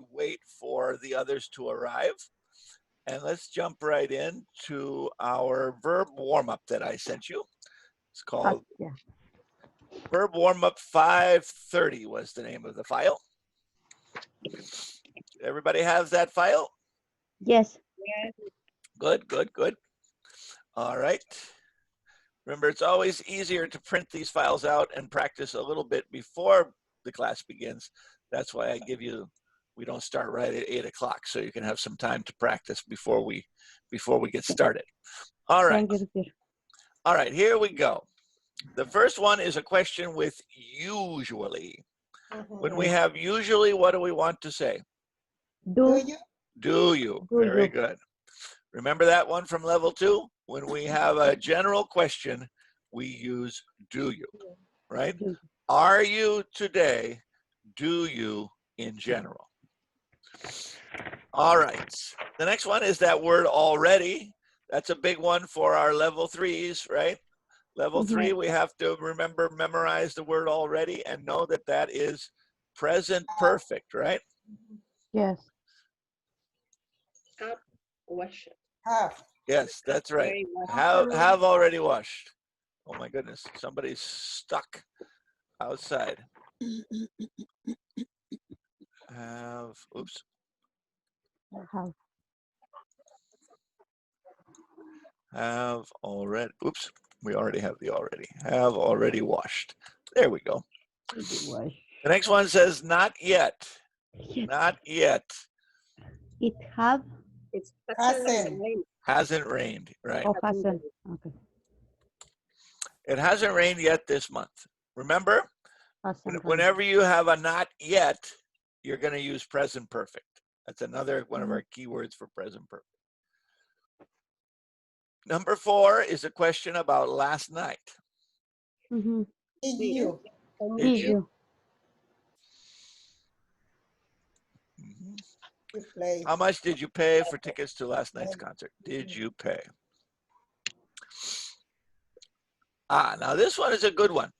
to wait for the others to arrive. And let's jump right into our verb warm-up that I sent you. It's called Verb Warm-Up 530 was the name of the file. Everybody has that file? Yes. Good, good, good. All right. Remember, it's always easier to print these files out and practice a little bit before the class begins. That's why I give you, we don't start right at 8 o'clock, so you can have some time to practice before we get started. All right. Thank you. All right, here we go. The first one is a question with usually. When we have usually, what do we want to say? Do you? Do Very you. good. Remember that one from level 2? When we have a general question, we use do you, right? Do. Are you today? Do you in general? All right. The next one is that word already. That's a big one for our level 3s, right? Level 3, we have to remember, memorize the word already and know that that is present perfect, right? Yes. Wash. Yes, that's right. Have already washed. Oh my goodness, somebody's stuck outside. Have, oops. Have already, oops, we already have the already. Have already washed. There we go. The next one says not yet. Not yet. It have. It's Hasn't rained, right? Oh, hasn't. Okay. It hasn't rained yet this month. Remember, whenever you have a not yet, you're going to use present perfect. That's another one of our keywords for present perfect. Number 4 is a question about last night. Did you? Did you? How much did you pay for tickets to last night's concert? Did you pay? Now this one is a good one.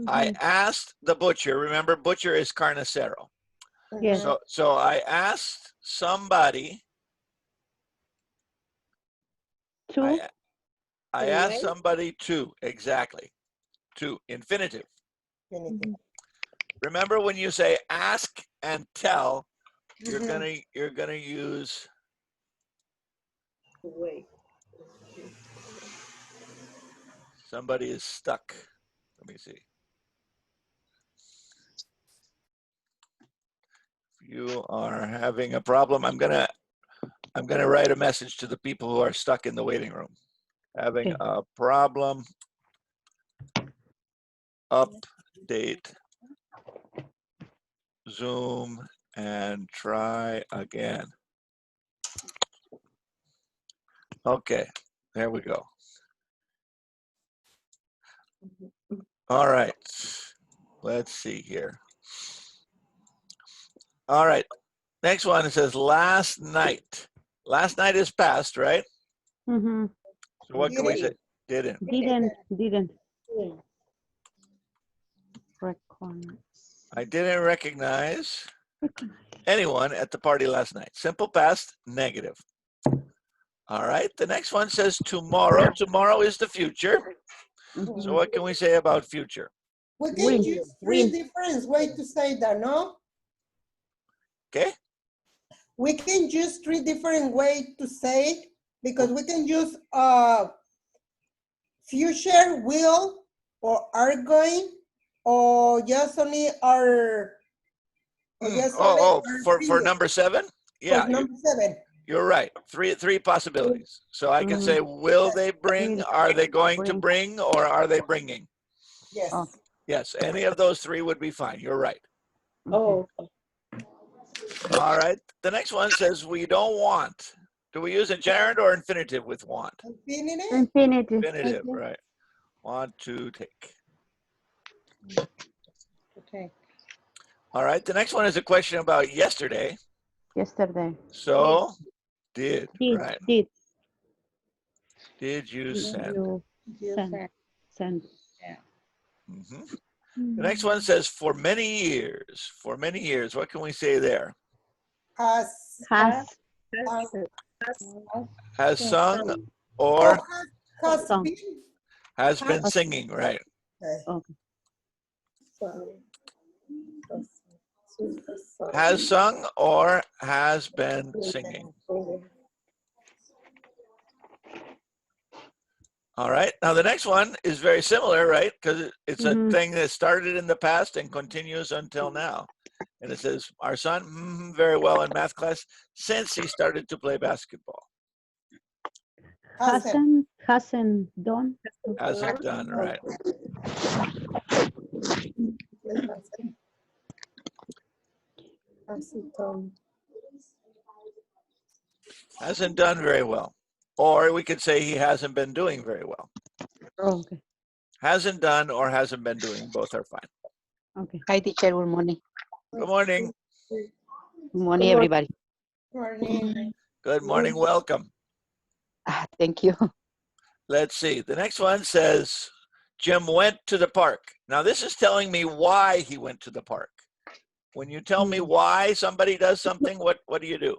I asked the butcher. Remember, butcher is carnicero. Yes. So I asked somebody. I asked somebody to, exactly, to, infinitive. Remember when you say ask and tell, you're gonna use wait. Somebody is stuck. Let me see. If you are having a problem, I'm gonna write a message to the people who are stuck in the waiting room. Having a problem. Update Zoom and try again. Okay, there we go. All right, let's see here. All right, next one, it says last night. Last night is past, right? So what can we say? Didn't. I didn't recognize anyone at the party last night. Simple past, negative. All right, the next one says tomorrow. Tomorrow is the future. So what can we say about future? We can use 3 different ways to say that, no? Okay. We can use 3 different ways to say it because we can use future, will, or are going, or just only are. For number 7? Yeah. For number 7. You're right. Three possibilities. So I can say, will they bring, are they going to bring, or are they bringing? Yes. Yes, any of those 3 would be fine. You're right. Oh. All right. The next one says we don't want. Do we use a gerund or infinitive with want? Infinitive. Infinitive, right. Want to take. Okay. All right. The next one is a question about yesterday. Yesterday. So, did, right. Did you send? Send. Yeah. The next one says for many years. For many years. What can we say there? Has. Has sung Oh, or has Song. been. has been singing, right? Okay. Okay. Has sung or has been singing. All right. Now the next one is very similar, right? Because it's a thing that started in the past and continues until now. And it says, our son, very well in math class since he started to play basketball. Hasn't done. Hasn't done, right? Hasn't done very well. Or we could say he hasn't been doing very well. Okay. Hasn't done or hasn't been doing, both are fine. Okay. Hi, teacher. Good morning. Good morning. Good morning, everybody. Morning. Good morning, welcome. Thank you. Let's see. The next one says, Jim went to the park. Now this is telling me why he went to the park. When you tell me why somebody does something, what do you do?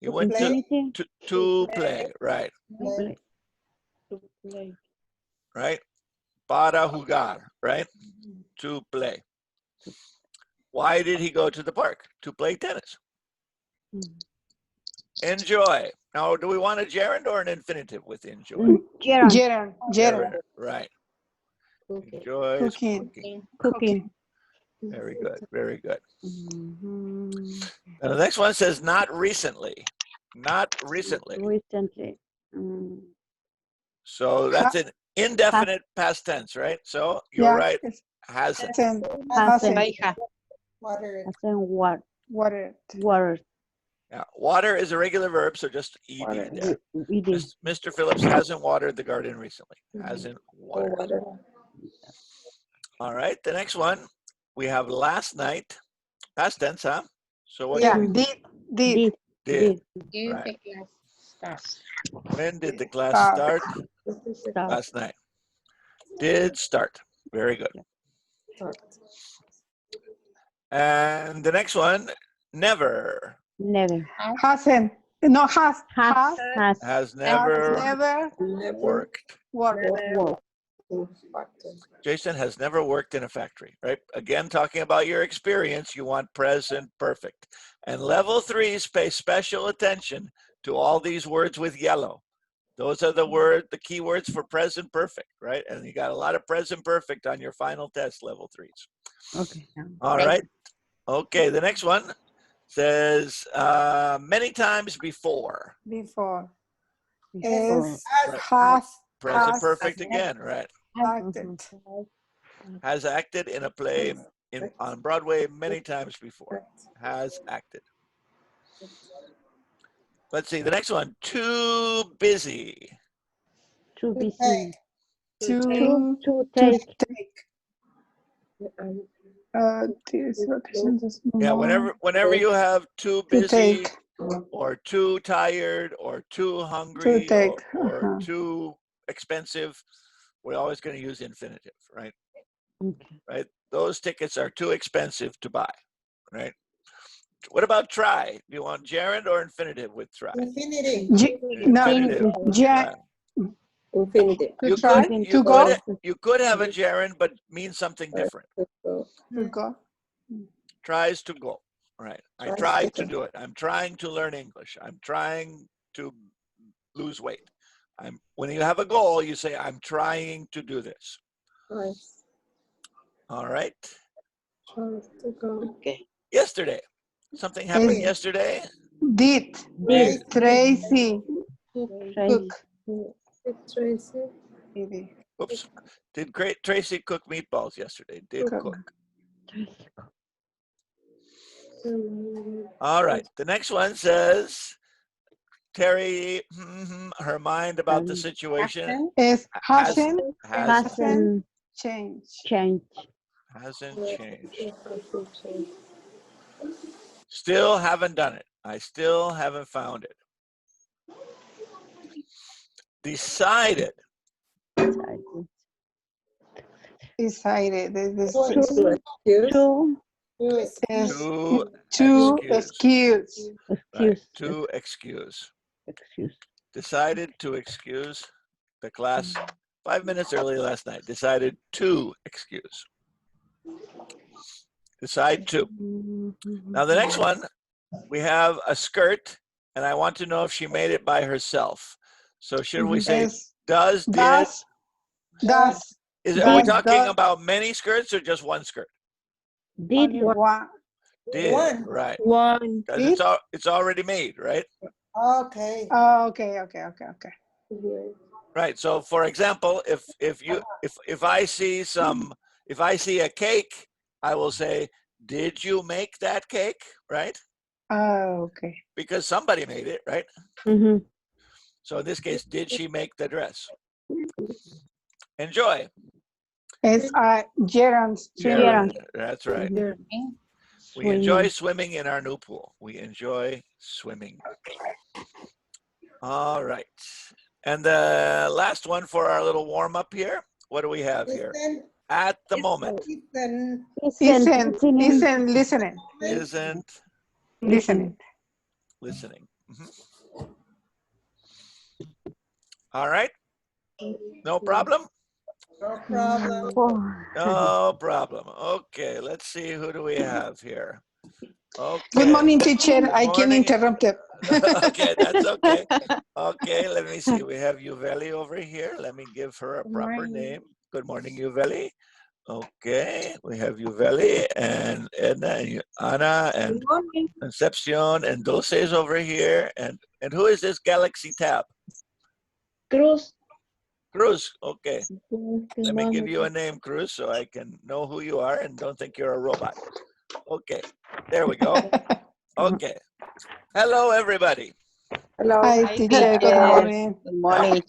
You went to play, right? Right? Para jugar, right? To play. Why did he go to the park? To play tennis. Enjoy. Now, do we want a gerund or an infinitive with enjoy? Gerund. Gerund, right. Enjoys cooking. Very good, very good. Now the next one says not recently. Not recently. Recently. So that's an indefinite past tense, right? So you're right. Hasn't. Hasn't Water. Water. Yeah, water is a regular verb, so just ed there. Mr. Phillips hasn't watered the garden recently. Hasn't watered. All right, the next one, we have last night. Past tense, huh? So what Did. Right. When did the class start? Start. Last night. Did start. Very good. And the next one, never. Never. Hasn't. No, has. Has never worked. Work. Jason has never worked in a factory, right? Again, talking about your experience, you want present perfect. And level 3s pay special attention to all these words with yellow. Those are the key words for present perfect, right? And you got a lot of present perfect on your final test, level 3s. Okay. All right. Okay, the next one says many times before. Is, Right. has, Present perfect again, right? acted. Has acted in a play on Broadway many times before. Has acted. Let's see, the next one, too busy. Too busy. To take. Yeah, whenever you have too busy or too tired or too hungry or too expensive, we're always going to use infinitive, right? Okay. Right? Those tickets are too expensive to buy, right? What about try? Do you want gerund or infinitive with try? Infinitive. Infinitive. Right. Infinitive. You could have a gerund, but mean something different. Tries to go. Right. I tried to do it. I'm trying to learn English. I'm trying to lose weight. When you have a goal, you say, I'm trying to do this. All right. Okay. Yesterday. Something happened yesterday. Did Tracy cook? Oops. Did Tracy cook meatballs yesterday? Did cook. All right. The next one says, Terry, her mind about the situation Is hasn't Change. Hasn't changed. Still haven't done it. I still haven't found it. Decided. decided. Two. To excuse. excuse. Right. Excuse. To excuse. Excuse. Decided to excuse the class 5 minutes early last night. Decided to excuse. Decide to. Now the next one, we have a skirt, and I want to know if she made it by herself. So should we say Yes. does, did? Does. Are we does, talking does. about many skirts or just one skirt? Did Only one. Did, One. right. one. Because it's already made, right? Okay. Oh, okay. Right. So for example, if I see a cake, I will say, did you make that cake? Right? Oh, okay. Because somebody made it, right? Mm-hmm. So in this case, did she make the dress? Enjoy. It's Gerard swimming. Gerard, that's right. We enjoy Swimming. swimming in our new pool. We enjoy swimming. All right. And the last one for our little warm up here. What do we have here? At the moment. Listen. Isn't listening. Isn't Listening. listening. All right. No problem? No problem. No problem. Okay, let's see. Who do we have here? Okay. Good morning, teacher. Good I can morning. interrupt it. Okay, that's okay. Okay, let me see. We have Yuveli over here. Let me give her a proper name. Good morning, Yuveli. Okay, we have Yuveli and Edna and Ana and Concepcion and Dulce is over here. And who is this Galaxy Tab? Cruz. Cruz. Okay. Let me give you a name, Cruz, so I can know who you are and don't think you're a robot. Okay. There we go. Okay. Hello, everybody. Hi, teacher. Good morning. Good morning.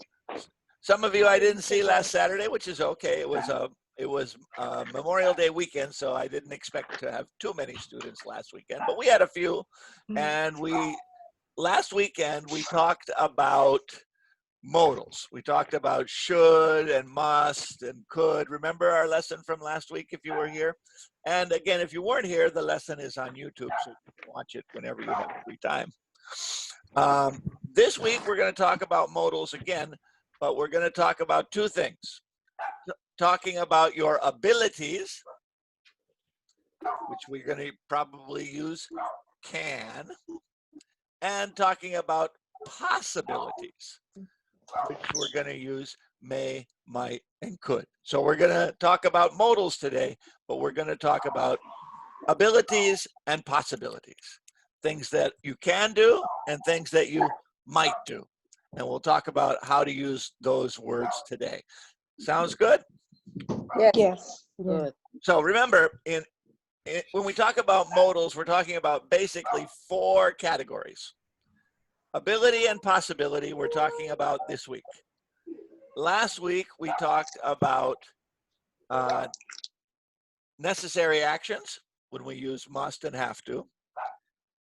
Some of you I didn't see last Saturday, which is okay. It was Memorial Day weekend, so I didn't expect to have too many students last weekend, but we had a few. And last weekend we talked about modals. We talked about should and must and could. Remember our lesson from last week if you were here? And again, if you weren't here, the lesson is on YouTube, so you can watch it whenever you have free time. This week, we're going to talk about modals again, but we're going to talk about two things. Talking about your abilities, which we're going to probably use can, and talking about possibilities, which we're going to use may, might, and could. So we're going to talk about modals today, but we're going to talk about abilities and possibilities. Things that you can do and things that you might do. And we'll talk about how to use those words today. Sounds good? Yes. Good. So remember, when we talk about modals, we're talking about basically 4 categories. Ability and possibility, we're talking about this week. Last week, we talked about necessary actions when we use must and have to,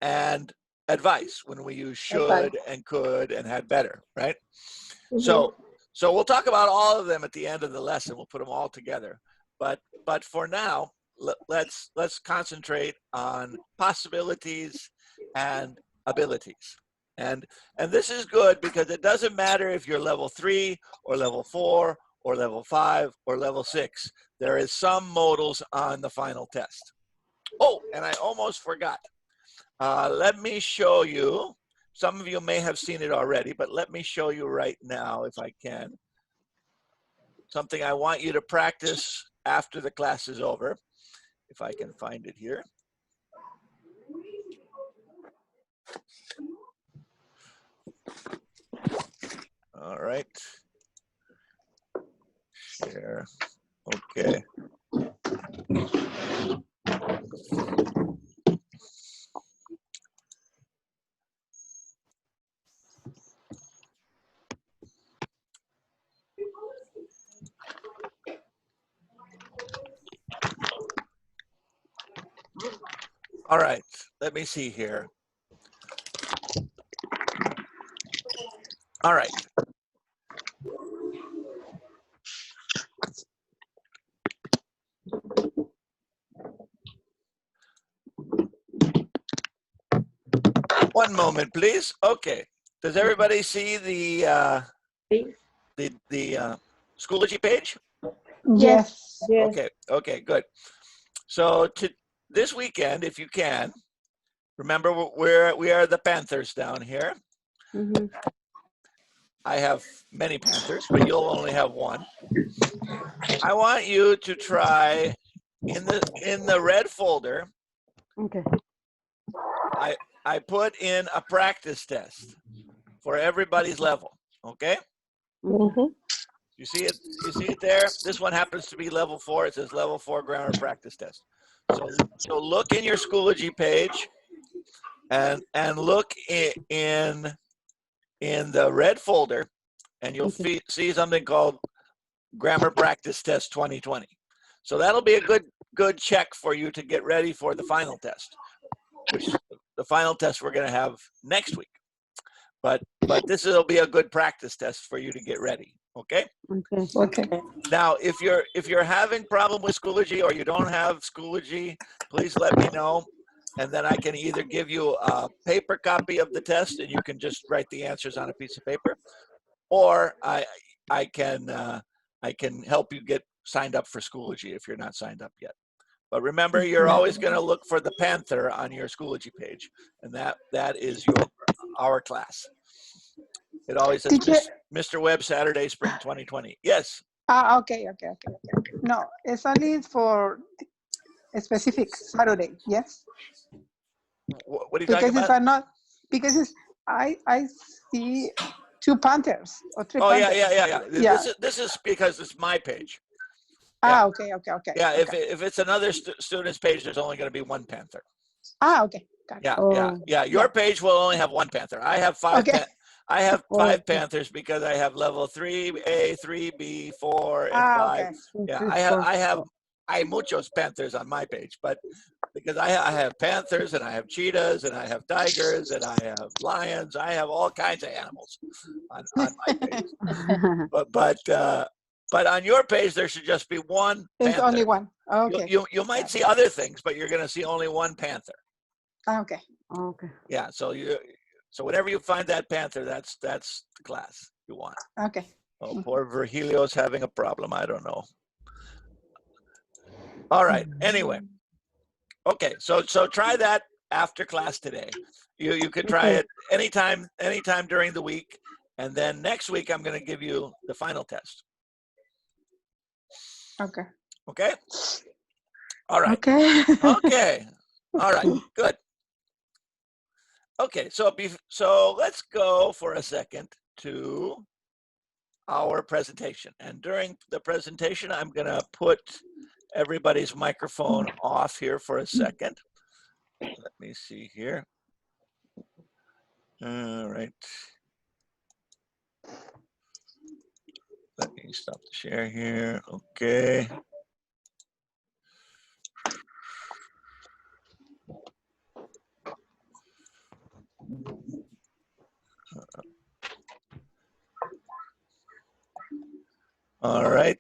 and advice when we use should and could and had better, right? So we'll talk about all of them at the end of the lesson. We'll put them all together. But for now, let's concentrate on possibilities and abilities. And this is good because it doesn't matter if you're level 3 or level 4 or level 5 or level 6. There is some modals on the final test. Oh, and I almost forgot. Let me show you. Some of you may have seen it already, but let me show you right now if I can. Something I want you to practice after the class is over, if I can find it here. All right. Share. Okay. All right, let me see here. All right. One moment, please. Okay. Does everybody see the Schoology page? Yes. Yes. Okay, good. So this weekend, if you can, remember we are the Panthers down here. Mhm. I have many Panthers, but you'll only have one. I want you to try in the red folder. Okay. I put in a practice test for everybody's level. Okay. Mhm. You see it? You see it there? This one happens to be level 4. It says level 4 grammar practice test. So look in your Schoology page and look in the red folder, and you'll see something called Grammar Practice Test 2020. So that'll be a good check for you to get ready for the final test, which the final test we're going to have next week. But this will be a good practice test for you to get ready. Okay. Okay. Now, if you're having problem with Schoology or you don't have Schoology, please let me know, and then I can either give you a paper copy of the test and you can just write the answers on a piece of paper, or I can help you get signed up for Schoology if you're not signed up yet. But remember, you're always going to look for the Panther on your Schoology page, and that is our class. It always says Teacher. Mr. Webb Saturday Spring 2020. Yes. Okay. No, it's only for a specific Saturday. Yes. What are you talking Because about? if I'm not, because it's, I see 2 Panthers or 3 Oh Panthers. yeah. This is because it's my page. Okay. Yeah, Okay. if it's another student's page, there's only going to be one Panther. Okay. Got it. Yeah. Your page will only have one Panther. I have 5. Okay. I have 5 Panthers because I have level 3A, 3B, 4, and 5. Okay. Yeah, I have muchos Panthers on my page, but because I have Panthers and I have cheetahs and I have tigers and I have lions, I have all kinds of animals on my page. But on your page there should just be one Panther. It's only one. Okay. You might see other things, but you're going to see only one Panther. Okay. Yeah. So whenever you find that Panther, that's the class you want. Okay. Oh, poor Virgilio's having a problem. I don't know. All right. Anyway. Okay. So try that after class today. You could try it anytime during the week, and then next week I'm going to give you the final test. Okay. Okay. All right. Okay. Okay. All right. Good. Okay. So let's go for a second to our presentation. And during the presentation, I'm going to put everybody's microphone off here for a second. Let me see here. All right. Let me stop the share here. Okay. All right.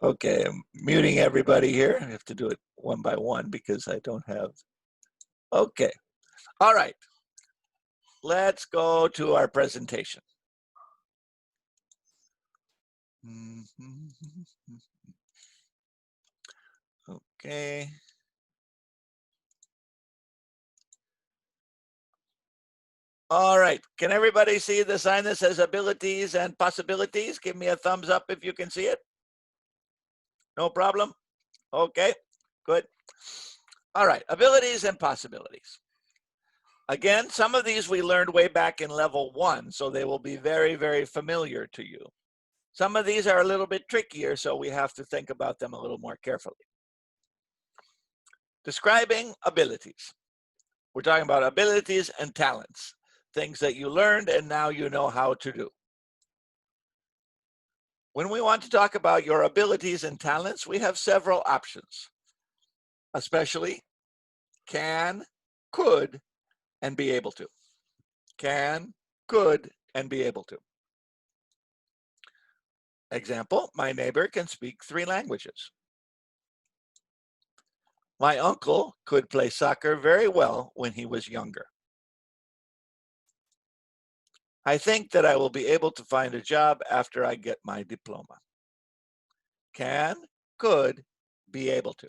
Okay, I'm muting everybody here. I have to do it one by one because I don't have. Okay. All right. Let's go to our presentation. Okay. All right. Can everybody see the sign that says abilities and possibilities? Give me a thumbs up if you can see it. No problem. Okay, good. All right, abilities and possibilities. Again, some of these we learned way back in level 1, so they will be very, very familiar to you. Some of these are a little bit trickier, so we have to think about them a little more carefully. Describing abilities. We're talking about abilities and talents, things that you learned and now you know how to do. When we want to talk about your abilities and talents, we have several options, especially can, could, and be able to. Can, could, and be able to. Example, my neighbor can speak 3 languages. My uncle could play soccer very well when he was younger. I think that I will be able to find a job after I get my diploma. Can, could, be able to.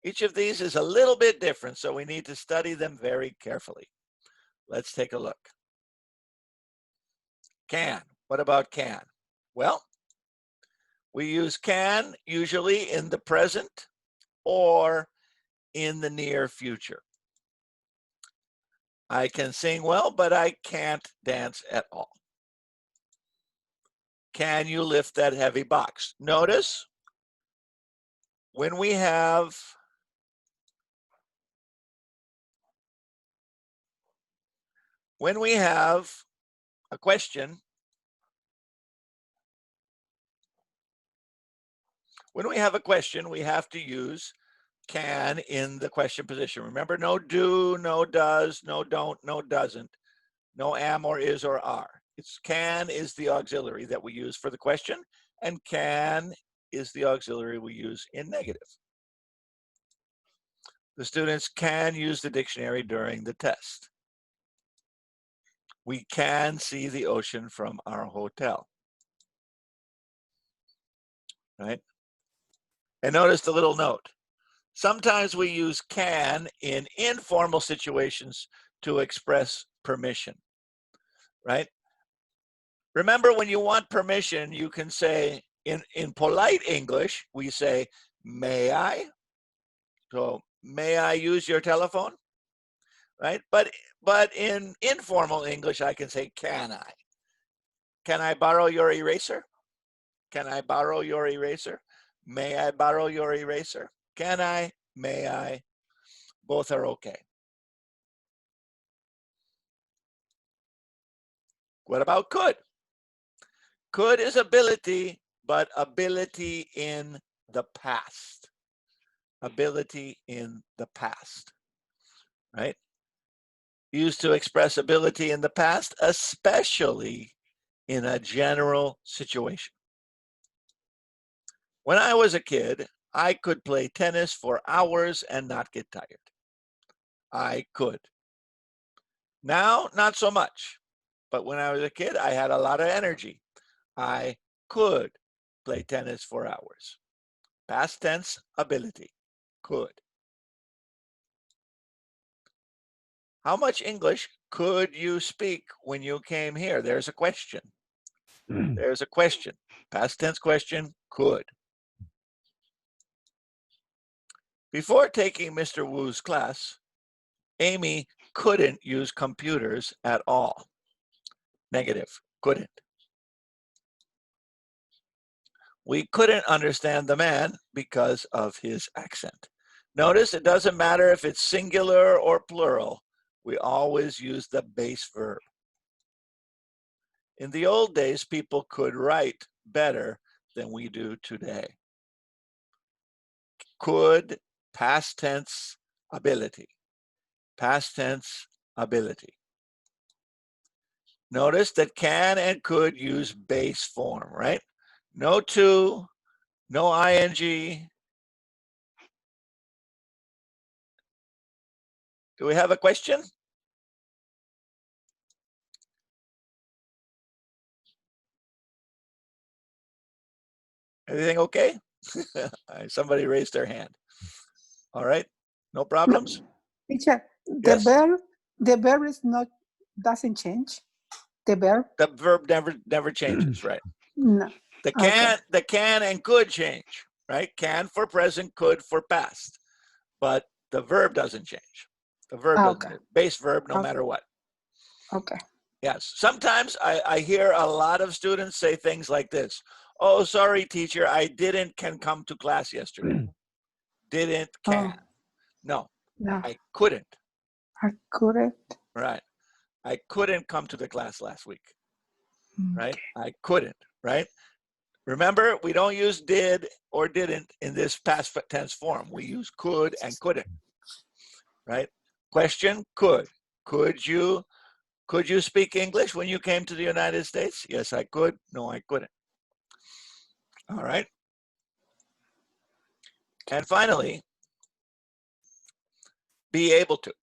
Each of these is a little bit different, so we need to study them very carefully. Let's take a look. Can. What about can? Well, we use can usually in the present or in the near future. I can sing well, but I can't dance at all. Can you lift that heavy box? Notice when we have a question, we have to use can in the question position. Remember, no do, no does, no don't, no doesn't, no am or is or are. It's can is the auxiliary that we use for the question, and can is the auxiliary we use in negative. The students can use the dictionary during the test. We can see the ocean from our hotel. Right? And notice the little note. Sometimes we use can in informal situations to express permission. Right? Remember, when you want permission, you can say, in polite English, we say, may I? So, may I use your telephone? Right? But in informal English, I can say, can I? Can I borrow your eraser? Can I borrow your eraser? May I borrow your eraser? Can I? May I? Both are okay. What about could? Could is ability, but ability in the past. Ability in the past, right? Used to express ability in the past, especially in a general situation. When I was a kid, I could play tennis for hours and not get tired. I could. Now, not so much. But when I was a kid, I had a lot of energy. I could play tennis for hours. Past tense, ability. Could. How much English could you speak when you came here? There's a question. There's a question. Past tense question, could. Before taking Mr. Wu's class, Amy couldn't use computers at all. Negative, couldn't. We couldn't understand the man because of his accent. Notice it doesn't matter if it's singular or plural. We always use the base verb. In the old days, people could write better than we do today. Could, past tense, ability. Past tense, ability. Notice that can and could use base form, right? No to, no ing. Do we have a question? Everything okay? Somebody raised their hand. All right, no problems? Teacher, Yes. the verb is not, doesn't change. The verb? The verb never changes, right? No. The can and could change, right? Can for present, could for past. But the verb doesn't change. The verb doesn't. Base verb no matter what. Okay. Yes. Sometimes I hear a lot of students say things like this. Oh, sorry, teacher, I can come to class yesterday. Didn't, can. No, I couldn't. I couldn't. Right. I couldn't come to the class last week. Right? I couldn't, right? Remember, we don't use did or didn't in this past tense form. We use could and couldn't, right? Question, could. Could you Could you speak English when you came to the United States? Yes, I could. No, I couldn't. All right. And finally, be able to.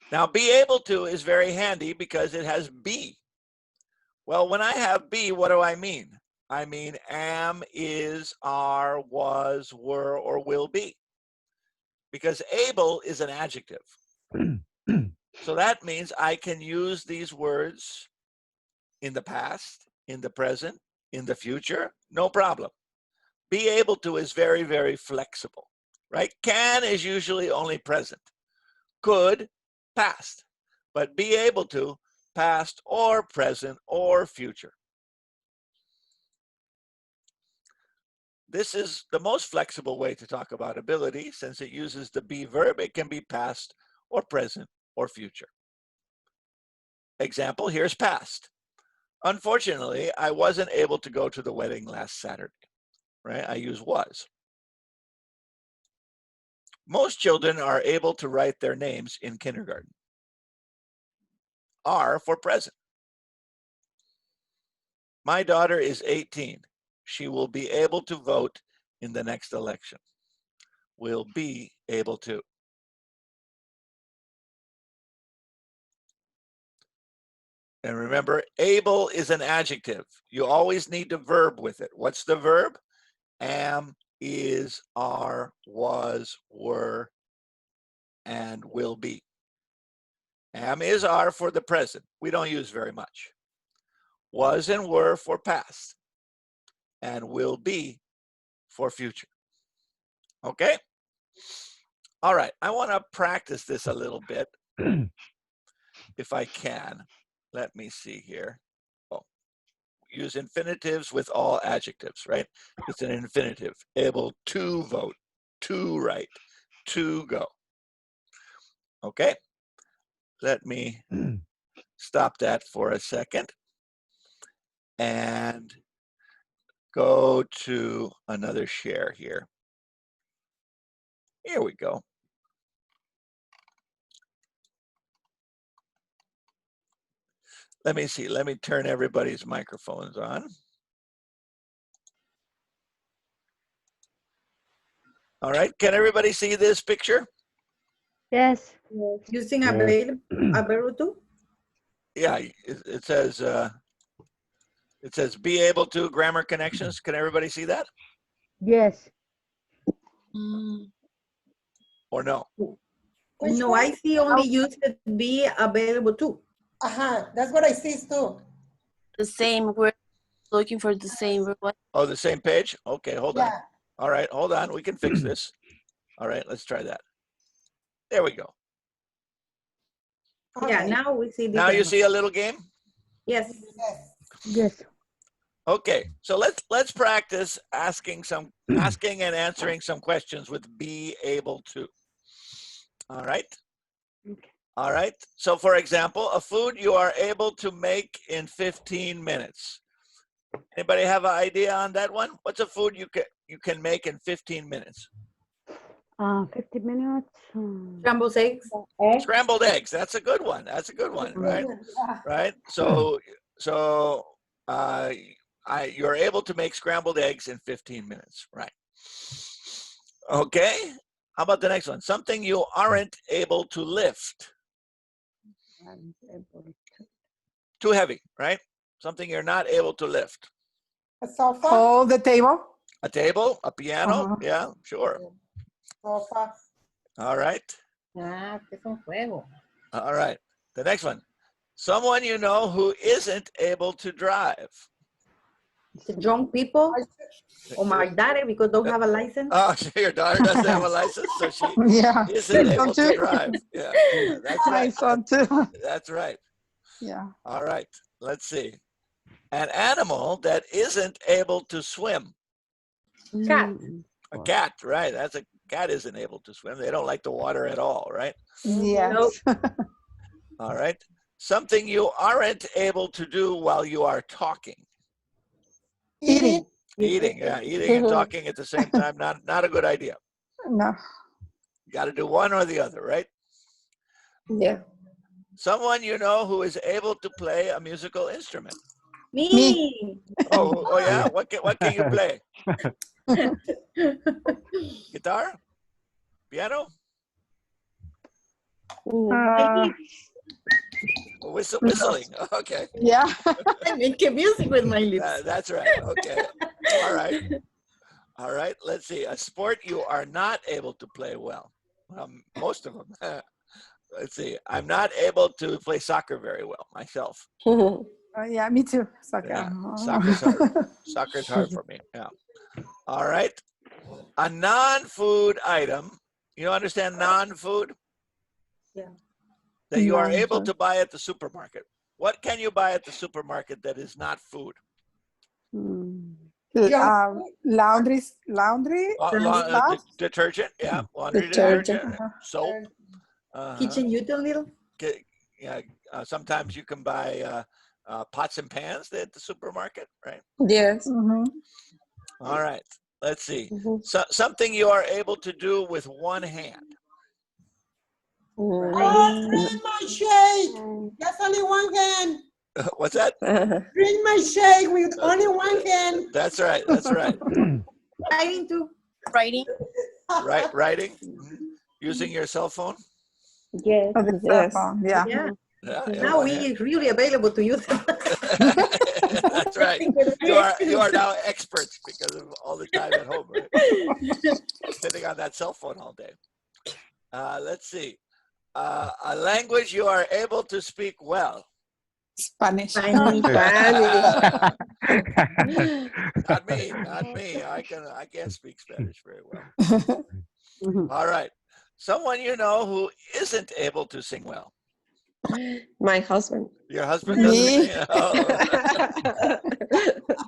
Now, be able to is very handy because it has be. Well, when I have be, what do I mean? I mean am, is, are, was, were, or will be. Because able is an adjective. So that means I can use these words in the past, in the present, in the future, no problem. Be able to is very, very flexible, right? Can is usually only present. Could, past. But be able to, past or present or future. This is the most flexible way to talk about ability. Since it uses the be verb, it can be past or present or future. Example, here's past. Unfortunately, I wasn't able to go to the wedding last Saturday, right? I use was. Most children are able to write their names in kindergarten. Are for present. My daughter is 18. She will be able to vote in the next election. Will be able to. And remember, able is an adjective. You always need the verb with it. What's the verb? Am, is, are, was, were, and will be. Am, is, are for the present. We don't use very much. Was and were for past. And will be for future. Okay? All right. I want to practice this a little bit. If I can. Let me see here. Oh, use infinitives with all adjectives, right? It's an infinitive. Able to vote, to write, to go. Okay? Let me stop that for a second and go to another share here. Here we go. Let me see. Let me turn everybody's microphones on. All right. Can everybody see this picture? Yes. Using available to? Yeah, it says be able to grammar connections. Can everybody see that? Yes. Or no? No, I see only use it be available to. That's what I see too. The same, we're looking for the same word. Oh, the same page? Okay, hold on. Yeah. All right, hold on. We can fix this. All right, let's try that. There we go. Yeah, Okay. now we see the Now you see a little game? Yes. Yes. Yes. Okay, so let's practice asking and answering some questions with be able to. All right? Okay. All right. So for example, a food you are able to make in 15 minutes. Anybody have an idea on that one? What's a food you can make in 15 minutes? 50 minutes. Scrambled eggs. Scrambled eggs. That's a good one. That's a good one, right? Yeah. Right. So you're able to make scrambled eggs in 15 minutes, right? Okay. How about the next one? Something you aren't able to lift. Too heavy, right? Something you're not able to lift. A sofa. Hold the table. A table, a piano, yeah, sure. Sofa. All right. es un juego. All right. The next one. Someone you know who isn't able to drive. The drunk people or my daughter because don't have a license. Oh, your daughter doesn't have a license, so she Yeah. isn't Me able too. to drive. Yeah, that's My right. son too. That's right. Yeah. All right. Let's see. An animal that isn't able to swim. Cat. A cat, right? That's a cat isn't able to swim. They don't like the water at all, right? Yes. All right. Something you aren't able to do while you are talking. Eating. Eating, yeah, eating and talking at the same time, not a good idea. No. You got to do one or the other, right? Yeah. Someone you know who is able to play a musical instrument. Me. Oh yeah. What can you play? Guitar? Piano? Whistling. Okay. Yeah. I make music with my lips. That's right. Okay. All right. All right. Let's see. A sport you are not able to play well. Most of them. Let's see. I'm not able to play soccer very well myself. Yeah, me too. Soccer. Yeah, soccer's hard. Soccer's hard for me. Yeah. All right. A non-food item. You understand non-food? Yeah. That you are able Non-food. to buy at the supermarket. What can you buy at the supermarket that is not food? Laundry Detergent. Yeah. Laundry detergent. Soap. Kitchen utensil. Yeah. Sometimes you can buy pots and pans at the supermarket, right? Yes. All right. Let's see. So, something you are able to do with one hand. Oh, drink my shake. That's only one hand. What's that? Drink my shake with only one hand. That's right. That's right. Writing too. Writing. Writing. Using your cell phone. Yes. Yes. Yeah. Yeah. Yeah. Now we really available to use them. That's right. You are now experts because of all the time at home, right? Sitting on that cell phone all day. Let's see. A language you are able to speak well. Spanish. Not me. Not me. I can't speak Spanish very well. All right. Someone you know who isn't able to sing well. My husband. Your husband doesn't Me. sing? Oh.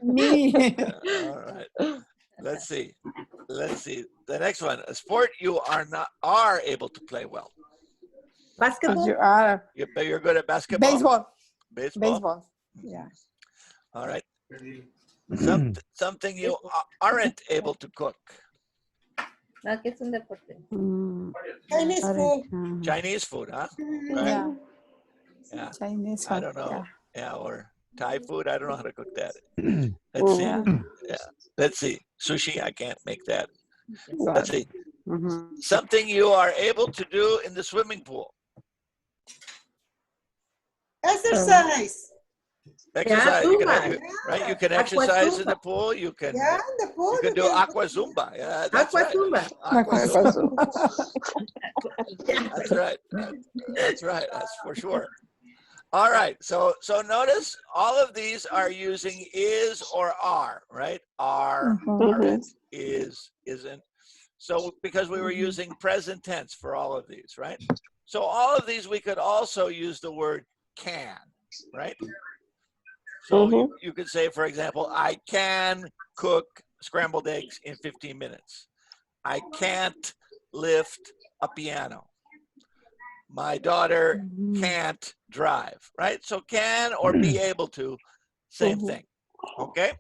Me. All right. Let's see. The next one. A sport you are able to play well. Basketball. You are. You're good at basketball. Baseball. Baseball. Yeah. All right. Something you aren't able to cook. ¿Qué es un deporte? Chinese food. Chinese food, huh? Yeah. Yeah. Chinese I food. don't know. Yeah, or Thai food. I don't know how to cook that. Mm. Let's see. Yeah. Yeah. Let's see. Sushi. I can't make that. Got Let's it. see. Something you are able to do in the swimming pool. Exercise. Exercise. Zumba. Right. You can Aqua exercise in Zumba. the pool. You can. Yeah, the food. You can do aqua zumba. Yeah, that's Aqua right. Zumba. Aqua Aqua zumba. Zumba. That's right. That's right. That's for sure. All right. So notice all of these are using is or are, right? Are, aren't, is, isn't. So because we were using present tense for all of these, right? So all of these we could also use the word can, right? So you could say, for example, I can cook scrambled eggs in 15 minutes. I can't lift a piano. My daughter can't drive, right? So can or be able to, same thing. Okay?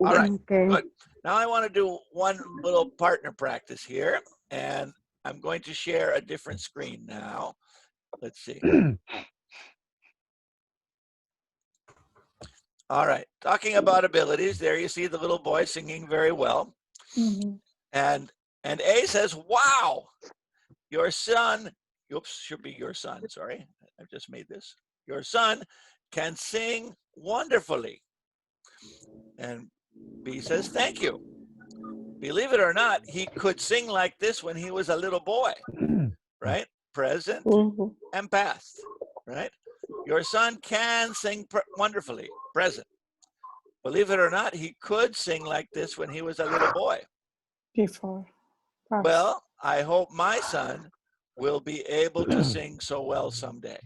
All right, good. Now I want to do one little partner practice here, and I'm going to share a different screen now. Let's see. All right, talking about abilities, there you see the little boy singing very well. And A says, wow, your son, oops, should be your son, sorry, I just made this. Your son can sing wonderfully. And B says, thank you. Believe it or not, he could sing like this when he was a little boy, right? Present and past, right? Your son can sing wonderfully, present. Believe it or not, he could sing like this when he was a little boy. Before. Past. Well, I hope my son will be able to sing so well someday.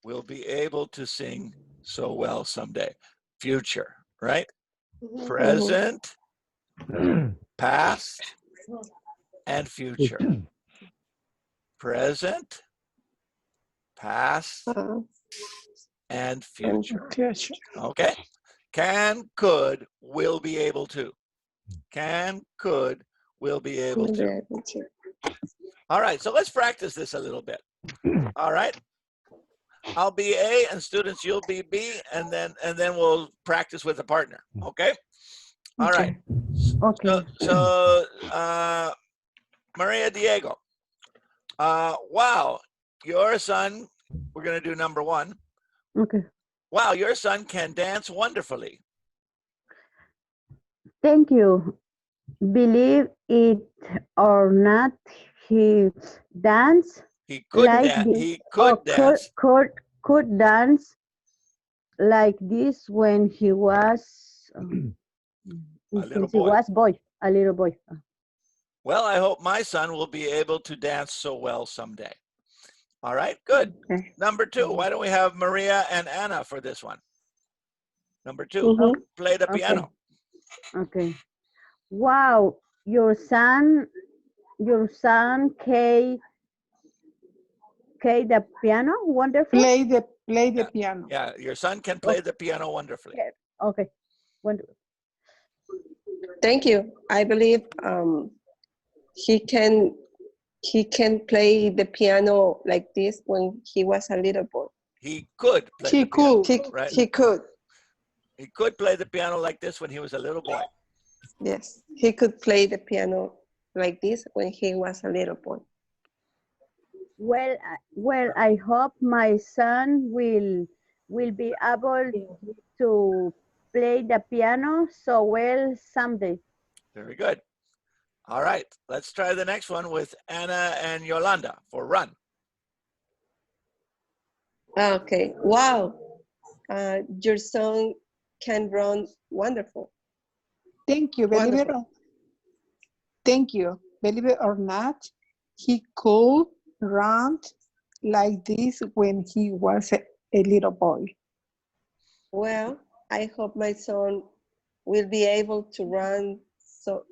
Will be able to sing so well someday. Future, right? Present, past, and future. Present, past, and future. Okay? Can, could, will be able to. Can, could, will be able to. All right, so let's practice this a little bit. All right? I'll be A, and students, you'll be B, and then we'll practice with a partner. Okay. All right. Okay. So Maria Diego. Wow, your son. We're gonna do number one. Okay. Wow, your son can dance wonderfully. Thank you. Believe it or not, he danced He could like dance. this. He could dance. Could dance like this when he was A little since he boy. was a little boy. Well, I hope my son will be able to dance so well someday. All right, good. Okay. Number two, why don't we have Maria and Anna for this one? Number two, Mhm. play the piano. Okay. Wow, your son K the piano wonderful. Play the piano. Yeah, your son can play the piano wonderfully. Okay. Wonderful. Thank you. I believe he can play the piano like this when he was a little boy. He could play He the piano, could. right? He could. He could play the piano like this when he was a little boy. Yes, he could play the piano like this when he was a little boy. Well, I hope my son will be able to play the piano so well someday. Very good. All right, let's try the next one with Anna and Yolanda for run. Okay. Wow. Your son can run wonderful. Thank you. Thank you. Believe it or not, he could run like this when he was a little boy. Well, I hope my son will be able to run so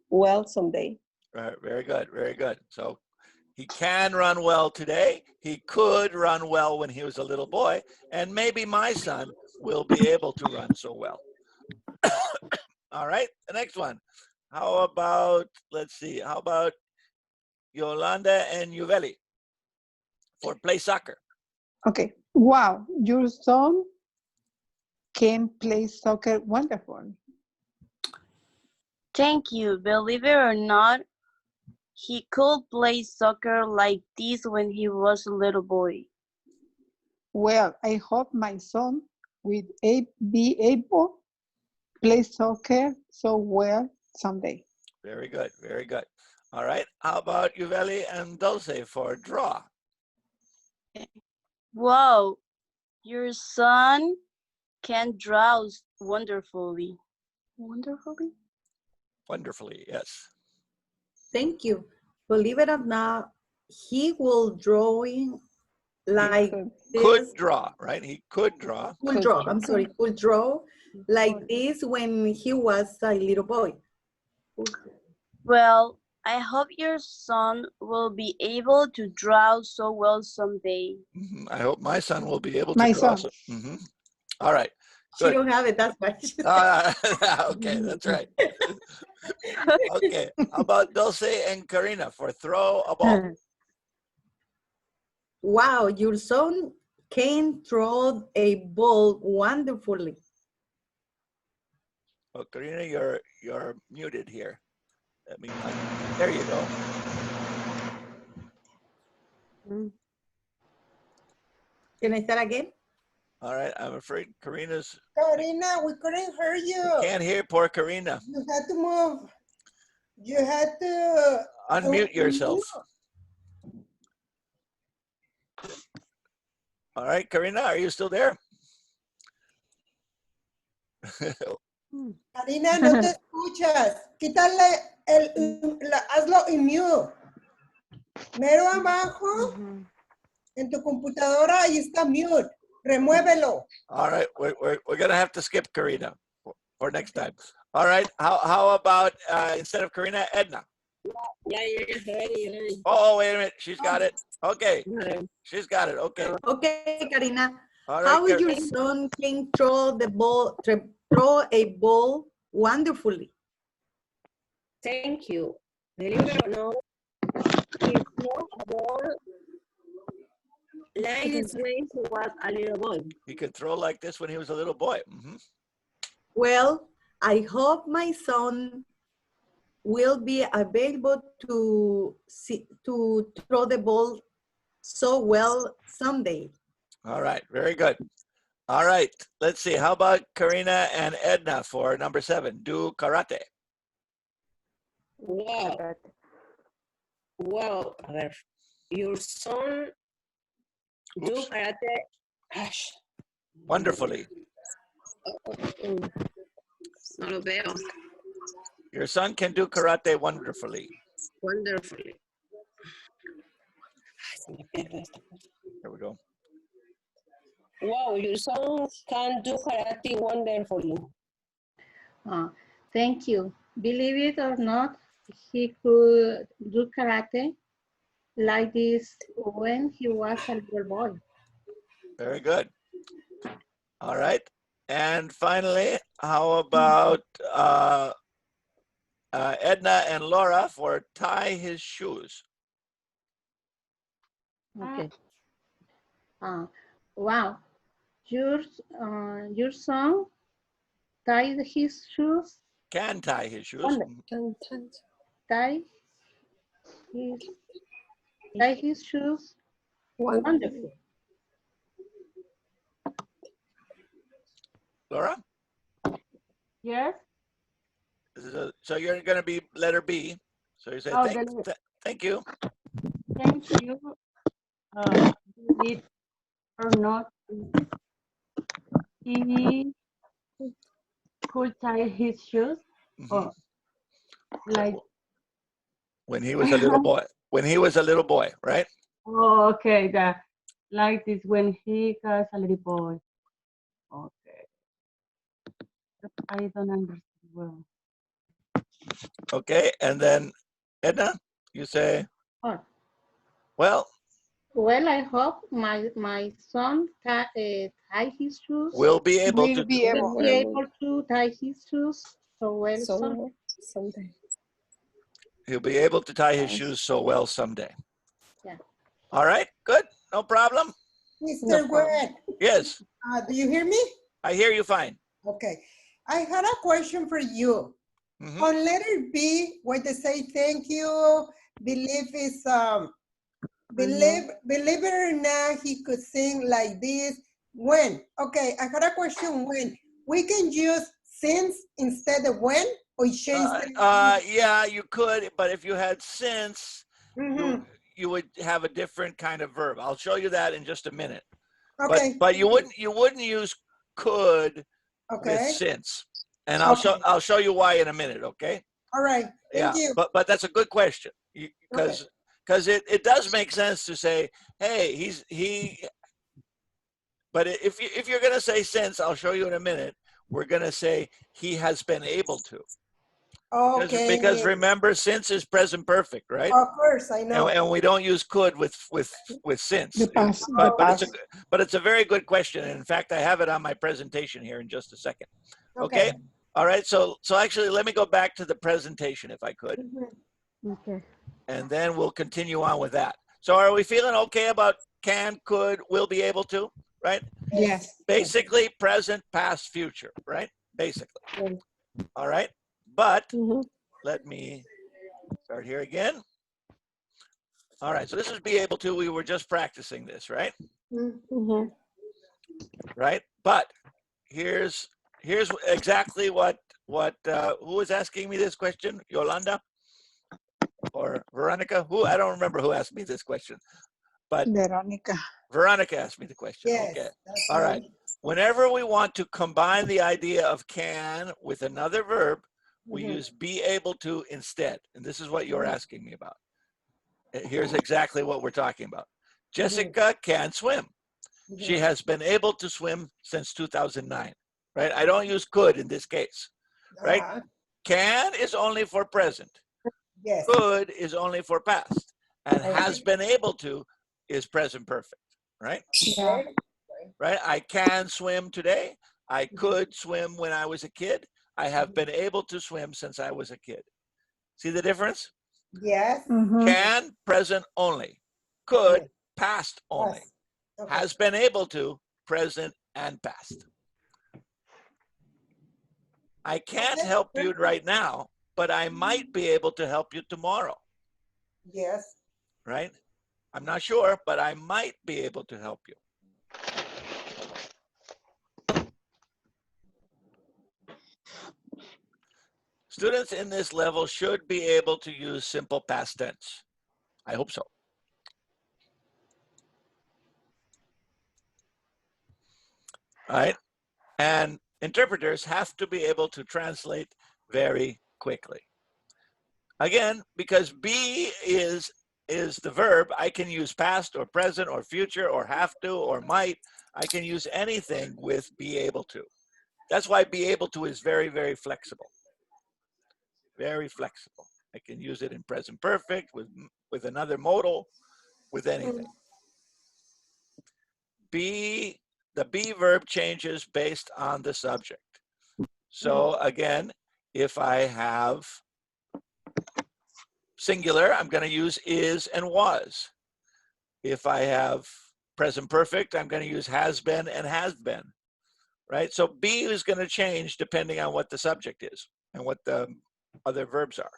well someday. Right, very good, very good. So he can run well today. He could run well when he was a little boy, and maybe my son will be able to run so well. All right, the next one. How about, let's see, how about Yolanda and Yuveli for play soccer? Okay. Wow, your son can play soccer wonderful. Thank you. Believe it or not, he could play soccer like this when he was a little boy. Well, I hope my son will be able to play soccer so well someday. Very good, very good. All right, how about Yuveli and Dulce for draw? Wow, your son can draw wonderfully. Wonderfully? Wonderfully, yes. Thank you. Believe it or not, he will drawing like Could this. draw, right? He could draw. Could draw. I'm sorry. Could draw like this when he was a little boy. Well, I hope your son will be able to draw so well someday. I hope my son will be able to My draw. son. All right. She Good. don't have it, that's why. Okay, that's right. Okay, how about Dulce and Karina for throw a ball? Wow, your son can throw a ball wonderfully. Oh, Karina, you're muted here. Let me, there you go. Can I start again? All right, I'm afraid Karina's, Karina, we couldn't hear you. can't hear poor Karina. You had to move. You had to Unmute yourself. All right, Karina, are you still there? Karina, no te escuchas. Quítale hazlo en mute. Mero abajo, en tu computadora, ahí está mute. Remuévelo. All right, we're gonna have to skip Karina for next time. All right, how about instead of Karina, Edna? Yeah, ready. Oh, wait a minute, she's got it. Okay, she's got it. Okay. Okay, Karina. All right, How is your son can throw the ball, throw a ball wonderfully? Thank you. Believe it or not, he threw a ball Like this when he was a little boy. He could throw like this when he was a little boy. Well, I hope my son will be able to throw the ball so well someday. All right, very good. All right, let's see. How about Karina and Edna for number 7? Do karate. Well, a ver, your son do Oops. karate. Gosh. Wonderfully. No lo veo. Your son can do karate wonderfully. Wonderfully. Ay, se me pierde esta cosa. Here we go. Wow, your son can do karate wonderfully. Thank you. Believe it or not, he could do karate like this when he was a little boy. Very good. All right. And finally, how about Edna and Laura for tie his shoes? Okay. Wow. Your son tied his shoes. Can tie his shoes. Tie his shoes. Wonderful. Laura? Yes. So you're going to be letter B. So you say, thank you. Thank you. Believe it or not, he could tie his shoes. Like when he was a little boy. When he was a little boy, right? Oh, okay. Like this when he was a little boy. Okay. I don't understand well. Okay, and then Edna, you say, well, I hope my son tie his shoes. Will be able to tie his shoes so well someday. He'll be able to tie his shoes so well someday. Yeah. All right, good, no problem. Mr. Webb. Yes. Do you hear me? I hear you fine. Okay. I had a question for you. On letter B, where they say thank you, believe it or not, he could sing like this. When? Okay, I had a question when. We can use since instead of when, or change yeah, you could, but if you had since, you would have a different kind of verb. I'll show you that in just a minute. Okay. But you wouldn't use could with since. And I'll show you why in a minute, okay? All right. Thank you. But that's a good question because it does make sense to say, hey, but if you're going to say since, I'll show you in a minute, we're going to say he has been able to. Okay. Because remember, since is present perfect, right? Of course, I know. And we don't use could with since. The past. But it's a very good question. And in fact, I have it on my presentation here in just a second. Okay. All right. So actually, let me go back to the presentation if I could. Okay. And then we'll continue on with that. So are we feeling okay about can, could, will be able to, right? Yes. Basically present, past, future, right? Basically. All right. But let me start here again. All right. So this is be able to. We were just practicing this, right? Right. But here's exactly what who was asking me this question? Yolanda or Veronica? I don't remember who asked me this question. But Veronica asked me the question. Yes, okay. All right. Whenever we want to combine the idea of can with another verb, we use be able to instead. And this is what you're asking me about. Here's exactly what we're talking about. Jessica can swim. She has been able to swim since 2009, right? I don't use could in this case, right? Can is only for present. Yes. Could is only for past. And has been able to is present perfect, right? Yeah. Right? I can swim today. I could swim when I was a kid. I have been able to swim since I was a kid. See the difference? Yes. Can, present only. Could, past only. Okay. Has been able to, present and past. I can't Okay. help you right now, but I might be able to help you tomorrow, Yes. right? I'm not sure, but I might be able to help you. Students in this level should be able to use simple past tense. I hope so. All right. And interpreters have to be able to translate very quickly. Again, because be is the verb, I can use past or present or future or have to or might. I can use anything with be able to. That's why be able to is very, very flexible. Very flexible. I can use it in present perfect with another modal, with anything. Be, the be verb changes based on the subject. So again, if I have singular, I'm going to use is and was. If I have present perfect, I'm going to use has been and has been, right? So be is going to change depending on what the subject is and what the other verbs are,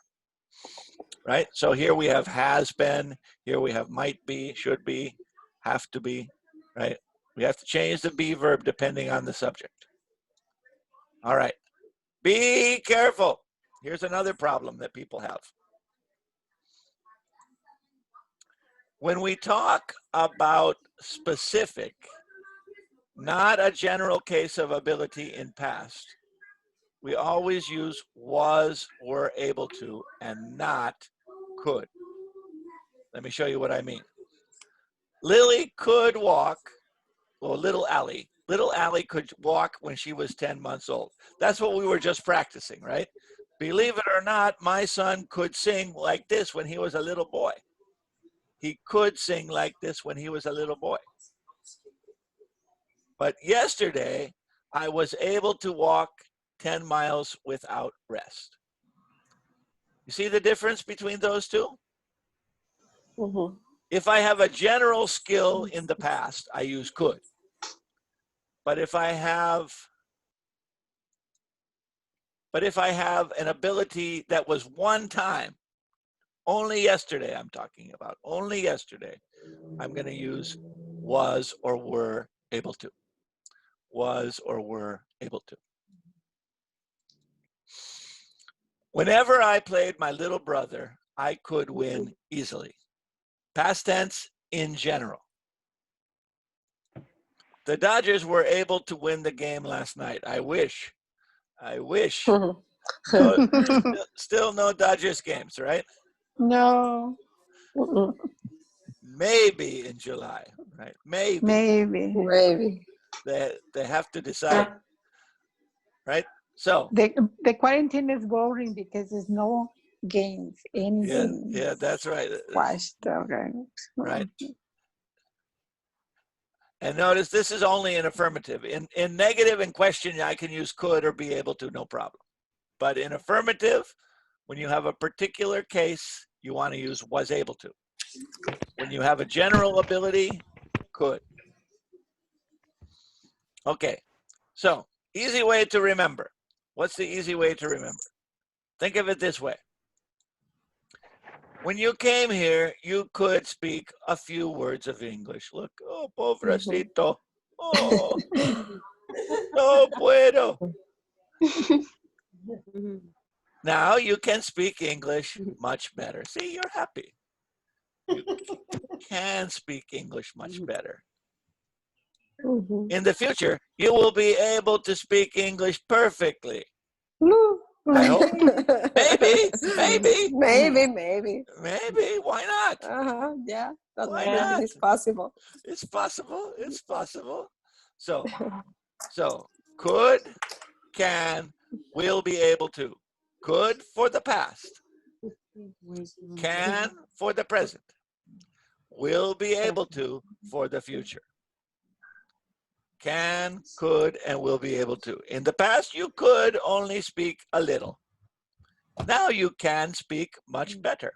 right? So here we have has been, here we have might be, should be, have to be, right? We have to change the be verb depending on the subject. All right, be careful. Here's another problem that people have. When we talk about specific, not a general case of ability in past, we always use was, were able to, and not could. Let me show you what I mean. Lily could walk, well, little Allie could walk when she was 10 months old. That's what we were just practicing, right? Believe it or not, my son could sing like this when he was a little boy. He could sing like this when he was a little boy. But yesterday, I was able to walk 10 miles without rest. You see the difference between those two? Mm-hmm. If I have a general skill in the past, I use could. But if I have an ability that was one time, only yesterday I'm talking about, only yesterday, I'm going to use was or were able to. Was or were able to. Whenever I played my little brother, I could win easily. Past tense in general. The Dodgers were able to win the game last night. I wish. No, still no Dodgers games, right? No, Maybe in July, right? Maybe. Maybe. They have to decide, right? So the quarantine is boring because there's no games, anything. yeah, that's right. Watch the games. Right. And notice this is only an affirmative. In negative and question, I can use could or be able to, no problem. But in affirmative, when you have a particular case, you want to use was able to. When you have a general ability, could. Okay, so easy way to remember. What's the easy way to remember? Think of it this way. When you came here, you could speak a few words of English. Look, oh, pobrecito. Oh, no puedo. Now you can speak English much better. See, you're happy. You can speak English much better. In the future, you will be able to speak English perfectly. I hope. Maybe. Maybe. Why not? Yeah, that Why not? is possible. It's possible. So could, can, will be able to. Could for the past. Can for the present. Will be able to for the future. Can, could, and will be able to. In the past, you could only speak a little. Now you can speak much better.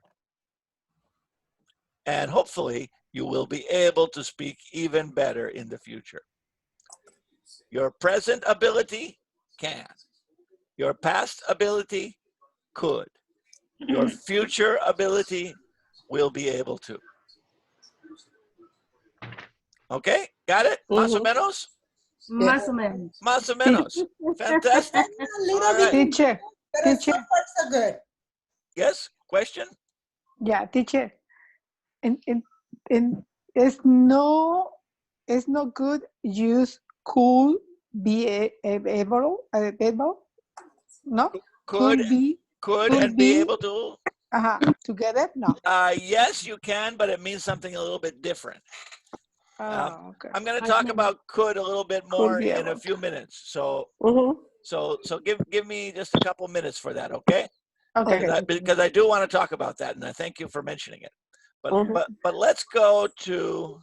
And hopefully, You will be able to speak even better in the future. Your present ability can. Your past ability could. Your future ability will be able to. Okay, got it? Más o menos? Más o menos. Más o menos. Fantastic. A little All right. bit, Teacher, but teacher. so far so good. Yes, question? Yeah, teacher. And it's no good use could be able, no? Could be, and be able to? together? No. Yes, you can, but it means something a little bit different. Okay. I'm going to talk about could a little bit more be in a able few minutes. So Mm-hmm. give me just a couple minutes for that, okay? Okay. Because I do want to talk about that, and I thank you for mentioning it. But Mhm. but let's go to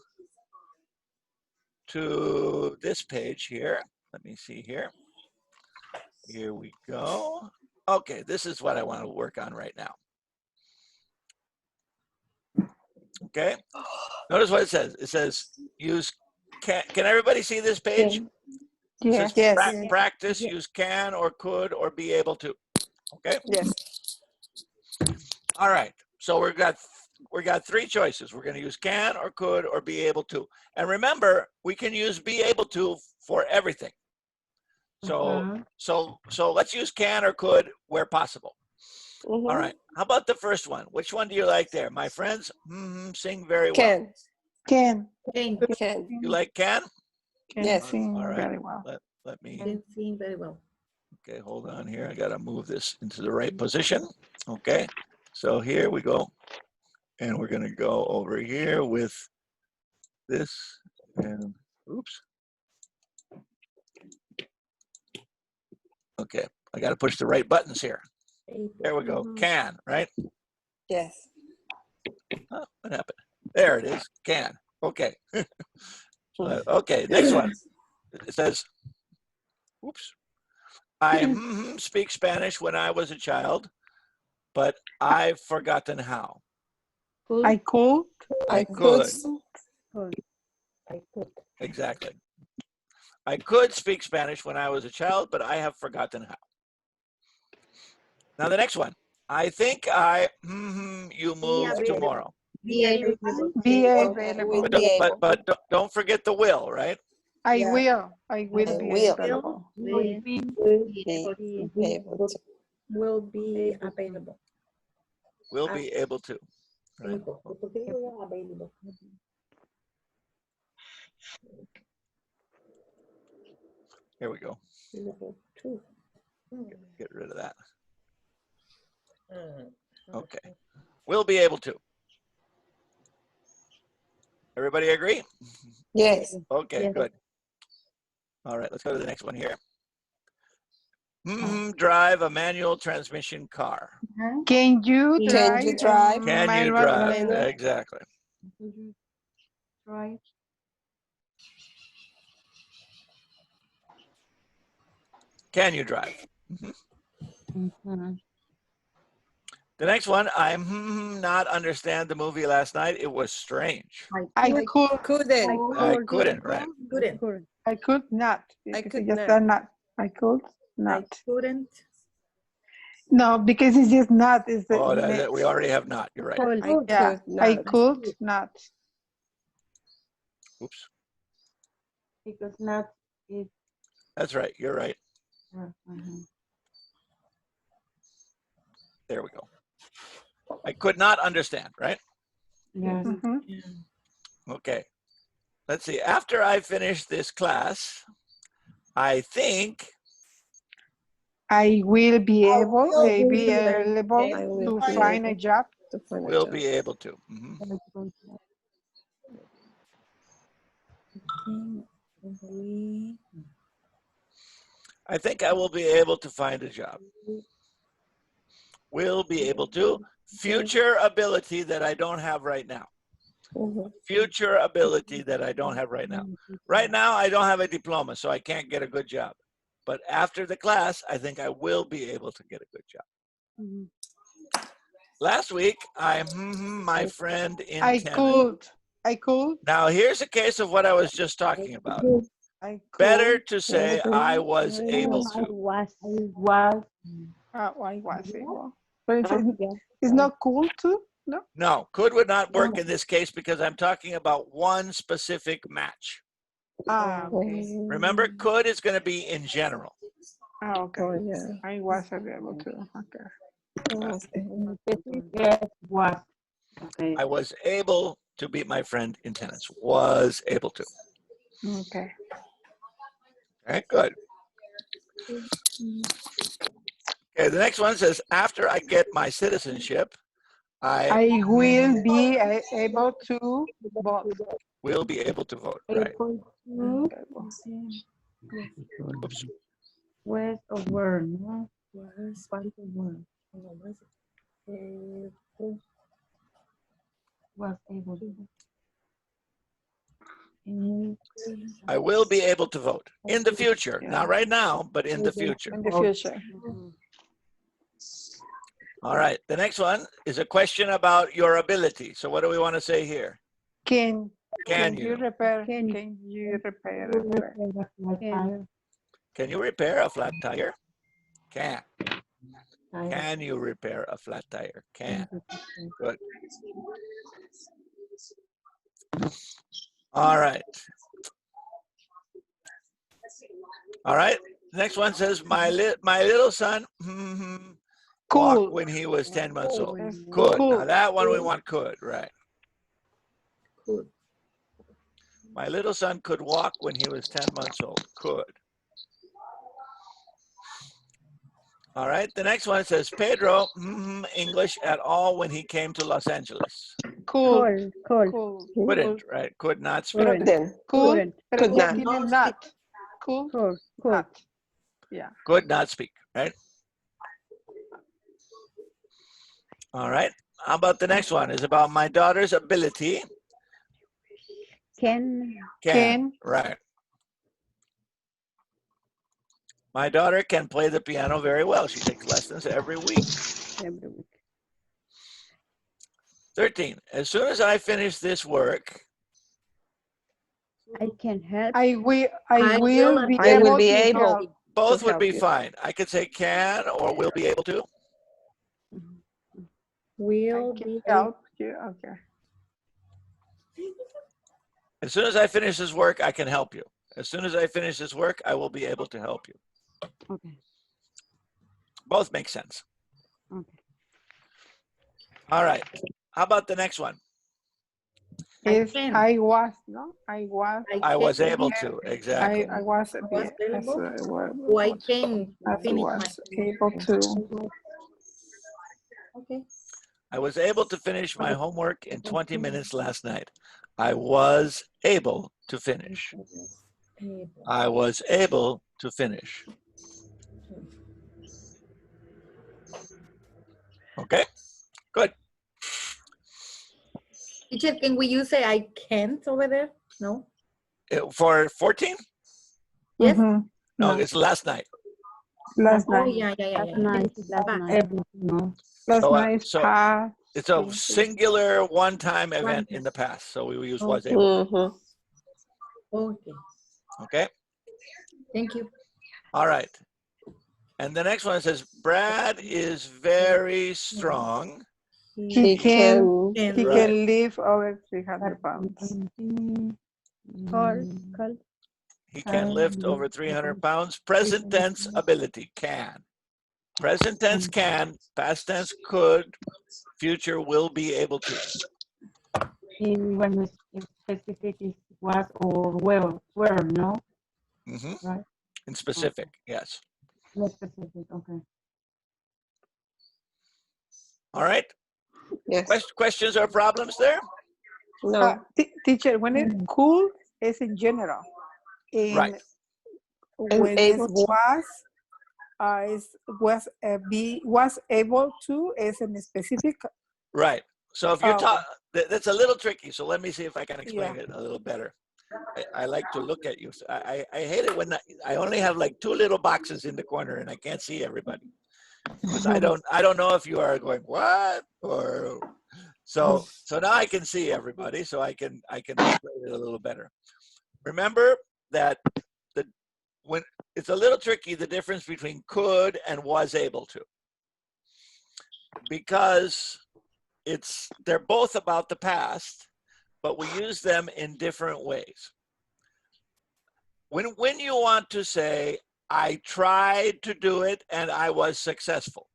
this page here. Let me see here. Here we go. Okay, this is what I want to work on right now. Okay, notice what it says. It says use can everybody see this page? It Yes. says Yes. practice, use can or could or be able to. Okay. Yes. All right. So we got three choices. We're going to use can or could or be able to. And remember, we can use be able to for everything. So so let's use can or could where possible. Mhm. All right. How about the first one? Which one do you like there? My friends, sing very well. Can. Can Can. You like can? Yes. sing All right. very well. Let me, Can sing very well. okay, hold on here. I got to move this into the right position. Okay. So here we go. And we're going to go over here with this and oops. Okay. I got to push the right buttons here. There we go. Can, right? Yes. Oh, what happened? There it is. Can. Okay. Okay. Next one. It says, oops. I speak Spanish when I was a child, but I've forgotten how. I could. I could. Exactly. I could speak Spanish when I was a child, but I have forgotten how. Now the next one. I think you move tomorrow. Be available. Will be able. But don't forget the will, right? I Yeah. will. I will I be will. available. Will be able to. Will be available. Will be able to. Right? Available. Here we go. Get rid of that. Okay. Will be able to. Everybody agree? Yes. Okay, good. All right, let's go to the next one here. Drive a manual transmission car. Can you drive? Can you drive? Can you manual drive? manual? Exactly. Right. Can you drive? The next one, I not understand the movie last night. It was strange. I could. Couldn't. I couldn't, right? Couldn't. I could not. I because could just not. are not. I could I not. couldn't. No, because it's just not. Is the Oh, next. we already have not. You're right. I could Yeah, not. I could not. Oops. Because not is. That's right. You're right. There we go. I could not understand, right? Yes. Okay. Let's see. After I finish this class, I think I will be I able, will be be available I will to be find a able job. to find a we'll job. be able to. I think I will be able to find a job. Will be able to. Future ability that I don't have right now. Mhm. Future ability that I don't have right now. Right now, I don't have a diploma, so I can't get a good job. But after the class, I think I will be able to get a good job. Last week, I my friend in I Canada. I could. Now, here's a case of what I was just talking about. I could. Better to say I was able I to. was. I was able. But it's not cool too, no? No, could would not work in this case because I'm talking about one specific match. Ah, okay. Remember, could is going to be in general. Ah, okay. Oh, yeah. I was able to. Okay. Yes, was. Okay. I was able to beat my friend in tennis. Was able to. Okay. Okay, good. Okay, the next one says, after I get my citizenship, I will be able to vote. will be able to vote, right? Oops. West of word, no? Part of word. Was able to. I will be able to vote in the future. Not right now, but in the future. In the future. All right. The next one is a question about your ability. So what do we want to say here? Can you repair? Can- Can you repair? Can you repair a flat tire? Can. Can you repair a flat tire? Can. Good. All right. All right. Next one says, my little son walked when he was 10 months old. Could. Now that one we want could, right? Could. My little son could walk when he was 10 months old. Could. All right. The next one says, Pedro, English at all when he came to Los Angeles. Could. Couldn't, right? Could not speak. Couldn't. Could. Could not. Not. Could. Not. Yeah. Could not speak, right? All right. How about the next one? Is about my daughter's ability. Can. Right. My daughter can play the piano very well. She takes lessons every week. 13. As soon as I finish this work, I can help. I will be I will able be to able. help. both would help be you. fine. I could say can or will be able to. Will I can be help you. Okay. As soon as I finish this work, I can help you. As soon as I finish this work, I will be able to help you. Okay. Both make sense. Okay. All right. How about the next one? If can. I was, no? I was. I was can. able to. Exactly. I was Was available. as I can finish was my able to. Okay. I was able to finish my homework in 20 minutes last night. I was able to finish. I was able to finish. Okay, good. Teacher, can we use a I can't over there? No? For 14? Yes? Mhm. No, it's last night. Last Oh, night. yeah. Last night. Last So, night. so past. it's a singular one-time event in the past. So we will use was able. Mhm. Okay. Okay. Thank you. All right. And the next one says, Brad is very strong. He can Right. lift over 300 pounds. Call. He can lift over 300 pounds. Present tense ability, can. Present tense can, past tense could, future will be able to. When it's specific is was or were, no? Right. In specific, yes. No specific, okay. All right. Yes. Questions or problems there? No. Teacher, when it's cool, it's in general. Right. When it was able to is in a specific. Right. So if you're that's a little tricky. So let me see if I can explain it a little better. I like to look at you. I hate it when I only have like two little boxes in the corner and I can't see everybody. Because I don't know if you are going what or So now I can see everybody, so I can explain it a little better. Remember that when it's a little tricky, the difference between could and was able to, because they're both about the past, but we use them in different ways. When you want to say, I tried to do it and I was successful,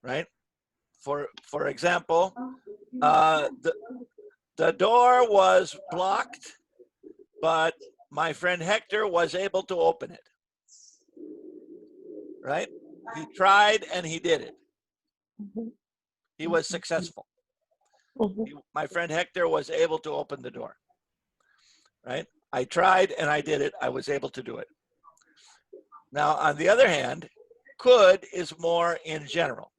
right? For example, the door was blocked, but my friend Hector was able to open it, right? He tried and he did it. He was successful. My friend Hector was able to open the door, right? I tried and I did it. I was able to do it. Now, on the other hand, could is more in general.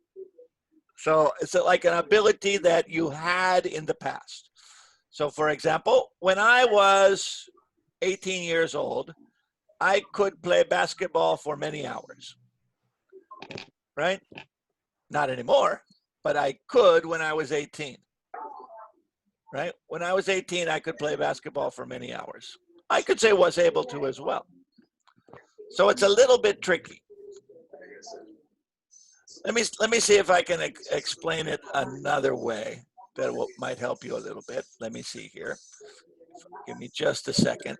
So it's like an ability that you had in the past. So for example, when I was 18 years old, I could play basketball for many hours, right? Not anymore, but I could when I was 18, right? When I was 18, I could play basketball for many hours. I could say was able to as well. So it's a little bit tricky. Let me see if I can explain it another way that might help you a little bit. Let me see here. Give me just a second.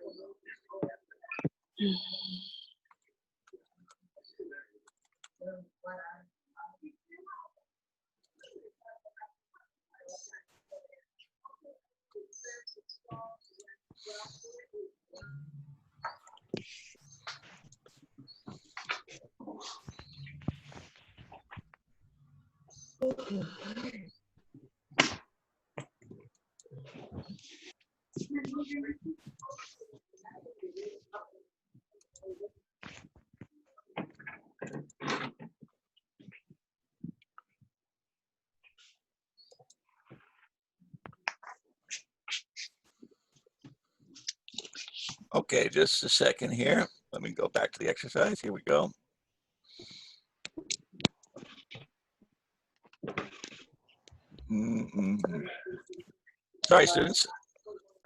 Okay, just a second here. Let me go back to the exercise. Here we go. Sorry, students.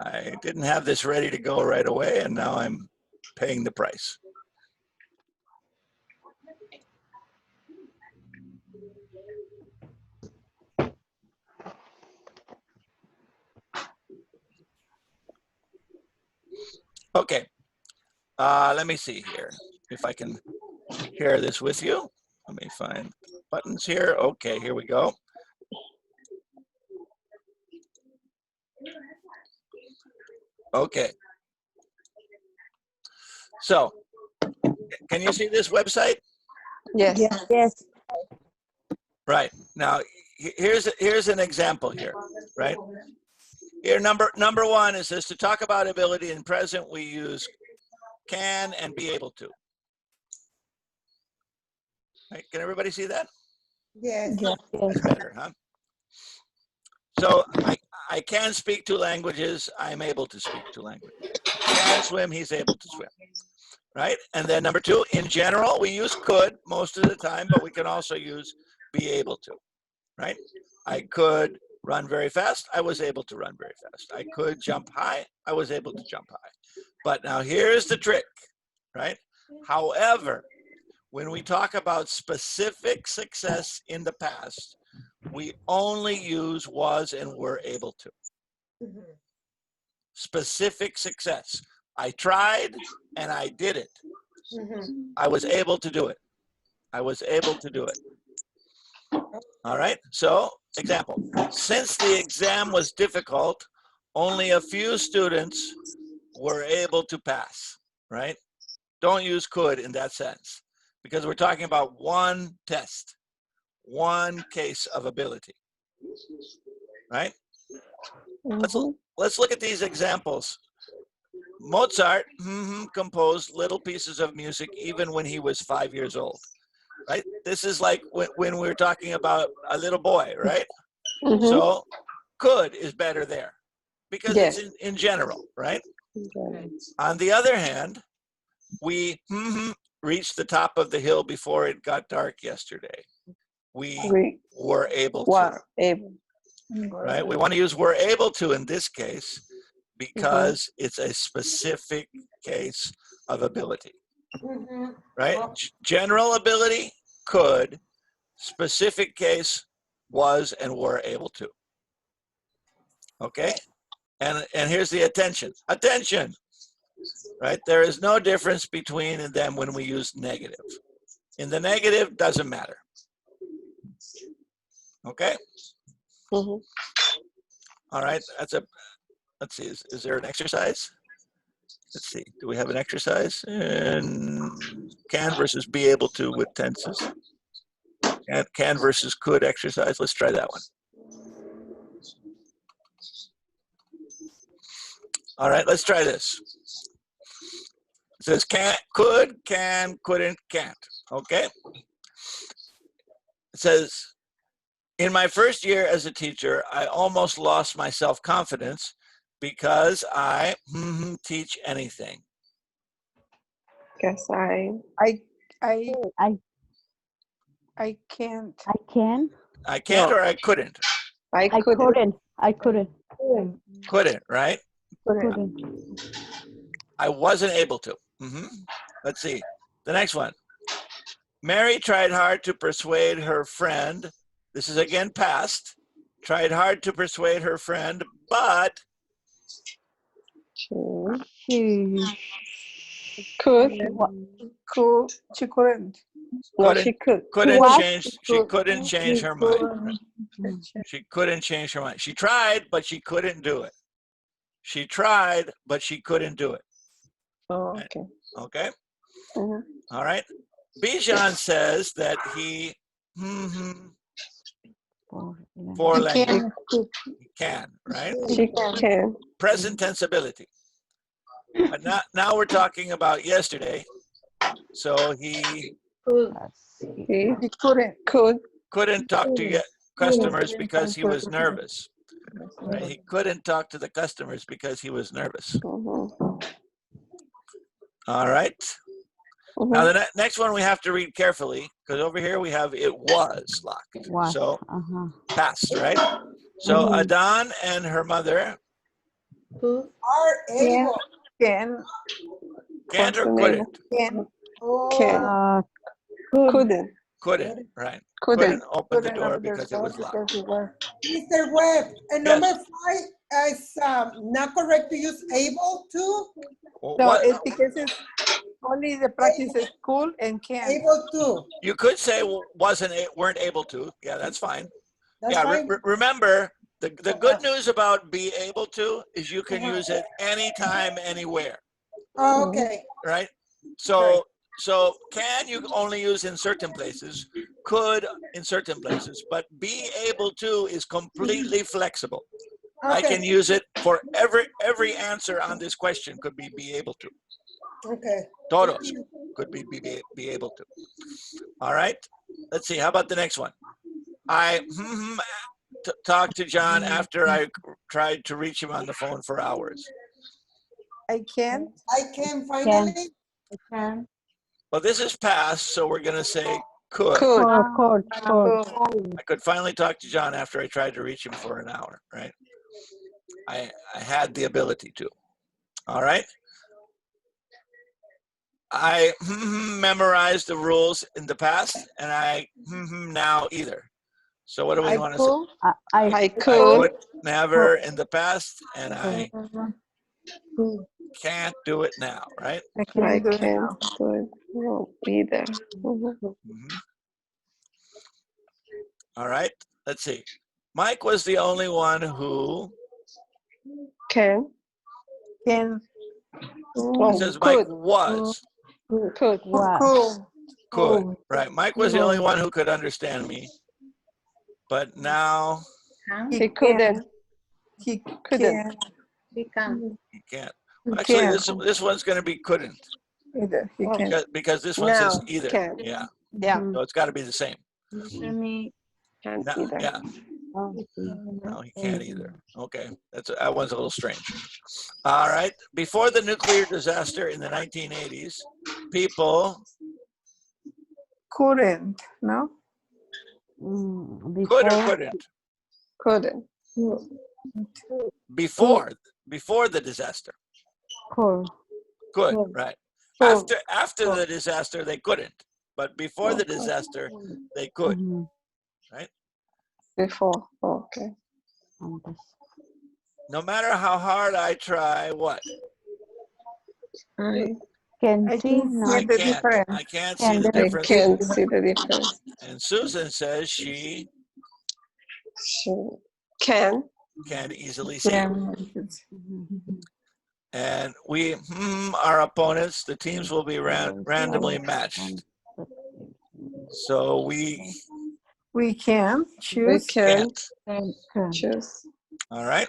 I didn't have this ready to go right away, and now I'm paying the price. Okay, let me see here if I can share this with you. Let me find buttons here. Okay, here we go. Okay. So, can you see this website? Yes. Yes. Right. Now, here's an example here, right? Here, number one, it says to talk about ability in present, we use can and be able to. Right? Can everybody see that? Yes. That's better, huh? So I can speak 2 languages. I'm able to speak 2 languages. He can swim. He's able to swim. Right? And then number 2, in general, we use could most of the time, but we can also use be able to. Right? I could run very fast. I was able to run very fast. I could jump high. I was able to jump high. But now here's the trick, right? However, when we talk about specific success in the past, we only use was and were able to. Specific success. I tried and I did it. I was able to do it. I was able to do it. All right, so example, since the exam was difficult, only a few students were able to pass, right? Don't use could in that sense, because we're talking about one test, one case of ability, right? Let's look at these examples. Mozart composed little pieces of music even when he was 5 years old, right? This is like when we're talking about a little boy, right? So could is better there because it's in general, right? On the other hand, we reached the top of the hill before it got dark yesterday. We were able to. right? We want to use were able to in this case because it's a specific case of ability, right? General ability, could. Specific case, was and were able to. Okay? And here's the attention. Attention! Right? There is no difference between them when we use negative. In the negative, doesn't matter. Okay? All right, let's see, is there an exercise? Let's see, do we have an exercise? Can versus be able to with tenses. Can versus could exercise. Let's try that one. All right, let's try this. It says could, can, couldn't, can't. Okay? It says, in my first year as a teacher, I almost lost my self-confidence because I teach anything. Guess I can't. I can. I can't or I couldn't? I couldn't. I couldn't. Couldn't, right? Couldn't. I wasn't able to. Let's see. The next one. Mary tried hard to persuade her friend. This is again past. Tried hard to persuade her friend, but She couldn't. No, she could. She couldn't change her mind. She couldn't change her mind. She tried, but she couldn't do it. She tried, but she couldn't do it. Oh, okay. Okay? All right. Bijan says that he four language can, right? She can. Present tense ability. But now we're talking about yesterday. So he couldn't talk to customers because he was nervous. Right? He couldn't talk to the customers because he was nervous. All right. Now the next one we have to read carefully because over here we have it was locked. So past, right? So Adan and her mother who are able. Can't or couldn't? Couldn't, right. Couldn't open the door because it was locked. Mr. Webb, and number 5 is not correct to use able to? No, it's because it's only the practice is could and can. Able to. You could say weren't able to. Yeah, that's fine. That's fine. Remember, the good news about be able to is you can use it anytime, anywhere. Oh, okay. Right? So can you only use in certain places, could in certain places, but be able to is completely flexible. Okay. I can use it for every answer on this question could be able to. Okay. Todos could be able to. All right. Let's see. How about the next one? I talked to John after I tried to reach him on the phone for hours. I can finally. I can. Well, this is past, so we're going to say could. I could finally talk to John after I tried to reach him for an hour, right? I had the ability to. All right. I memorized the rules in the past, and I now either. So what do we want to say? I could. Never in the past, and I can't do it now, right? I can't do it either. All right. Let's see. Mike was the only one who can. It says Mike was. Could. Right. Mike was the only one who could understand me. But now he couldn't. He couldn't. He can. He can't. Actually, this one's going to be couldn't. Either. He can. Because this one says either. Can. Yeah. Yeah. So it's got to be the same. Can't either. Yeah. No, he can't either. Okay. That one's a little strange. All right. Before the nuclear disaster in the 1980s, people couldn't, no? Could or couldn't? Couldn't. Before the disaster. Could. Could, right. After the disaster, they couldn't. But before the disaster, they could, right? Before, okay. No matter how hard I try, what? I Can see, can no. see the difference. I can't see the I difference. can't see the difference. And Susan says she She can. easily see. And we, our opponents, the teams will be randomly matched. So we can choose. We can can't. choose. All right.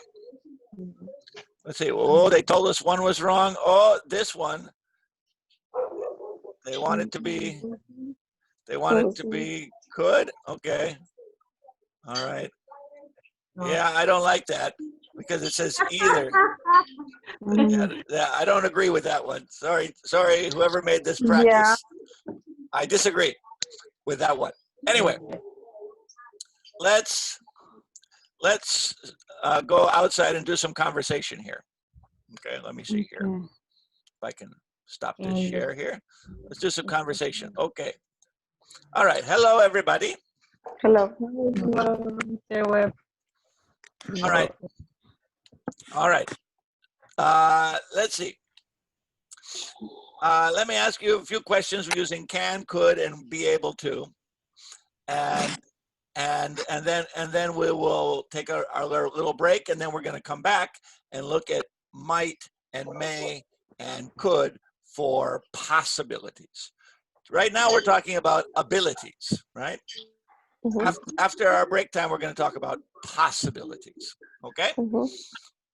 Let's see. Oh, they told us one was wrong. Oh, this one. They want it to be. They want it to be could. Okay. All right. Yeah, I don't like that because it says either. Yeah, I don't agree with that one. Sorry, whoever made this practice. Yeah. I disagree with that one. Anyway, let's go outside and do some conversation here. Okay, let me see here if I can stop this share here. Let's do some conversation. Okay. All right. Hello, everybody. Hello. All right. All right. Let's see. Let me ask you a few questions using can, could, and be able to, and then we will take our little break, and then we're going to come back and look at might and may and could for possibilities. Right now we're talking about abilities, right? After our break time, we're going to talk about possibilities. Okay. All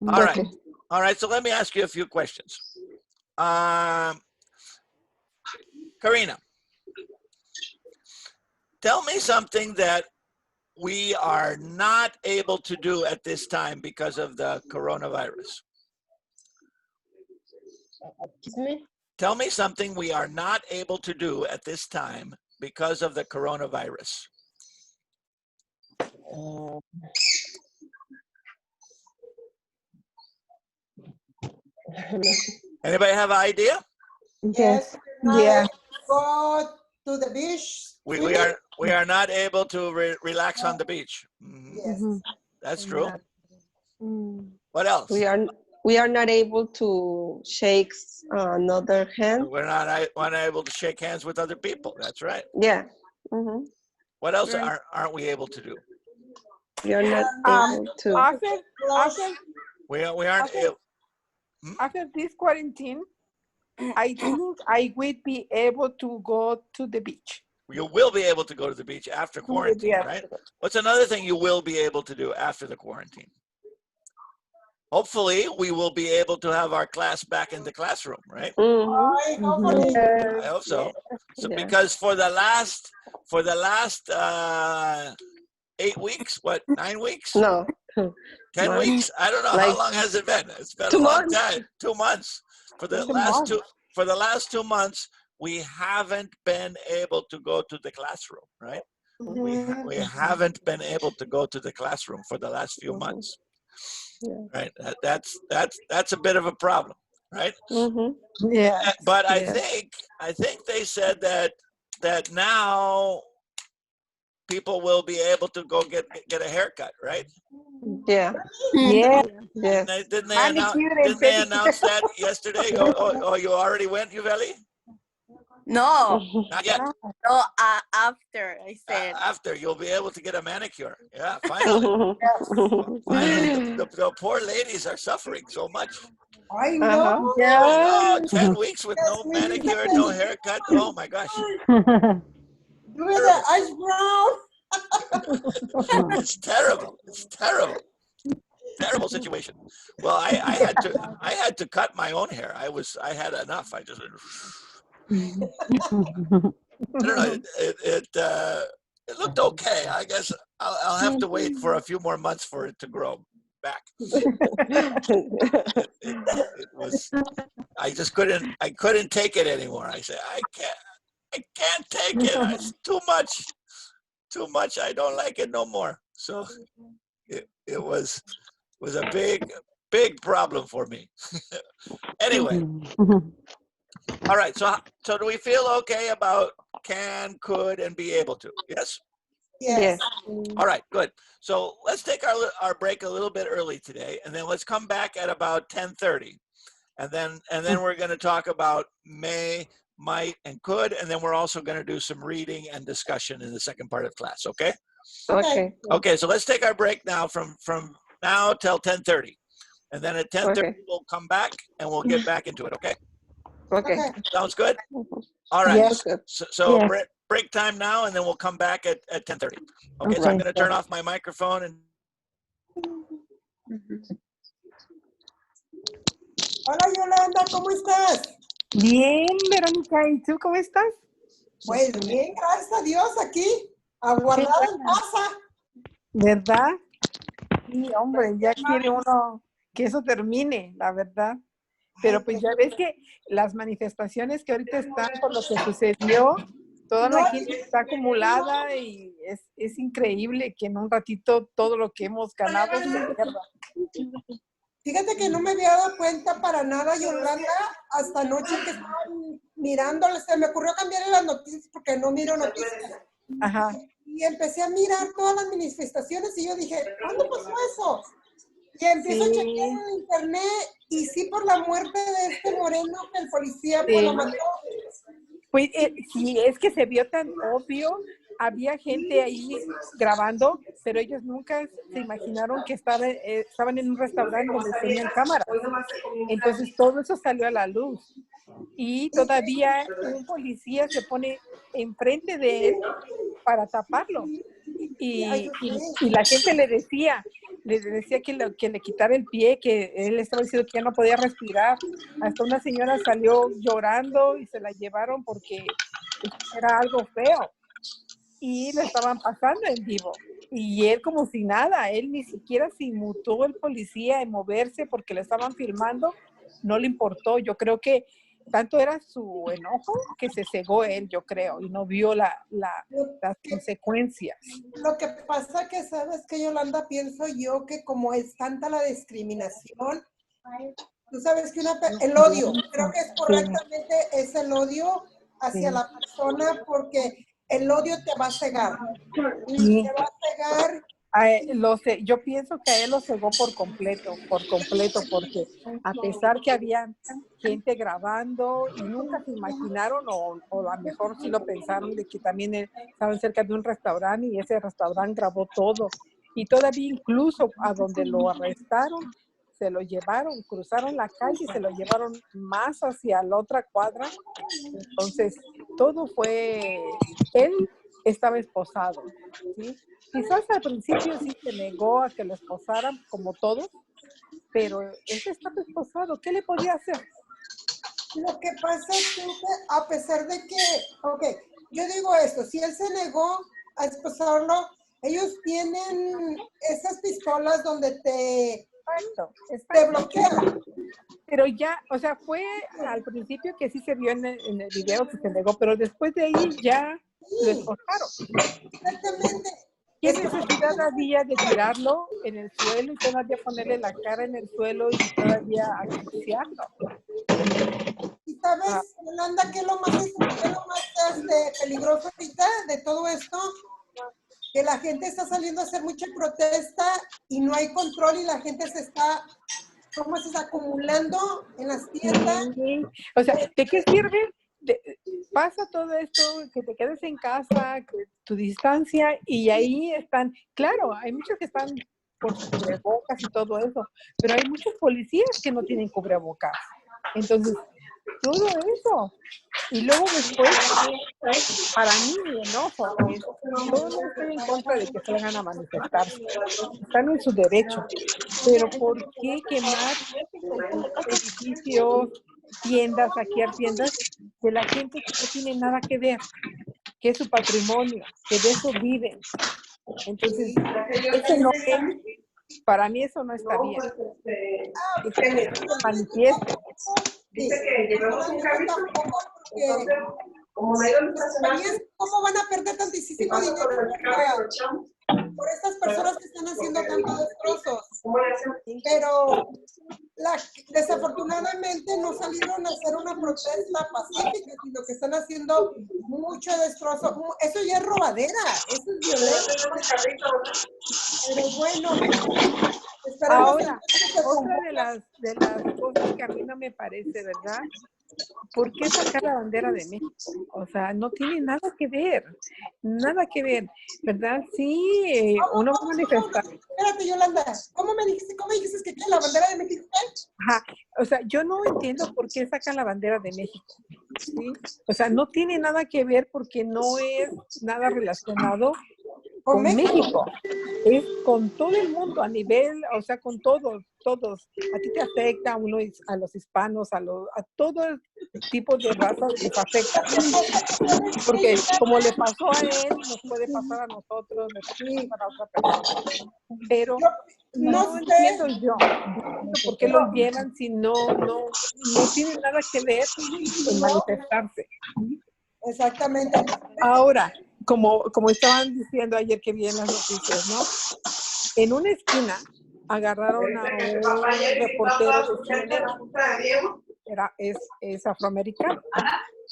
right. All right. So let me ask you a few questions. Karina, tell me something that we are not able to do at this time because of the coronavirus. Excuse me? Tell me something we are not able to do at this time because of the coronavirus. Anybody have an idea? Yes. Yeah. Go to the beach. We are not able to relax on the beach. Yes. That's true. What else? We are not able to shake another hand. We're not able to shake hands with other people. That's right. Yeah. What else aren't we able to do? We are not able to. We aren't able. After this quarantine, I think I will be able to go to the beach. You will be able to go to the beach after quarantine, right? What's another thing you will be able to do after the quarantine? Hopefully, we will be able to have our class back in the classroom, right? I hope so. So because for the last 8 weeks, 9 weeks? No. 10 weeks? I don't know. How long has it been? It's been a long time. 2 months. For the last 2 months, we haven't been able to go to the classroom, right? We haven't been able to go to the classroom for the last few months. Right? That's a bit of a problem, right? Yeah. But I think they said that now people will be able to go get a haircut, right? Yeah. Yeah. Didn't they announce that yesterday? Oh, you already went, Yuveli? No. Not yet. No, after I said. After, you'll be able to get a manicure. Yeah, finally. Finally. The poor ladies are suffering so much. I know. I know. 10 weeks with no manicure, no haircut. Oh my gosh. Do the eyebrow. It's terrible. It's terrible. Terrible situation. Well, I had to cut my own hair. I had enough. I just I don't know. It looked okay. I guess I'll have to wait for a few more months for it to grow back. It was. I just couldn't. I couldn't take it anymore. I said, I can't take it. It's too much. Too much. I don't like it no more. So it it was a big problem for me. Anyway, all right. So do we feel okay about can, could, and be able to? Yes. Yes. All right, good. So let's take our break a little bit early today, and then let's come back at about 10:30, and then we're going to talk about may, might, and could, and then we're also going to do some reading and discussion in the second part of class. Okay. Okay. Okay. So let's take our break now from now till 10:30, and then at 10:30 Okay. we'll come back and we'll get back into it. Okay. Okay. Sounds good. All right. Yes. So Yes. break time now, and then we'll come back at 10:30. Okay. So Okay. I'm going to turn off my microphone and. Hola Yolanda, ¿cómo estás? Bien, Verónica, ¿y tú cómo estás? Pues bien, gracias a Dios aquí, aguardada en casa. ¿Verdad? Sí, hombre, ya quiere uno que eso termine, la verdad. Pero pues ya ves que las manifestaciones que ahorita están por lo que sucedió, toda la gente está acumulada y es increíble que en un ratito todo lo que hemos ganado se pierda. Fíjate que no me había dado cuenta para nada, Yolanda, hasta anoche que estaba mirando, se me ocurrió cambiarle las noticias porque no miro noticias. Ajá. Y empecé a mirar todas las manifestaciones y yo dije, ¿cuándo pasó eso? Y empiezo a chequear en internet y sí por la muerte de este moreno que el policía pues, lo mató. Pues sí, es que se vio tan obvio, había gente ahí grabando, pero ellos nunca se imaginaron que estaban en un restaurante donde tenían cámaras. Entonces todo eso salió a la luz. Y todavía un policía se pone enfrente de él para taparlo. Y la gente le decía que le quitara el pie, que él estaba diciendo que ya no podía respirar. Hasta una señora salió llorando y se la llevaron porque era algo feo. Y lo estaban pasando en vivo. Y él como si nada, él ni siquiera se inmutó el policía en moverse porque le estaban filmando, no le importó. Yo creo que tanto era su enojo que se cegó él, yo creo, y no vio las consecuencias. Lo que pasa que, ¿sabes qué, Yolanda? Pienso yo que como es tanta la discriminación, tú sabes que el odio, creo que es correctamente es el odio hacia la persona porque el odio te va a cegar. Sí. Te va a cegar. Yo pienso que a él lo cegó por completo, porque a pesar que había gente grabando y nunca se imaginaron, o a lo mejor sí lo pensaron, de que también estaban cerca de un restaurante y ese restaurante grabó todo. Y todavía incluso a donde lo arrestaron, se lo llevaron, cruzaron la calle y se lo llevaron más hacia la otra cuadra. Entonces, todo fue, él estaba esposado, ¿sí? Quizás al principio sí se negó a que lo esposaran, como todos, pero él estaba esposado. ¿Qué le podía hacer? Lo que pasa es que a pesar de que, ok, yo digo esto, si él se negó a esposarlo, ellos tienen esas pistolas donde te bloquean. Pero ya, o sea, fue al principio que sí se vio en el video que se negó, pero después de ahí ya lo esposaron. Exactamente. ¿Qué necesidad había de tirarlo en el suelo y todavía ponerle la cara en el suelo y todavía asfixiarlo? ¿Y sabes, Yolanda, qué es lo más peligroso ahorita de todo esto? Que la gente está saliendo a hacer mucha protesta y no hay control y la gente se está, ¿cómo se está acumulando en las tiendas? Sí. O sea, ¿de qué sirve? Pasa todo esto, que te quedes en casa, que tu distancia, y ahí están, claro, hay muchos que están por cubrebocas y todo eso, pero hay muchos policías que no tienen cubrebocas. Entonces, todo eso. Y luego después, para mí mi enojo es, yo no estoy en contra de que salgan a manifestarse, están en su derecho, pero ¿por qué quemar edificios, tiendas, saquear tiendas de la gente que no tiene nada que ver, que es su patrimonio, que de eso viven? Entonces, eso no es, para mí eso no está bien. Que se manifiesten. Dice que llevamos un cambio ¿cómo van a perder tantísimo dinero por estas personas que están haciendo tantos destrozos. Pero desafortunadamente no salieron a hacer una protesta pacífica, sino que están haciendo mucho destrozo. Eso ya es robadera, eso es violencia. Pero bueno, esperemos Ahora, que se otra componga. de las cosas que a mí no me parece, ¿verdad? ¿Por qué sacar la bandera de México? O sea, no tiene nada que ver, ¿verdad? Sí, uno va a manifestar. Espérate, Yolanda, ¿cómo dijiste que la bandera de México? Ajá, o sea, yo no entiendo por qué sacan la bandera de México, ¿sí? O sea, no tiene nada que ver porque no es nada relacionado con México. Es con todo el mundo a nivel, o sea, con todos. A ti te afecta, a los hispanos, a todo tipo de razas les afecta. Porque como le pasó a él, nos puede pasar a nosotros, le puede pasar a otra persona. Pero no entiendo yo por qué lo llevan si no tiene nada que ver en manifestarse. Exactamente. Ahora, como estaban diciendo ayer que vi en las noticias, ¿no? En una esquina agarraron a un reportero de CNN, es afroamericano.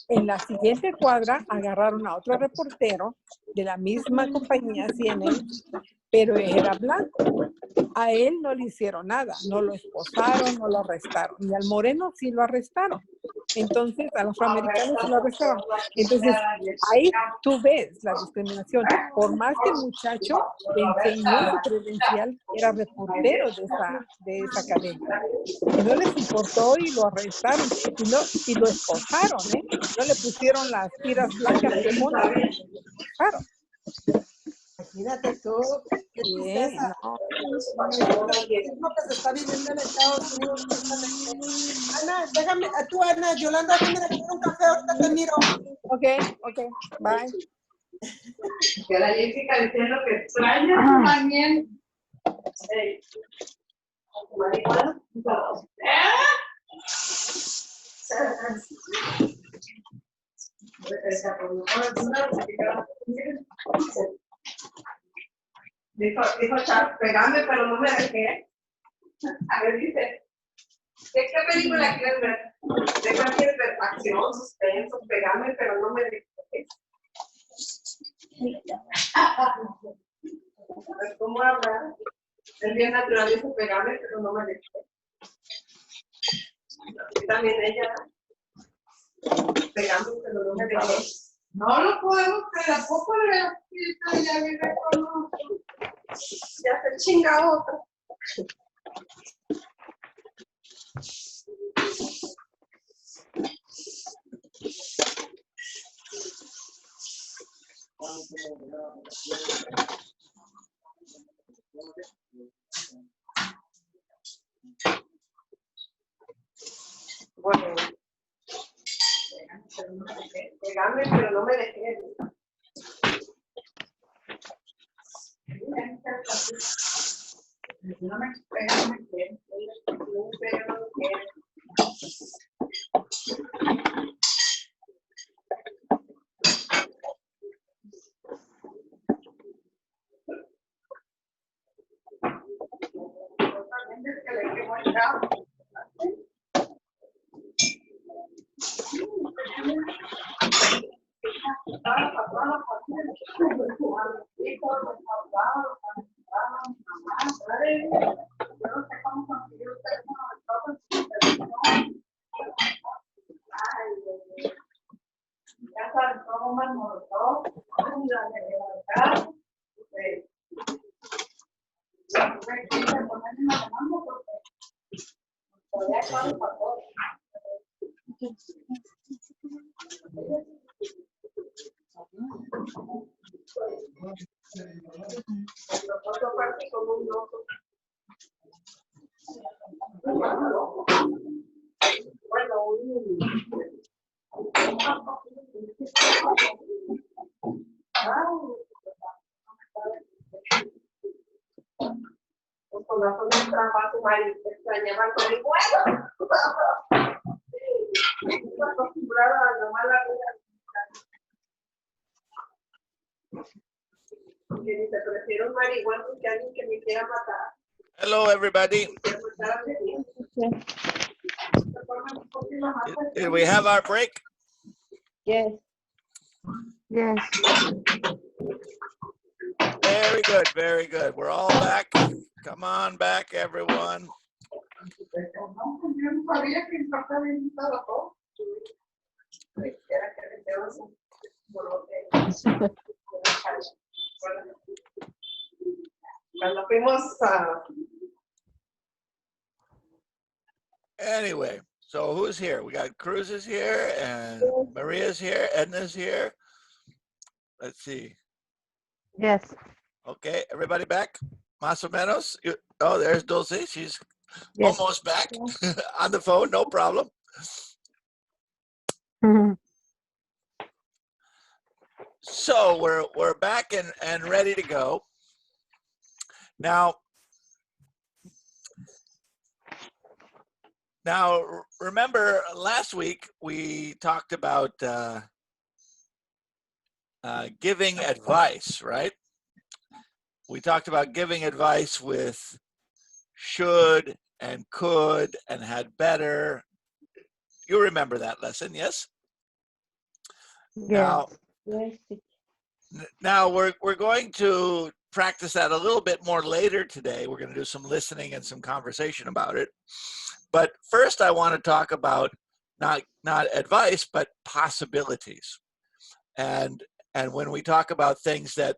En la siguiente cuadra agarraron a otro reportero de la misma compañía CNN, pero era blanco. A él no le hicieron nada, no lo esposaron, no lo arrestaron. Y al moreno sí lo arrestaron. Entonces, al afroamericano sí lo arrestaron. Entonces, ahí tú ves la discriminación. Por más que el muchacho le enseñó su credencial, era reportero de esa cadena. Y no les importó y lo arrestaron. Y lo esposaron, ¿eh? No le pusieron las tiras blancas que ponen. Claro. Imagínate tú, qué tristeza. No. Es lo que se está viviendo en Estados Unidos. Ana, Ana, Yolanda, déjame de tomar un café, ahorita te miro. Ok, bye. Que la Jessica diciendo que extraña también. Marihuana. Dijo, pegame, pero no me dejé. A ver, dice, ¿qué película quieres ver? ¿De cuál quieres ver? Acción, suspenso, pegame, pero no me dejé. ¿Cómo habla? Es bien natural, dice, pegame, pero no me dejé. Y también ella, pegame, pero no me dejé. No lo podemos, pero tampoco ya vive con nosotros. Ya se chinga otro. Bueno, pegame, pero no me dejé. No me pegame, que dice, prefiero un marihuano que alguien que me quiera matar. Hello, everybody. Did we have our break? Yes. Yes. Very good, very good. We're all back. Come on back, everyone. Cuando fuimos a... Anyway, so who's here? We got Cruz is here, and Maria's here, Edna's here. Let's see. Yes. Okay, everybody back? Más o menos? Oh, there's Dulce. She's Yes. almost back on the phone, no problem. So we're back and ready to go. Now remember last week we talked about giving advice, right? We talked about giving advice with should and could and had better. You remember that lesson, yes? Yes. Now we're going to practice that a little bit more later today. We're going to do some listening and some conversation about it. But first I want to talk about not advice, but possibilities. And when we talk about things that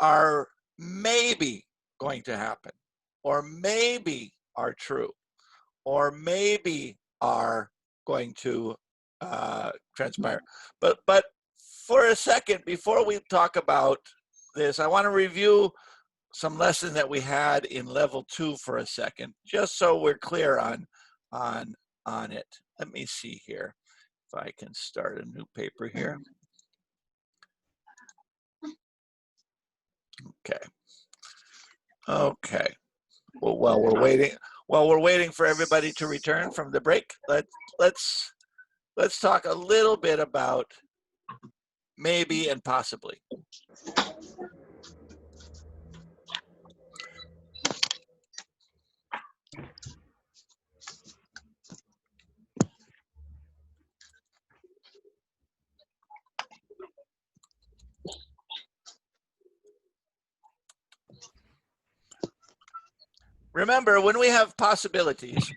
are maybe going to happen, or maybe are true, or maybe are going to transpire. But for a second, before we talk about this, I want to review some lesson that we had in level 2 for a second, just so we're clear on it. Let me see here if I can start a new paper here. Okay. Well, while we're waiting for everybody to return from the break, let's talk a little bit about maybe and possibly. Remember, when we have possibilities,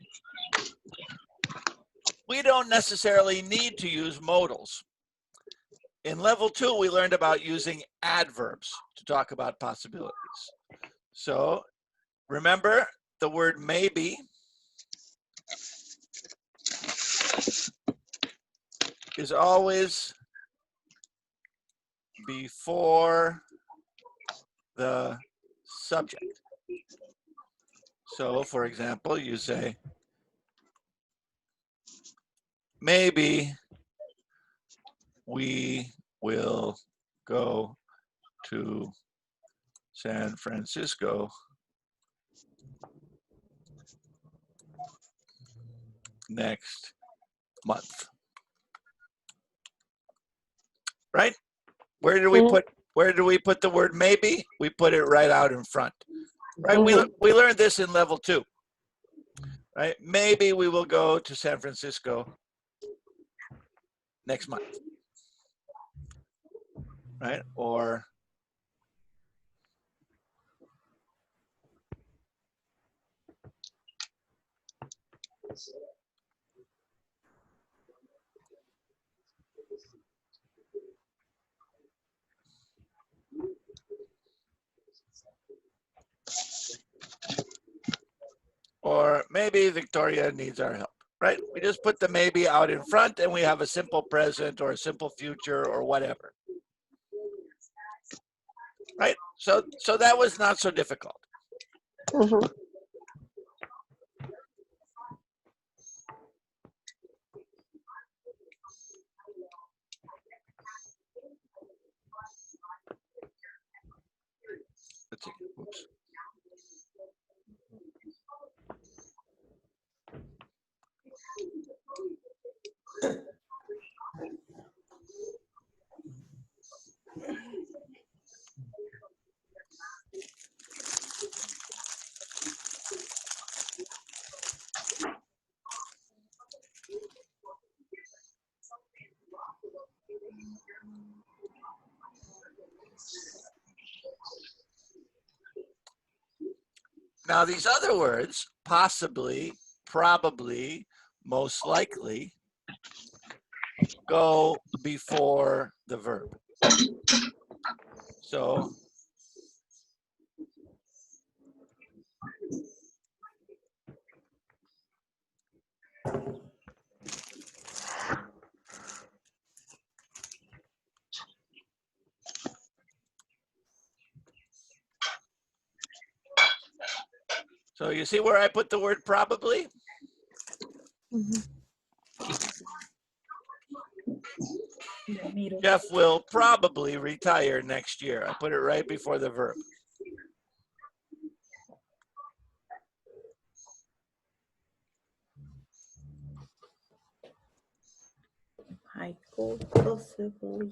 we don't necessarily need to use modals. In level 2, we learned about using adverbs to talk about possibilities. So remember, the word maybe is always before the subject. So for example, you say, maybe we will go to San Francisco next month. Right? Where do we put the word maybe? We put it right out in front. Right? We learned this in level 2. Right? Maybe we will go to San Francisco next month. Right? Or maybe Victoria needs our help, right? We just put the maybe out in front and we have a simple present or a simple future or whatever. Right? So that was not so difficult. Let's see. Oops. Now these other words, possibly, probably, most likely, go before the verb. So you see where I put the word probably? Jeff will probably retire next year. I put it right before the verb. I could possibly.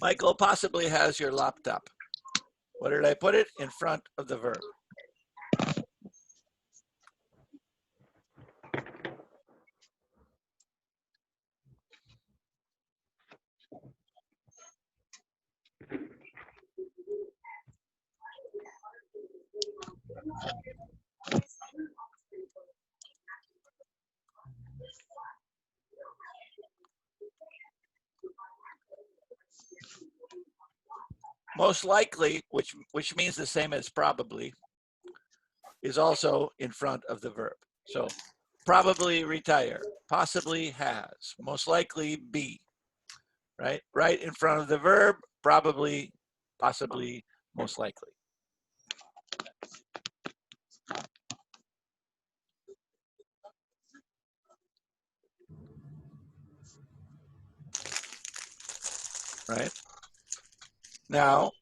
Michael possibly has your laptop. What did I put it? In front of the verb. Most likely, which means the same as probably, is also in front of the verb. So probably retire, possibly has, most likely be, right? Right in front of the verb, probably, possibly, most likely. Right? Now,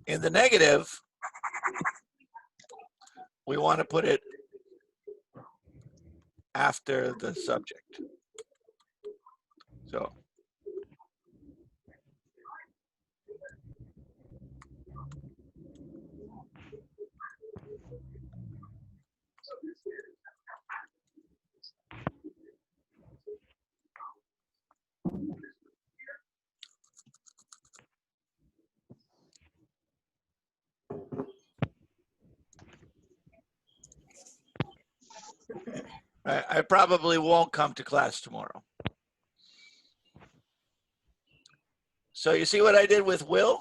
in the negative, we want to put it after the subject. So I probably won't come to class tomorrow. So you see what I did with will?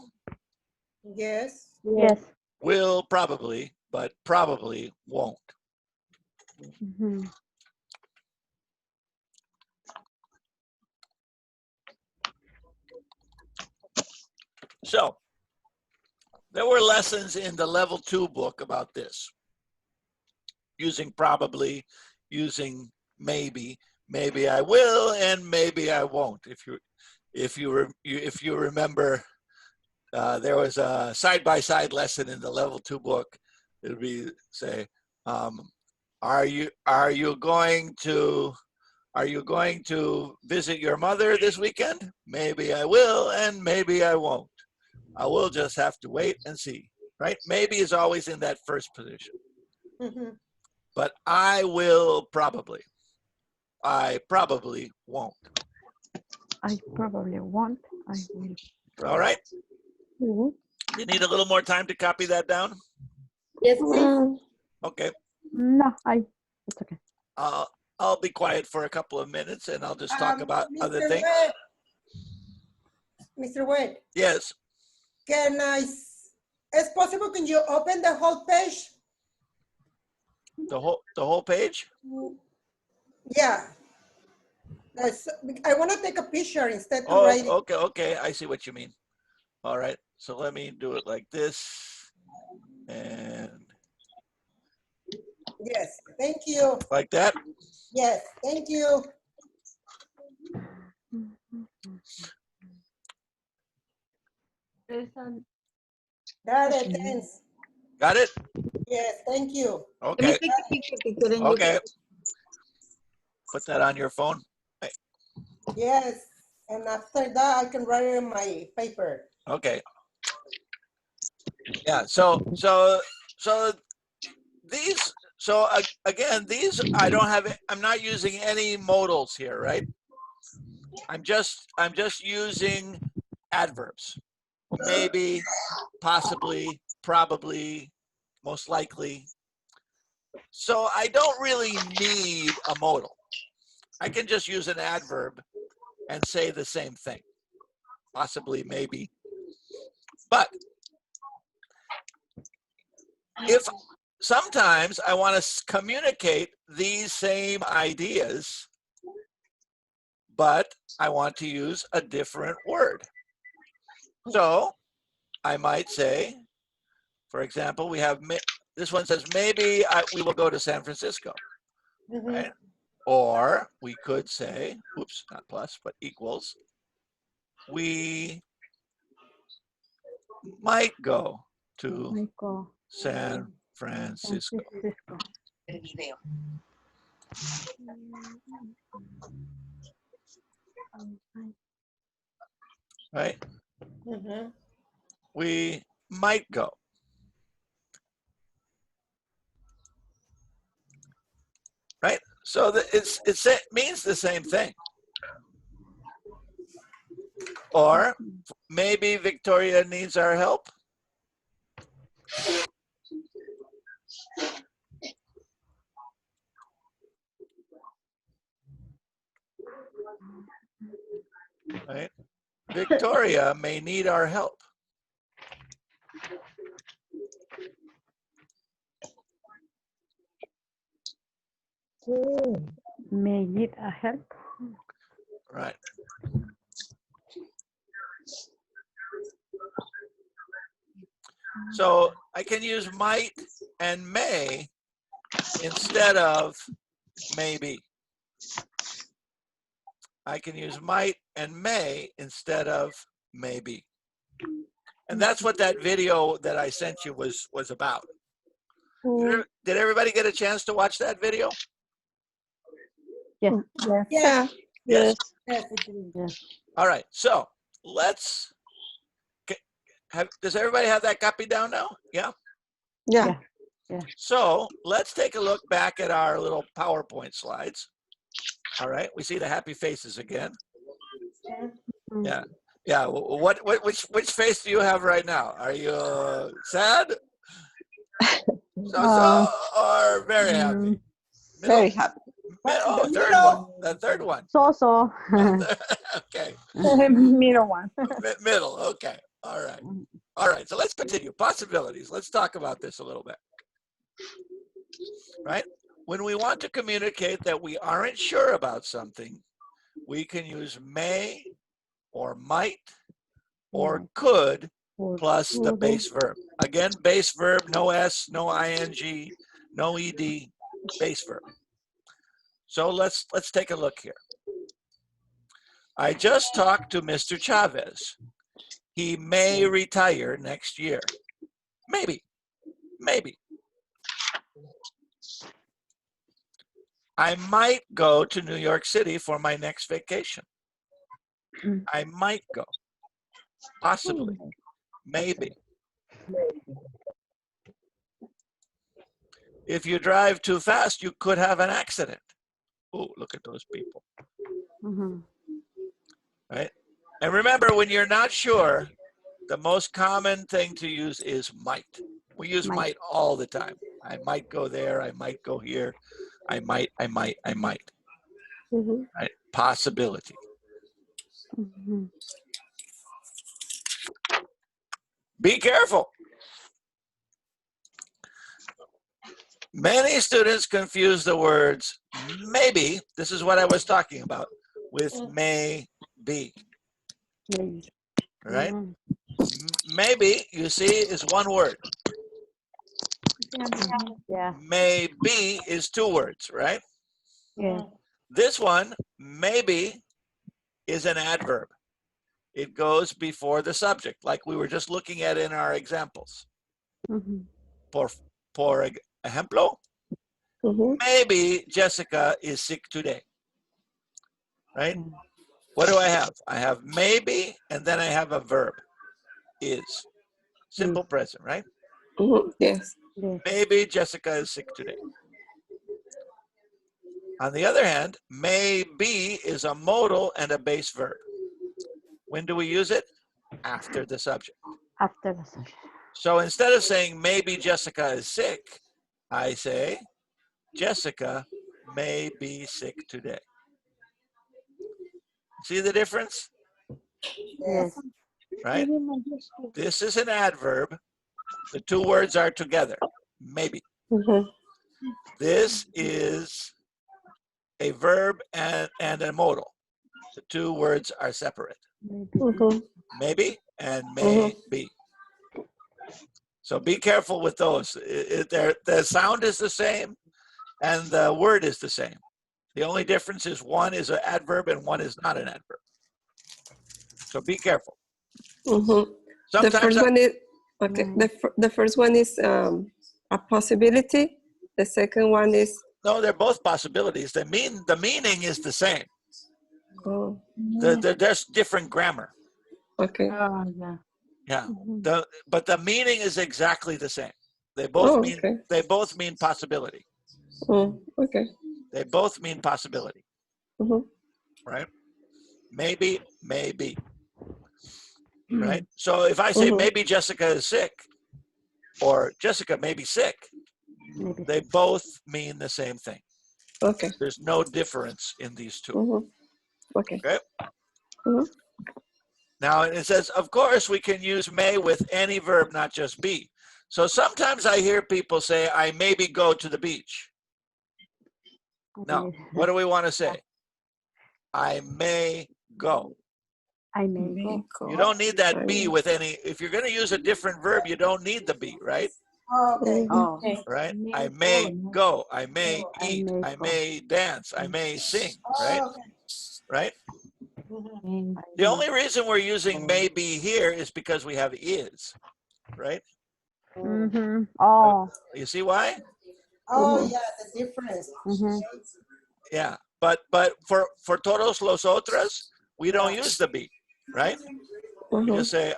Yes. Yes. Will probably, but probably won't. So there were lessons in the level 2 book about this. Using probably, using maybe, maybe I will, and maybe I won't. If you remember, there was a side-by-side lesson in the level 2 book. It would be say, are you going to visit your mother this weekend? Maybe I will, and maybe I won't. I will just have to wait and see. Right? Maybe is always in that first position. But I will probably. I probably won't. I probably won't. I will. All right. You need a little more time to copy that down? Yes, please. Okay. No, it's okay. I'll be quiet for a couple of minutes and I'll just talk about other things. Mr. Wade. Yes. It's possible, can you open the whole page? The whole page? Yeah. I want to take a picture instead of writing. Okay. I see what you mean. All right. So let me do it like this. And Yes, thank you. Like that? Yes, thank you. Got it, thanks. Got it? Yes, thank you. Let me Okay. take a picture, teacher, and you Okay. Put that on your phone. Hey, Yes, and after that, I can write it in my paper. okay. Yeah. So these. So again, these I don't have. I'm not using any modals here, right? I'm just using adverbs. Maybe, possibly, probably, most likely. So I don't really need a modal. I can just use an adverb and say the same thing. Possibly, maybe. But if sometimes I want to communicate these same ideas, but I want to use a different word. So I might say, for example, we have, this one says, maybe we will go to San Francisco, right? Or we could say, oops, not plus, but equals, we might go to San Francisco. Right? We might go. Right? So it means the same thing. Or maybe Victoria needs our help. Right? Victoria may need our help. May need a help. Right. So I can use might and may instead of maybe. I can use might and may instead of maybe. And that's what that video that I sent you was about. Did everybody get a chance to watch that video? Yes. Yeah. Yes. Yes. All right. So let's does everybody have that copy down now? Yeah. Yeah. Yeah. So let's take a look back at our little PowerPoint slides. All right. We see the happy faces again. Yeah. Yeah. Which face do you have right now? Are you sad? So or very happy? Very happy. Oh, third one. The third one. So. Okay. Middle one. Middle. Okay. All right. All right. So let's continue. Possibilities. Let's talk about this a little bit. Right? When we want to communicate that we aren't sure about something, we can use may or might or could plus the base verb. Again, base verb, no S, no ing, no ed, base verb. So let's take a look here. I just talked to Mr. Chavez. He may retire next year. Maybe. Maybe. I might go to New York City for my next vacation. I might go. Possibly. Maybe. If you drive too fast, you could have an accident. Oh, look at those people. Right? And remember, when you're not sure, the most common thing to use is might. We use might all the time. I might go there. I might go here. I might. Right? Possibility. Be careful. Many students confuse the words maybe, this is what I was talking about, with may be. Right? Maybe, you see, is one word. Yeah. Maybe is 2 words, right? Yeah. This one, maybe, is an adverb. It goes before the subject, like we were just looking at in our examples. Por ejemplo, maybe Jessica is sick today, right? What do I have? I have maybe, and then I have a verb, is. Simple present, right? Yes. Maybe Jessica is sick today. On the other hand, maybe is a modal and a base verb. When do we use it? After the subject. After the subject. So instead of saying maybe Jessica is sick, I say Jessica may be sick today. See the difference? Yes. Right? This is an adverb. The 2 words are together. Maybe. This is a verb and a modal. The 2 words are separate. Maybe and may be. So be careful with those. The sound is the same and the word is the same. The only difference is one is an adverb and one is not an adverb. So be careful. The first one is okay. The first one is a possibility. The second one is no. They're both possibilities. The meaning is the same. Oh. There's different grammar. Okay. Yeah. But the meaning is exactly the same. They both mean possibility. Okay. They both mean possibility. Right? Maybe, maybe. Right? So if I say maybe Jessica is sick, or Jessica may be sick, they both mean the same thing. Okay. There's no difference in these 2. Okay. Now it says, of course, we can use may with any verb, not just be. So sometimes I hear people say, I maybe go to the beach. Now, what do we want to say? I may go. I may go. You don't need that be with any. If you're going to use a different verb, you don't need the be, right? Okay. Right? I may go. I may eat. I may dance. I may sing. Right? Right? The only reason we're using may be here is because we have is. Right? Oh. You see why? Oh, yeah, the difference. Yeah. But for todos los otros, we don't use the be. Right? We just say,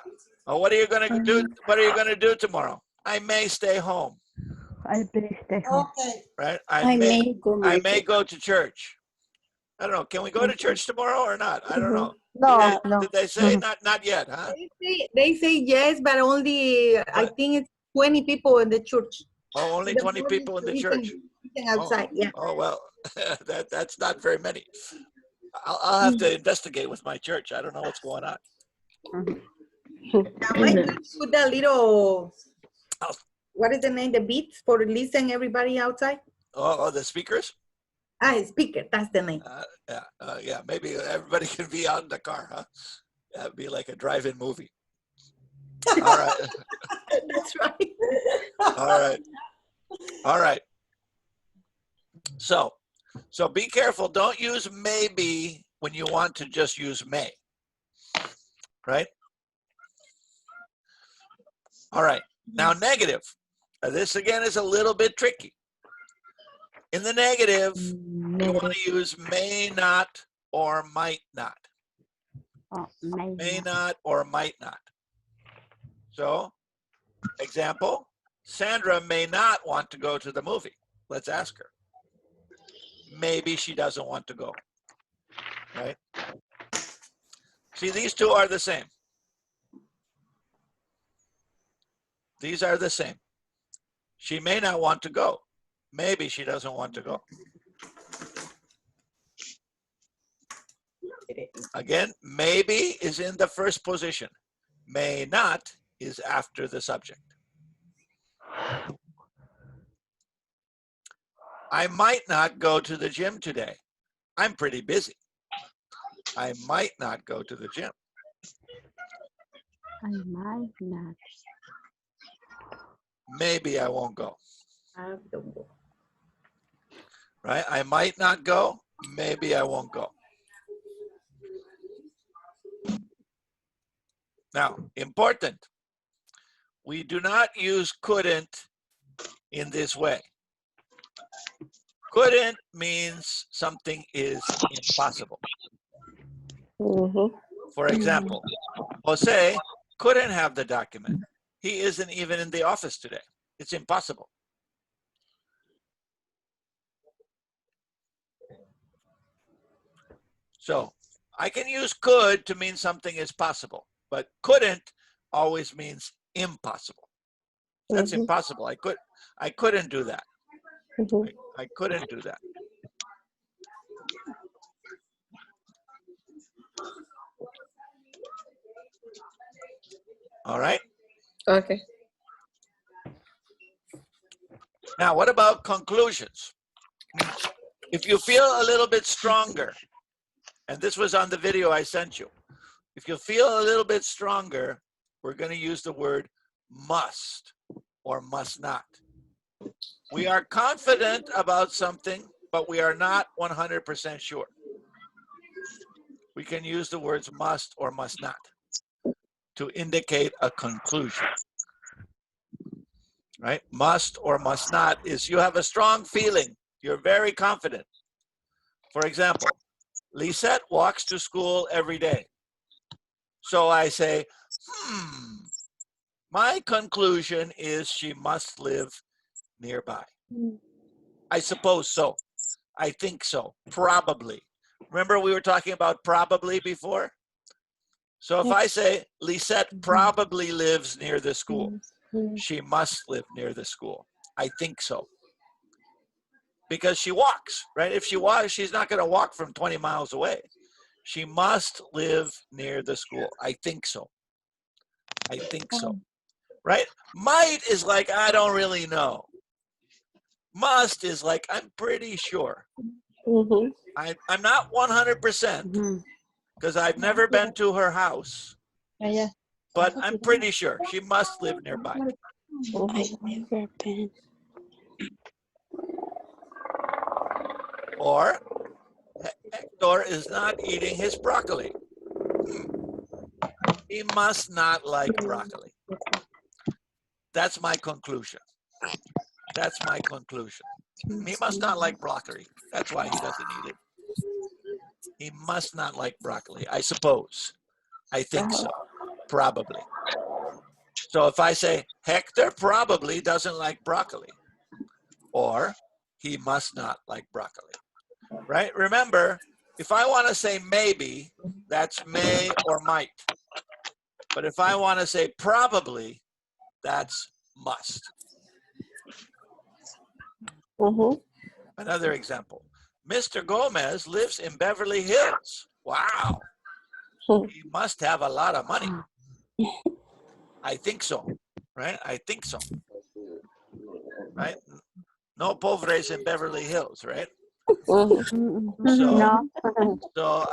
oh, what are you going to do? What are you going to do tomorrow? I may stay home. I may stay home. Okay. Right? I may go to church. I don't know. Can we go to church tomorrow or not? I don't know. No, Did they say not yet, huh? They say yes, but only I think it's 20 people in the church. Oh, only 20 people in the church. Outside, yeah. Oh well, that's not very many. I'll have to investigate with my church. I don't know what's going on. Now, my church put a little, what is the name? The beats for listen everybody outside? Oh, the speakers? Speaker, that's the name. Yeah, maybe everybody can be out in the car, huh? That'd be like a drive-in movie. All right. That's right. All right. So be careful. Don't use maybe when you want to just use may. Right? All right. Now, negative. This again is a little bit tricky. In the negative, we want to use may not or might not. May not or might not. So, example, Sandra may not want to go to the movie. Let's ask her. Maybe she doesn't want to go. Right? See, these 2 are the same. These are the same. She may not want to go. Maybe she doesn't want to go. Again, maybe is in the first position. May not is after the subject. I might not go to the gym today. I'm pretty busy. I might not go to the gym. I might not. maybe I won't go. I don't go. Right? I might not go, maybe I won't go. Now, important, we do not use couldn't in this way. Couldn't means something is impossible. For example, Jose couldn't have the document. He isn't even in the office today. It's impossible. So I can use could to mean something is possible, but couldn't always means impossible. That's impossible. I couldn't do that. I couldn't do that. All right. Okay. Now, what about conclusions? If you feel a little bit stronger, and this was on the video I sent you, if you feel a little bit stronger, we're going to use the word must or must not. We are confident about something, but we are not 100% sure. We can use the words must or must not to indicate a conclusion. Right? Must or must not is you have a strong feeling. You're very confident. For example, Lisette walks to school every day. So I say, my conclusion is she must live nearby. I suppose so. I think so. Probably. Remember we were talking about probably before? So if I say, Lisette probably lives near the school, she must live near the school. I think so. Because she walks, right? If she walks, she's not going to walk from 20 miles away. She must live near the school. I think so. I think so. Right? Might is like, I don't really know. Must is like, I'm pretty sure. I'm not 100% because I've never been to her house. But I'm pretty sure she must live nearby. I've never been. Or Hector is not eating his broccoli. He must not like broccoli. That's my conclusion. That's my conclusion. He must not like broccoli. That's why he doesn't eat it. He must not like broccoli, I suppose. I think so. Probably. So if I say, Hector probably doesn't like broccoli, or he must not like broccoli, right? Remember, if I want to say maybe, that's may or might. But if I want to say probably, that's must. Another example. Mr. Gomez lives in Beverly Hills. Wow. He must have a lot of money. I think so, right? I think so, right? No pobres in Beverly Hills, right? So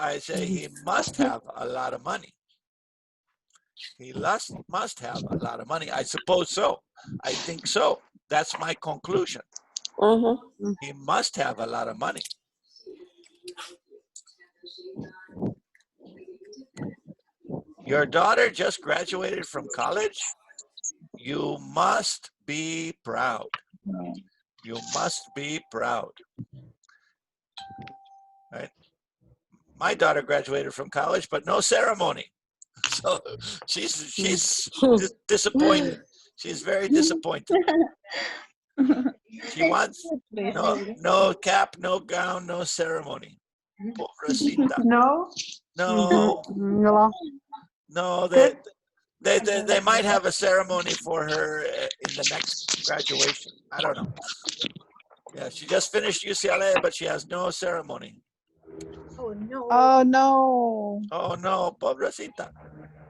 I say he must have a lot of money. He must have a lot of money. I suppose so. I think so. That's my conclusion. He must have a lot of money. Your daughter just graduated from college? You must be proud. You must be proud. Right? My daughter graduated from college, but no ceremony. So she's disappointed. She's very disappointed. She wants no cap, no gown, no ceremony. Pobrecita. No, they might have a ceremony for her in the next graduation. I don't know. Yeah, she just finished UCLA, but she has no ceremony. Oh no. Oh no. Oh no, pobrecita.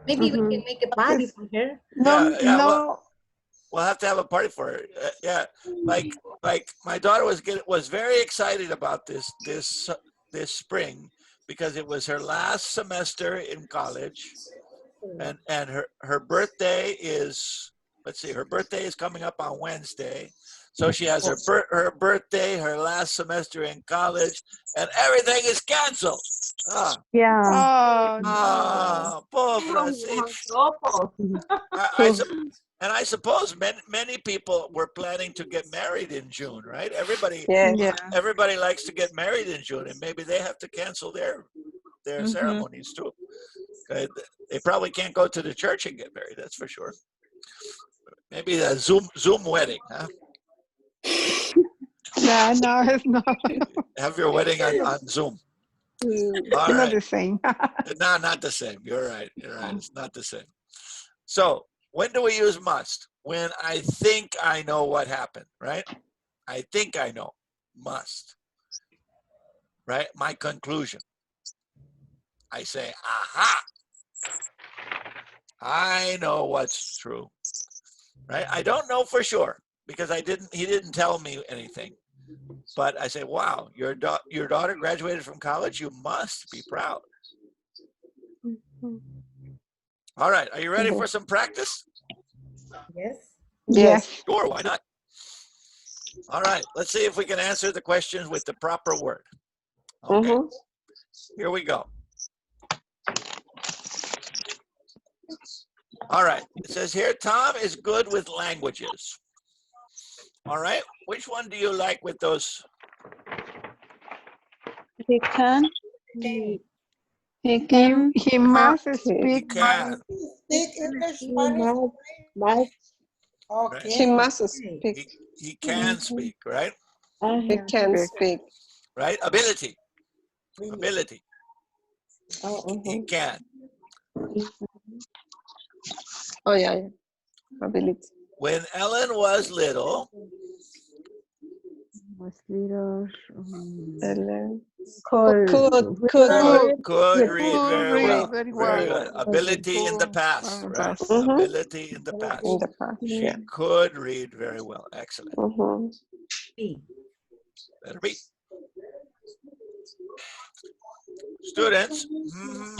Maybe we can make a party for her. Yeah. We'll have to have a party for her. Yeah, like my daughter was very excited about this spring because it was her last semester in college, and her birthday is let's see, her birthday is coming up on Wednesday. So she has her birthday, her last semester in college, and everything is canceled. Ah, Yeah. Oh, no. ah, pobrecita. And I suppose many people were planning to get married in June, right? Everybody Yes. everybody likes to get married in June, and maybe they have to cancel their ceremonies too. They probably can't go to the church and get married, that's for sure. Maybe a Zoom wedding, huh? No, it's not. Have your wedding on Zoom. All Not right. the same. No, not the same. You're right. It's not the same. So when do we use must? When I think I know what happened, right? I think I know. Must. Right? My conclusion. I say, aha. I know what's true. Right? I don't know for sure because he didn't tell me anything. But I say, wow, your daughter graduated from college. You must be proud. All right. Are you ready for some practice? Yes. Yes. Sure, why not? All right. Let's see if we can answer the questions with the proper word. Okay. Here we go. All right. It says here, Tom is good with languages. All right. Which one do you like with those? He can. He must speak. He can. Speak English, Spanish. Okay. She must speak. He can speak, right? He can speak. Right? Ability. Ability. He can. Oh, yeah. Ability. When Ellen was little, Ellen Could could read very well. very Very well. good. Ability in the past, right? Mhm. Ability in the past. In the past, She yeah. could read very well. Excellent. Better be. Students,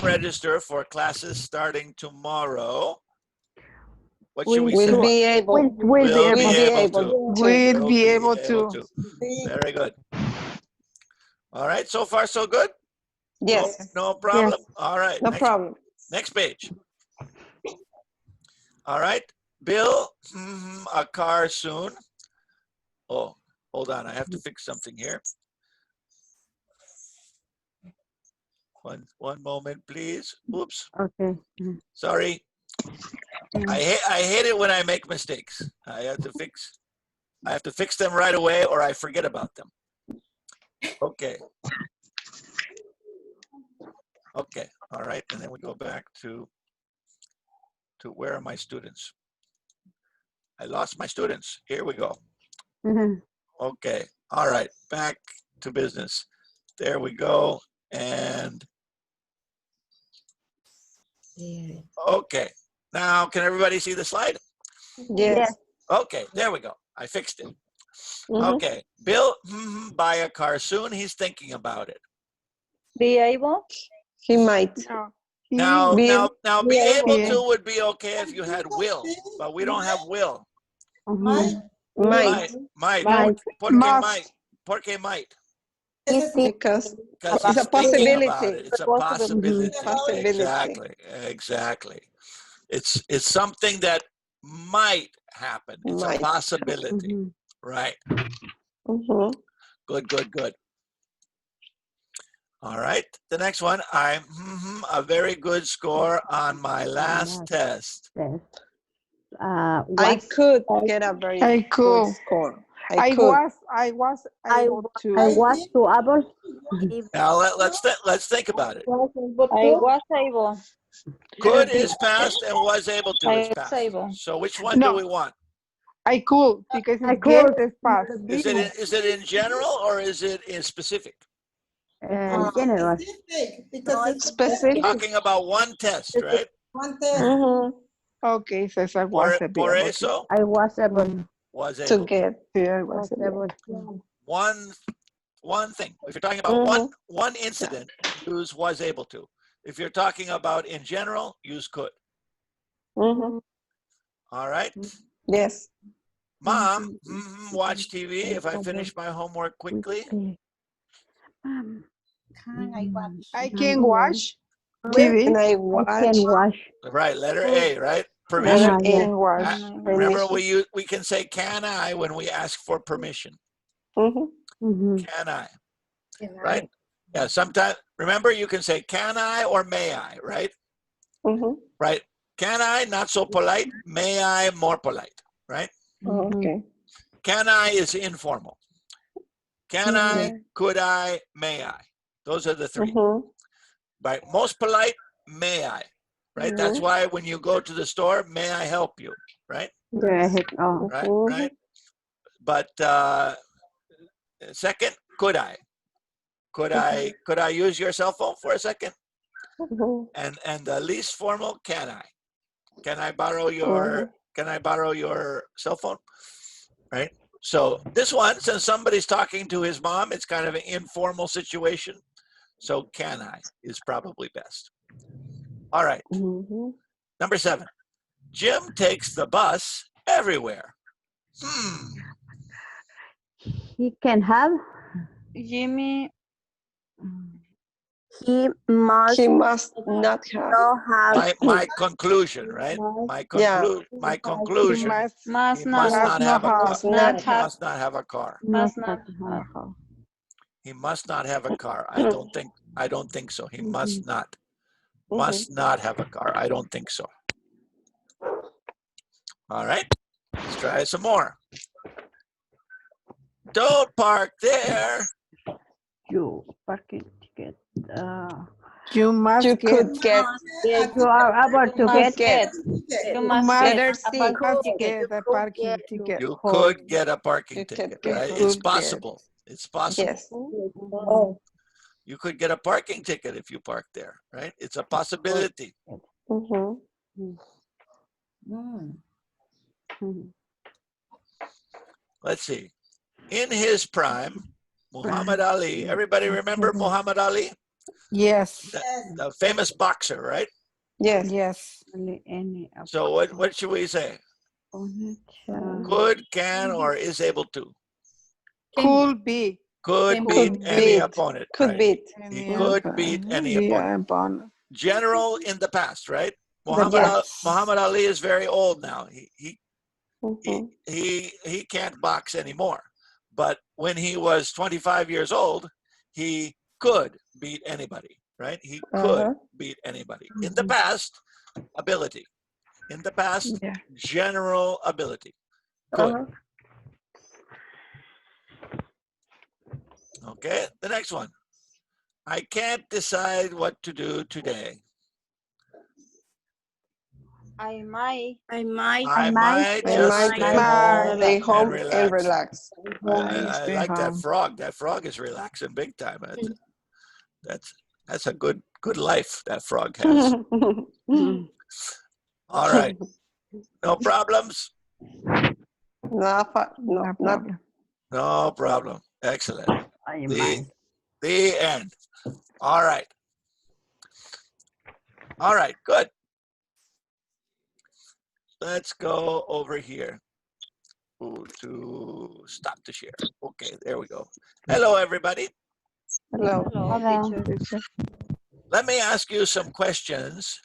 register for classes starting tomorrow. What should we say? Will be able. Will be able to. We'll be able to. Very good. All right, so far so good? Yes. No problem? All right. No problem. Next page. All right. Bill, a car soon. Oh, hold on. I have to fix something here. One moment, please. Oops. Okay. Sorry. I hate it when I make mistakes. I have to fix them right away or I forget about them. Okay. Okay. All right. And then we go back to where are my students? I lost my students. Here we go. Okay. All right. Back to business. There we go. And okay. Now, can everybody see the slide? Yes. Okay, there we go. I fixed it. Okay, Bill, buy a car soon. He's thinking about it. Be able? He might. Now, be able Yeah. to would be okay if you had will, but we don't have will. Might. Might. Porque might. Because Because it's he's a thinking about possibility. it. It's a possibility. Possibility. Exactly. It's something that might happen. It's a possibility. Right. Good. All right. The next one. I'm a very good score on my last test. I could get a very good score. I was able to. I was able. Now let's think about it. I was able. Could is past and was able to is past. So which one do we want? I could because it's get is past. Is it in general or is it in specific? General. Because it's Specific. Talking about one test, right? one test. Okay, so I was able. Por eso I was able. was To able. get. Yeah, I was able. One thing. If you're talking about one incident, use was able to. If you're talking about in general, use could. All right. Yes. Mom, watch TV if I finish my homework quickly. I can watch When TV. I I can watch, wash. Right, letter A, right? letter Permission. Yes. A, wash. Remember, Permission. we can say can I when we ask for permission. Mm-hmm. Can I? Right? Yeah, sometimes, remember, you can say can I or may I, right? Right? Can I, not so polite. May I, more polite, right? Okay. Can I is informal. Can I, could I, may I? Those are the three. Right? Most polite, may I, right? That's why when you go to the store, may I help you, right? Oh. Right, right. But second, could I? Could I use your cell phone for a second? And the least formal, can I? Can I borrow your cell phone? Right? So this one, since somebody's talking to his mom, it's kind of an informal situation. So can I is probably best. All right. Number 7. Jim takes the bus everywhere. He can have. Jimmy, he must not have. My conclusion, right? My conclusion. Must He must not have a car. He must not have a car. Must not. He must not have a car. I don't think so. He must not. Must not have a car. I don't think so. All right. Let's try some more. Don't park there. You parking ticket. You must You get. could get. You are able to get. You Must must Letter get a C. parking get a parking ticket. You could get a parking You could ticket, get. right? could It's get. possible. It's possible. Yes. You could get a parking ticket if you park there, right? It's a possibility. Let's see. In his prime, Muhammad Ali. Everybody remember Muhammad Ali? Yes. The famous boxer, right? Yes. Yes. So what should we say? Could, can, or is able to? Could be. Could beat any opponent. Could right? beat. He could beat any opponent. General in the past, right? Muhammad Ali is very old now. He can't box anymore. But when he was 25 years old, he could beat anybody, right? He could beat anybody. In the past, ability. In the past, general ability. Could. Okay, the next one. I can't decide what to do today. I might just stay home and relax. I like that frog. That frog is relaxing big time. That's a good life that frog has. All right. No problems? No problem. No problem. Excellent. The end. All right. All right, good. Let's go over here to stop the share. Okay, there we go. Hello, everybody. Hello. Let me ask you some questions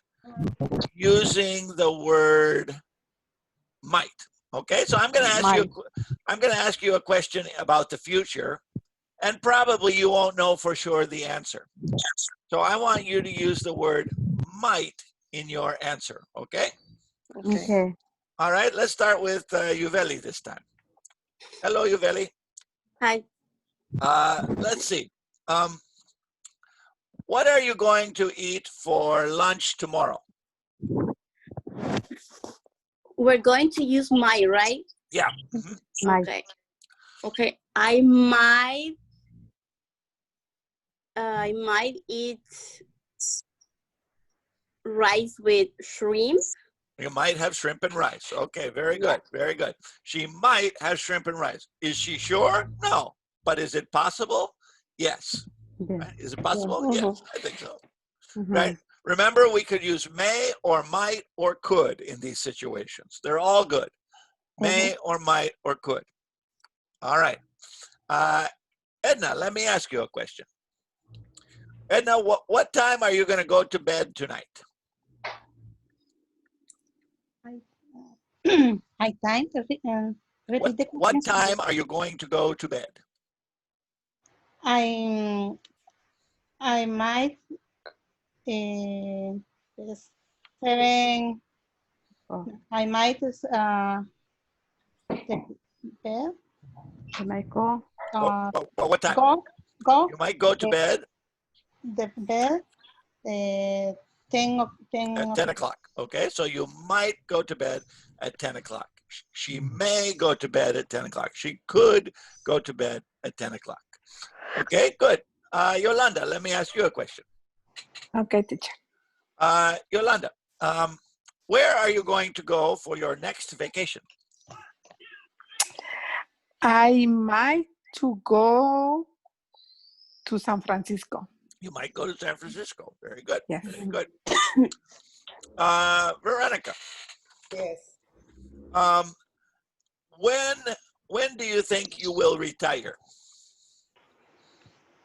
using the word might. Okay, so I'm going to ask you a question about the future, and probably you won't know for sure the answer. So I want you to use the word might in your answer. Okay. Okay. All right, let's start with Yuveli this time. Hello, Yuveli. Hi. Let's see. What are you going to eat for lunch tomorrow? We're going to use my, right? Yeah. Okay. Okay. I might eat rice with shrimp. You might have shrimp and rice. Okay, very good, very good. She might have shrimp and rice. Is she sure? No. But is it possible? Yes. Right? Is it possible? Yes, I think so. Right? Remember, we could use may or might or could in these situations. They're all good. May or might or could. All right. Edna, let me ask you a question. Edna, what time are you going to go to bed tonight? High time. Repeat the What question. time are you going to go to bed? I might 7. I might the bed. I might go. What time? Go. You might go to bed The bed. 10 at 10 o'clock. Okay, so you might go to bed at 10 o'clock. She may go to bed at 10 o'clock. She could go to bed at 10 o'clock. Okay, good. Yolanda, let me ask you a question. Okay, teacher. Yolanda, where are you going to go for your next vacation? I might to go to San Francisco. You might go to San Francisco. Very good. Yes. Very good. Veronica. Yes. When do you think you will retire?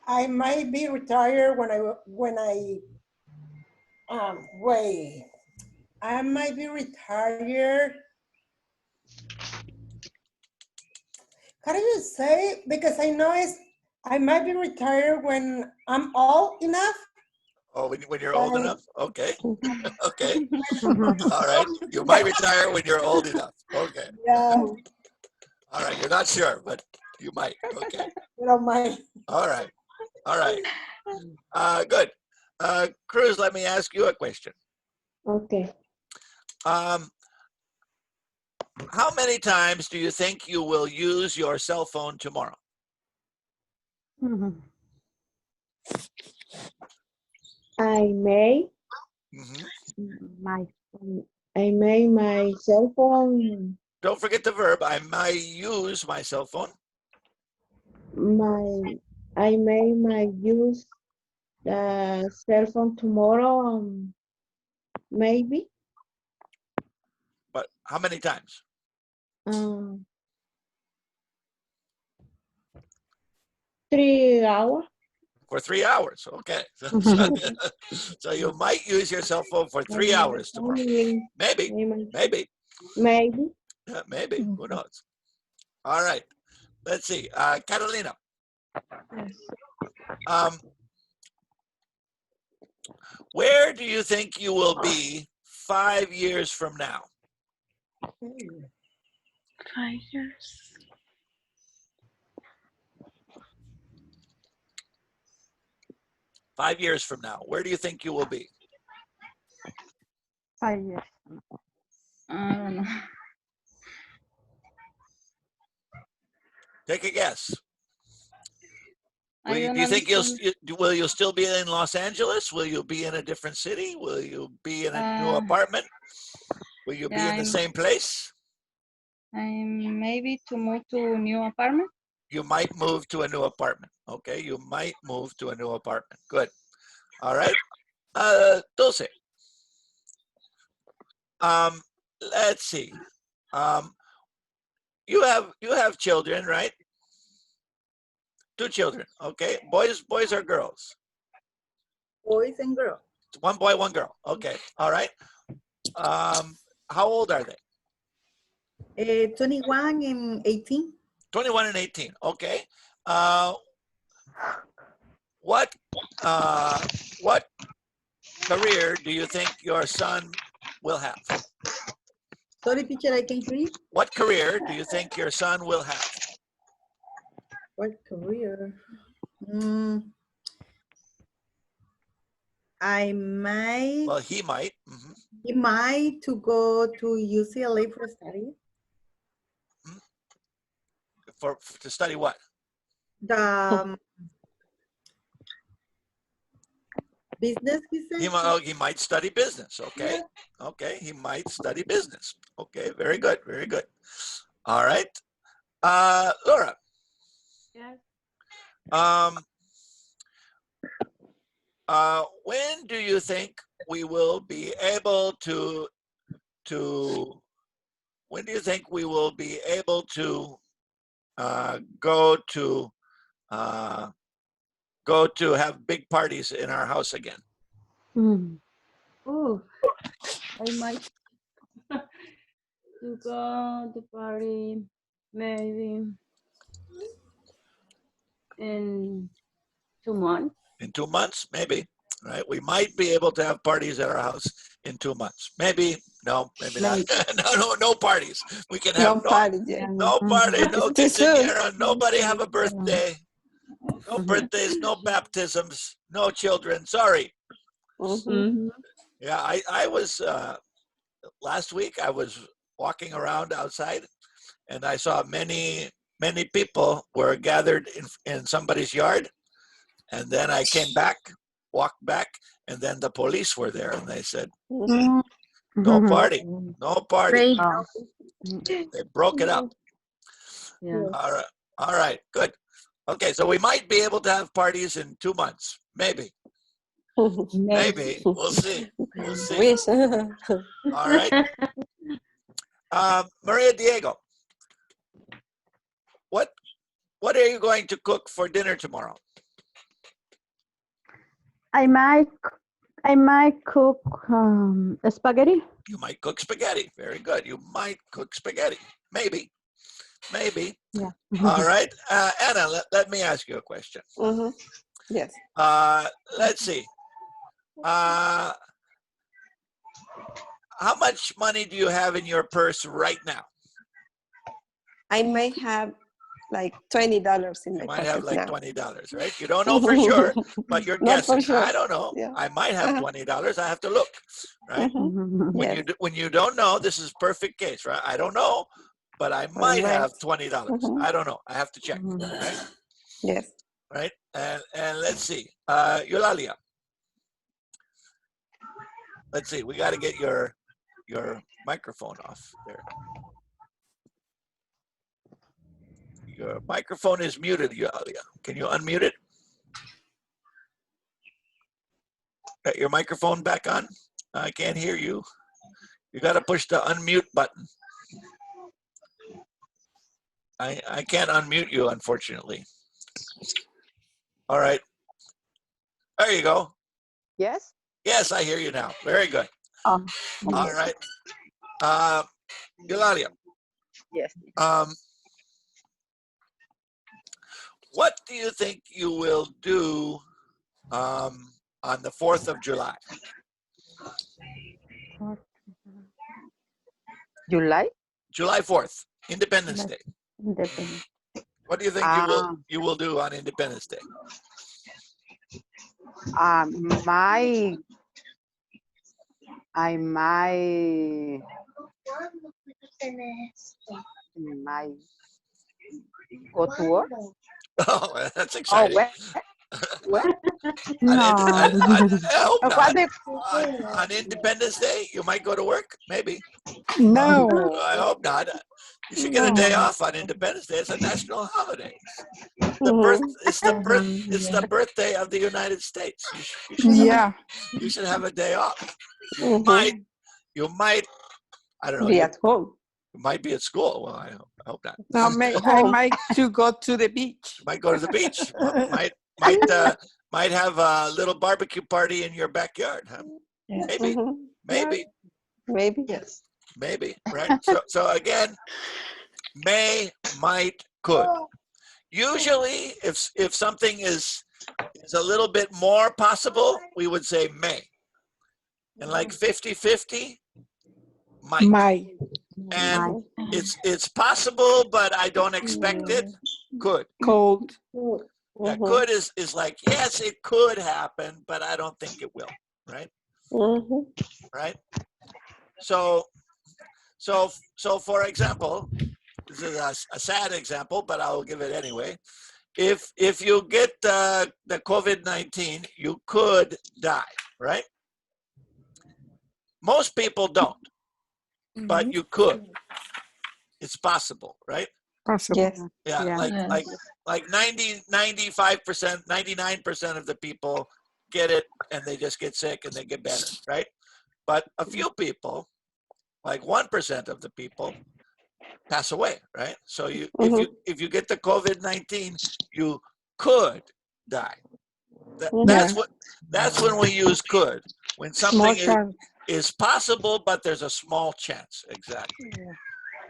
I might be retired when I might be retired. How do you say? Because I know I might be retired when I'm old enough. Oh, when you're old enough? Okay. Okay. All right. You might retire when you're old enough. Okay. Yeah. All right. You're not sure, but you might. Okay. You don't mind. All right. All right. Good. Cruz, let me ask you a question. Okay. How many times do you think you will use your cell phone tomorrow? I may my cell phone. Don't forget the verb. I might use my cell phone. I may use the cell phone tomorrow. Maybe. But how many times? 3 hours. For 3 hours. Okay. So you might use your cell phone for 3 hours tomorrow. Maybe. Maybe. Maybe. Yeah, maybe. Who knows? All right. Let's see. Catalina. Where do you think you will be 5 years from now? 5 years. 5 years from now, where do you think you will be? 5 years. I don't know. Take a guess. I don't Do you think understand. will you still be in Los Angeles? Will you be in a different city? Will you be in a new Uh, apartment? Will you be in the same place? Maybe to move to a new apartment. You might move to a new apartment. Okay, you might move to a new apartment. Good. All right. 12. Let's see. You have children, right? 2 children. Okay. Boys or girls? Boys and girls. 1 boy, 1 girl. Okay. All right. How old are they? 21 and 18. 21 and 18. Okay. What career do you think your son will have? Sorry, teacher, I can hear you. What career do you think your son will have? What career? I might. Well, he might. He might to go to UCLA for study. To study what? The business, he said. He might study business. Okay. Yeah. Okay. He might study business. Okay. Very good. Very good. All right. Laura. Yes. When do you think we will be able to when do you think we will be able to go to have big parties in our house again? Oh, I might to go to party maybe in 2 months. In 2 months, maybe. Right? We might be able to have parties at our house in 2 months. Maybe. No, maybe not. No parties. We can have No party yet. no party, no It's too soon. quinceañera, nobody have a birthday, no birthdays, no baptisms, no children. Sorry. Yeah, I was last week. I was walking around outside, and I saw many people were gathered in somebody's yard, and then I came back, walked back, and then the police were there, and they said, "No party, no party." They broke it up. Yeah. All right, good. Okay, so we might be able to have parties in 2 months, maybe. Maybe. We'll see. We'll see. Wish. All right. Maria Diego, what are you going to cook for dinner tomorrow? I might cook spaghetti. You might cook spaghetti. Very good. You might cook spaghetti. Maybe. Yeah. All right. Anna, let me ask you a question. Yes. Let's see. How much money do you have in your purse right now? I might have like $20 in my You might have pocket like now. $20, right? You don't know for sure, but you're Not for guessing. sure. I don't know. Yeah. I might have $20. I have to look, right? Yes. When you don't know, this is perfect case, right? I don't know, but I might have $20. I don't know. I have to check, right? Yes. Right? And let's see. Eulalia. Let's see. We got to get your microphone off there. Your microphone is muted, Eulalia. Can you unmute it? Got your microphone back on? I can't hear you. You got to push the unmute button. I can't unmute you, unfortunately. All right. There you go. Yes? Yes, I hear you now. Very good. Oh. All right. Eulalia. Yes. What do you think you will do on the 4th of July? July? July 4th, Independence Day. What do you think you will do on Independence Day? I might go to work. Oh, that's exciting. What? I hope What not. the- On Independence Day, you might go to work, maybe. No. I hope not. You should get a day off on Independence Day. It's a national holiday. It's the birthday of the United States. You should have a day off. You might. I don't know. Be at home. You might be at school. Well, I hope not. No, I might to go to the beach. Might go to the beach. Might have a little barbecue party in your backyard, huh? Maybe. Maybe, yes. Maybe, right? So again, may, might, could. Usually, if something is a little bit more possible, we would say may. And like 50-50, might. And it's possible, but I don't expect it. Could. Cold. Yeah, could is like, yes, it could happen, but I don't think it will, right? Right? So for example, this is a sad example, but I'll give it anyway. If you get the COVID-19, you could die, right? Most people don't, but you could. It's possible, right? Possible. Yes. Yeah, like 95%, 99% of the people get it and they just get sick and they get better, right? But a few people, like 1% of the people, pass away, right? So if you get the COVID-19, you could die. That's when we use could. When something is possible, but there's a small chance. Exactly.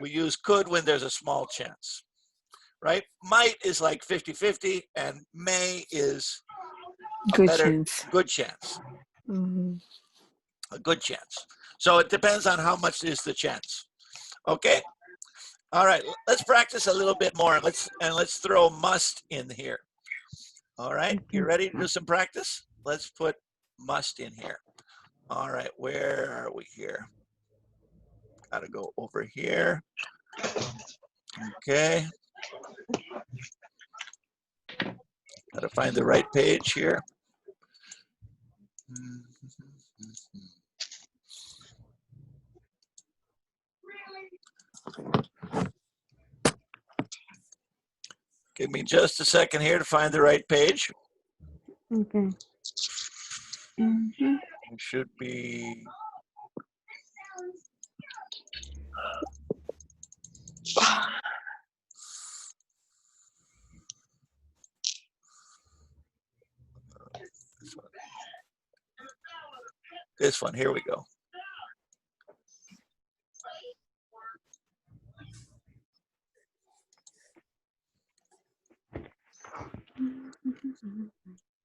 We use could when there's a small chance, right? Might is like 50-50, and may is a good chance. A good chance. So it depends on how much is the chance. Okay. All right. Let's practice a little bit more. Let's throw must in here. All right. You ready to do some practice? Let's put must in here. All right. Where are we here? Got to go over here. Okay. Got to find the right page here. Give me just a second here to find the right page. Okay. It should be. This one, here we go.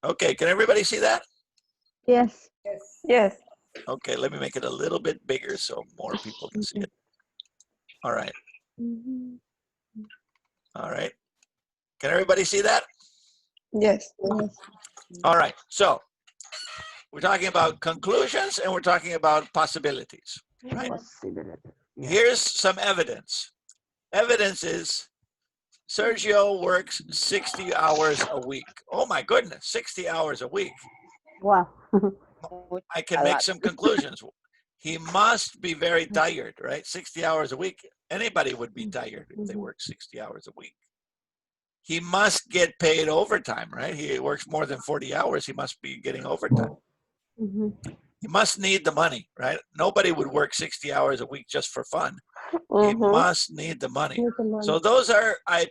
Okay, can everybody see that? Yes. Yes. Okay, let me make it a little bit bigger so more people can see it. All right. All right. Can everybody see that? Yes. All right. So we're talking about conclusions and we're talking about possibilities, right? Here's some evidence. Evidence is Sergio works 60 hours a week. Oh my goodness, 60 hours a week. Wow. I can make some conclusions. He must be very tired, right? 60 hours a week. Anybody would be tired if they work 60 hours a week. He must get paid overtime, right? He works more than 40 hours. He must be getting overtime. He must need the money, right? Nobody would work 60 hours a week just for fun. He must need the money. So those are, I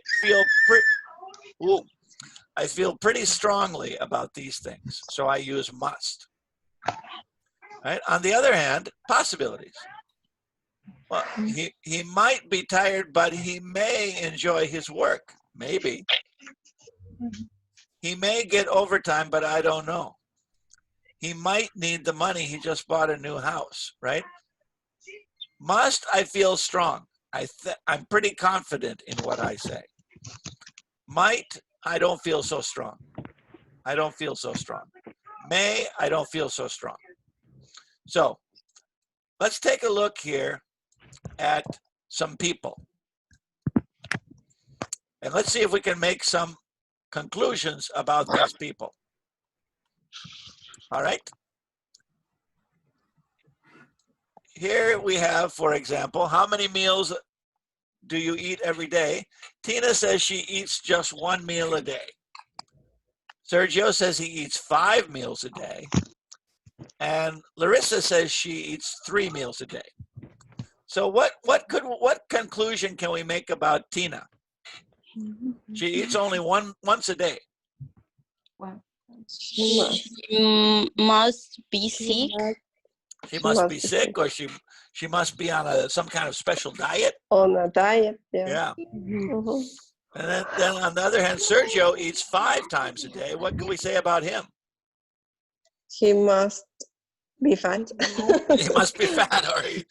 feel pretty strongly about these things. So I use must. Right? On the other hand, possibilities. Well, he might be tired, but he may enjoy his work. Maybe. He may get overtime, but I don't know. He might need the money. He just bought a new house, right? Must, I feel strong. I'm pretty confident in what I say. Might, I don't feel so strong. I don't feel so strong. May, I don't feel so strong. So let's take a look here at some people. And let's see if we can make some conclusions about these people. All right. Here we have, for example, how many meals do you eat every day? Tina says she eats just 1 meal a day. Sergio says he eats 5 meals a day. And Larissa says she eats 3 meals a day. So what conclusion can we make about Tina? She eats only once a day. She must be sick. She must be sick, or she must be on some kind of special diet. On a diet, yeah. And then on the other hand, Sergio eats 5 times a day. What can we say about him? He must be fat. He must be fat, or he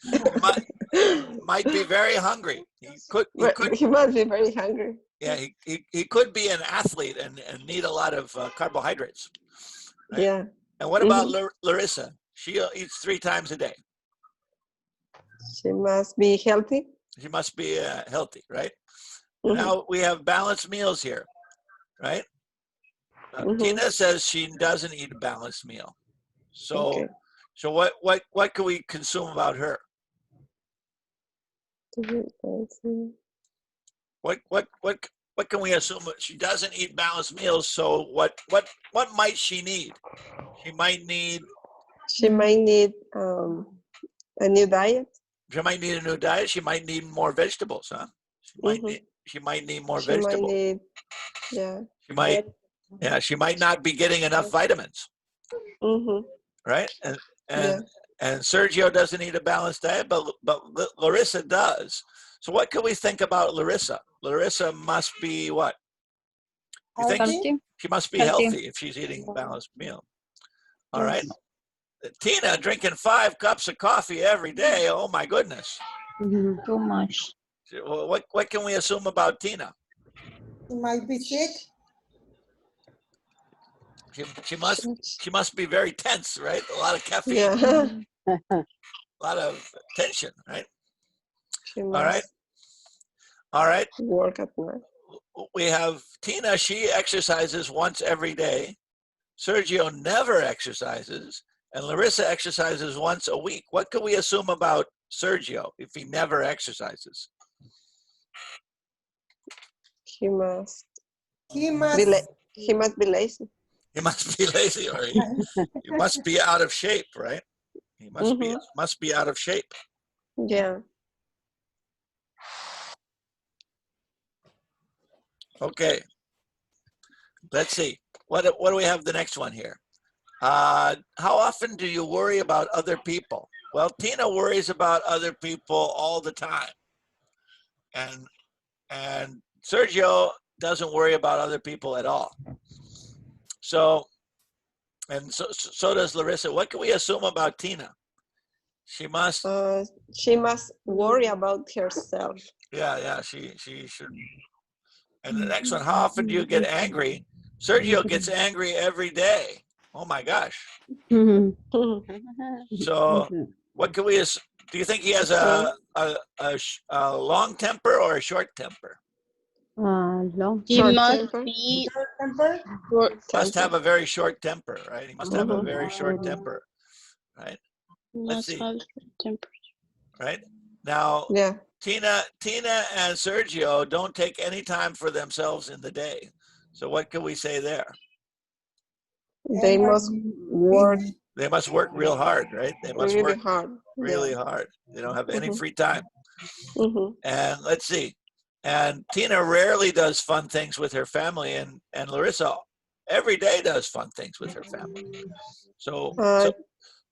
might be very hungry. He must be very hungry. Yeah, he could be an athlete and need a lot of carbohydrates. Right? Yeah. And what about Larissa? She eats 3 times a day. She must be healthy. She must be healthy, right? Now we have balanced meals here, right? Tina says she doesn't eat a balanced meal. So, so what can we consume about her? What can we assume? She doesn't eat balanced meals. So what might she need? She might need a new diet. She might need a new diet. She might need more vegetables, huh? She might need more She might vegetable. need, yeah. She might not be getting enough vitamins. Right? And Sergio doesn't eat a balanced diet, but Larissa does. So what can we think about Larissa? Larissa must be what? You think she must be healthy if she's eating a balanced meal. All right. Tina drinking 5 cups of coffee every day. Oh my goodness. Too much. What can we assume about Tina? She might be sick. She must be very tense, right? A lot of caffeine. Yeah. A lot of tension, right? She All right. All right. Work at night. We have Tina, she exercises once every day. Sergio never exercises. And Larissa exercises once a week. What can we assume about Sergio if he never exercises? He must He be must. he must be lazy. He must be lazy, or he must be out of shape, right? He must be out of shape. Yeah. Okay. Let's see. What do we have the next one here? How often do you worry about other people? Well, Tina worries about other people all the time. And Sergio doesn't worry about other people at all. So does Larissa. What can we assume about Tina? She must worry about herself. Yeah, she should. And the next one, how often do you get angry? Sergio gets angry every day. Oh my gosh. So what can we, do you think he has a long temper or a short temper? Long. He must be Must have a very short temper, right? He must have a very short temper, right? Let's see. Right? Now, Tina and Sergio don't take any time for themselves in the day. So what can we say there? They must work. They must work real hard, right? They must really work hard. really hard. They don't have any free time. And let's see. And Tina rarely does fun things with her family, and Larissa every day does fun things with her family. So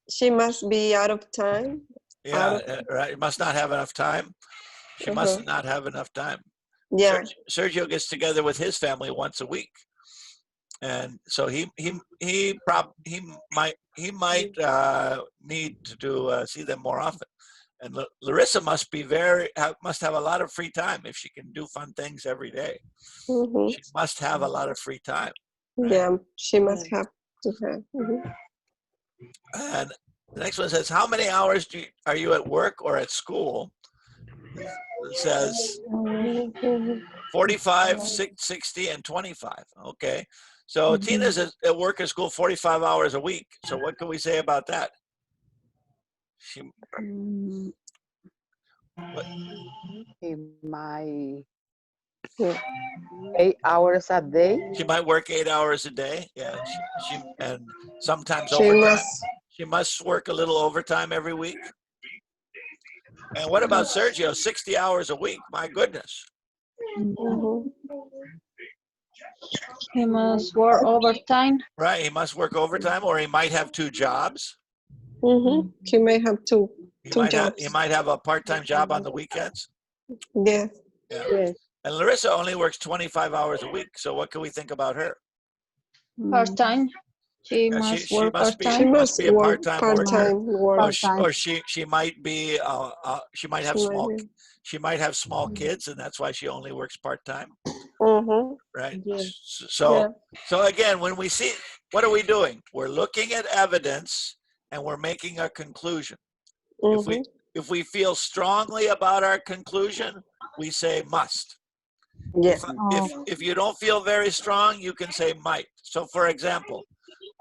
she must be out of time. Yeah, right. Must not have enough time. She must not have enough time. Yeah. Sergio gets together with his family once a week, and so he might need to see them more often. And Larissa must have a lot of free time if she can do fun things every day. She must have a lot of free time. Right? Yeah, she must have to have. And the next one says, how many hours are you at work or at school? It says 45, 60, and 25. Okay. So Tina's at work or school 45 hours a week. So what can we say about that? My 8 hours a day. She might work 8 hours a day. Yeah. And sometimes overtime. She must work a little overtime every week. And what about Sergio? 60 hours a week. My goodness. He must work overtime. Right. He must work overtime, or he might have 2 jobs. He may have two jobs. He might have a part-time job on the weekends. Yes. Yeah. Yes. And Larissa only works 25 hours a week. So what can we think about her? Part-time. She must work part-time. She must be a part-time worker. Or she might be she might have small kids, and that's why she only works part-time. Right. Yes. So again, when we see, what are we doing? We're looking at evidence and we're making a conclusion. If we feel strongly about our conclusion, we say must. Yes. If you don't feel very strong, you can say might. So for example,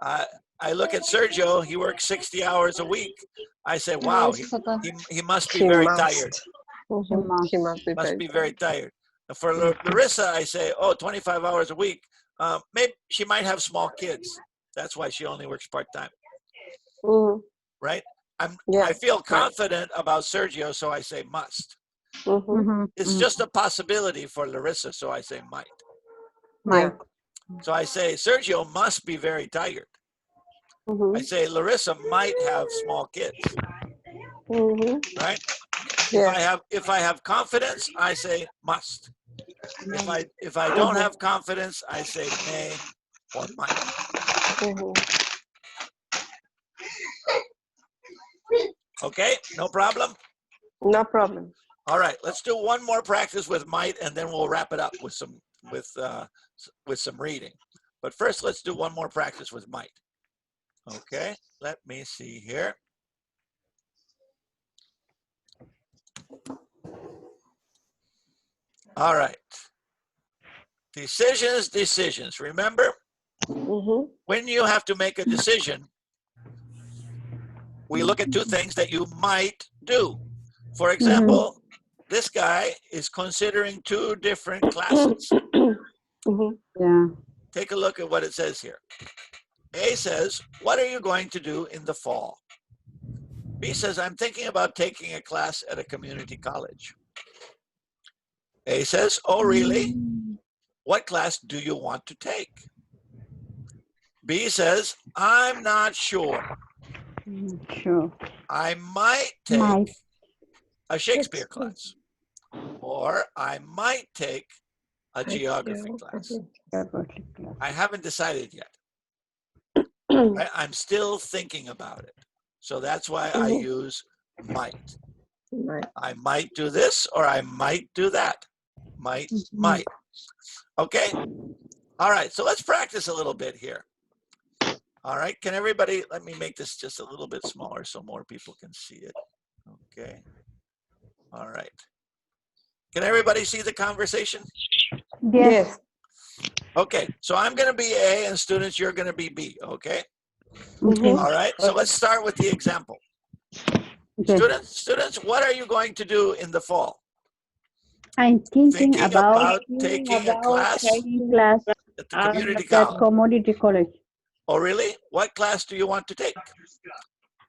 I look at Sergio, he works 60 hours a week. I say, wow, he must be very tired. He must be very tired. For Larissa, I say, 25 hours a week. Maybe she might have small kids. That's why she only works part-time. Right? I feel confident about Sergio, so I say must. It's just a possibility for Larissa, so I say might. Yeah. So I say Sergio must be very tired. I say Larissa might have small kids. Right? Yeah. If I have confidence, I say must. If I don't have confidence, I say may or might. Okay, no problem. No problem. All right, let's do one more practice with might, and then we'll wrap it up with some reading. But first, let's do one more practice with might. Okay, let me see here. All right. Decisions. Remember, when you have to make a decision, we look at two things that you might do. For example, this guy is considering two different classes. Yeah. Take a look at what it says here. A says, what are you going to do in the fall? B says, I'm thinking about taking a class at a community college. A says, oh, really? What class do you want to take? B says, I'm not sure. Sure. I might take a Shakespeare class, or I might take a geography class. I haven't decided yet. I'm still thinking about it. So that's why I use might. I might do this, or I might do that. Might. Okay. All right. So let's practice a little bit here. All right. Can everybody, let me make this just a little bit smaller so more people can see it. Okay. All right. Can everybody see the conversation? Yes. Okay. So I'm going to be A, and students, you're going to be B. Okay. Okay. All right. So let's start with the example. Okay. Students, what are you going to do in the fall? I'm thinking about taking a class taking class at the community at college. community college. Oh, really? What class do you want to take?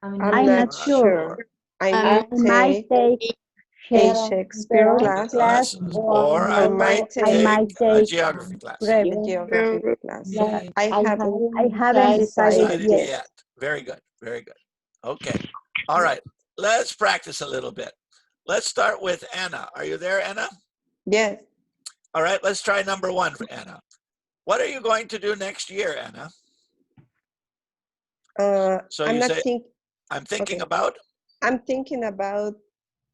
I'm not sure. I might take a Shakespeare class, or I might take a take geography class. a geography class. I haven't decided yet. Very good. Very good. Okay. All right. Let's practice a little bit. Let's start with Anna. Are you there, Anna? Yes. All right. Let's try number one for Anna. What are you going to do next year, Anna? So I'm you not say, I'm thinking about? I'm thinking about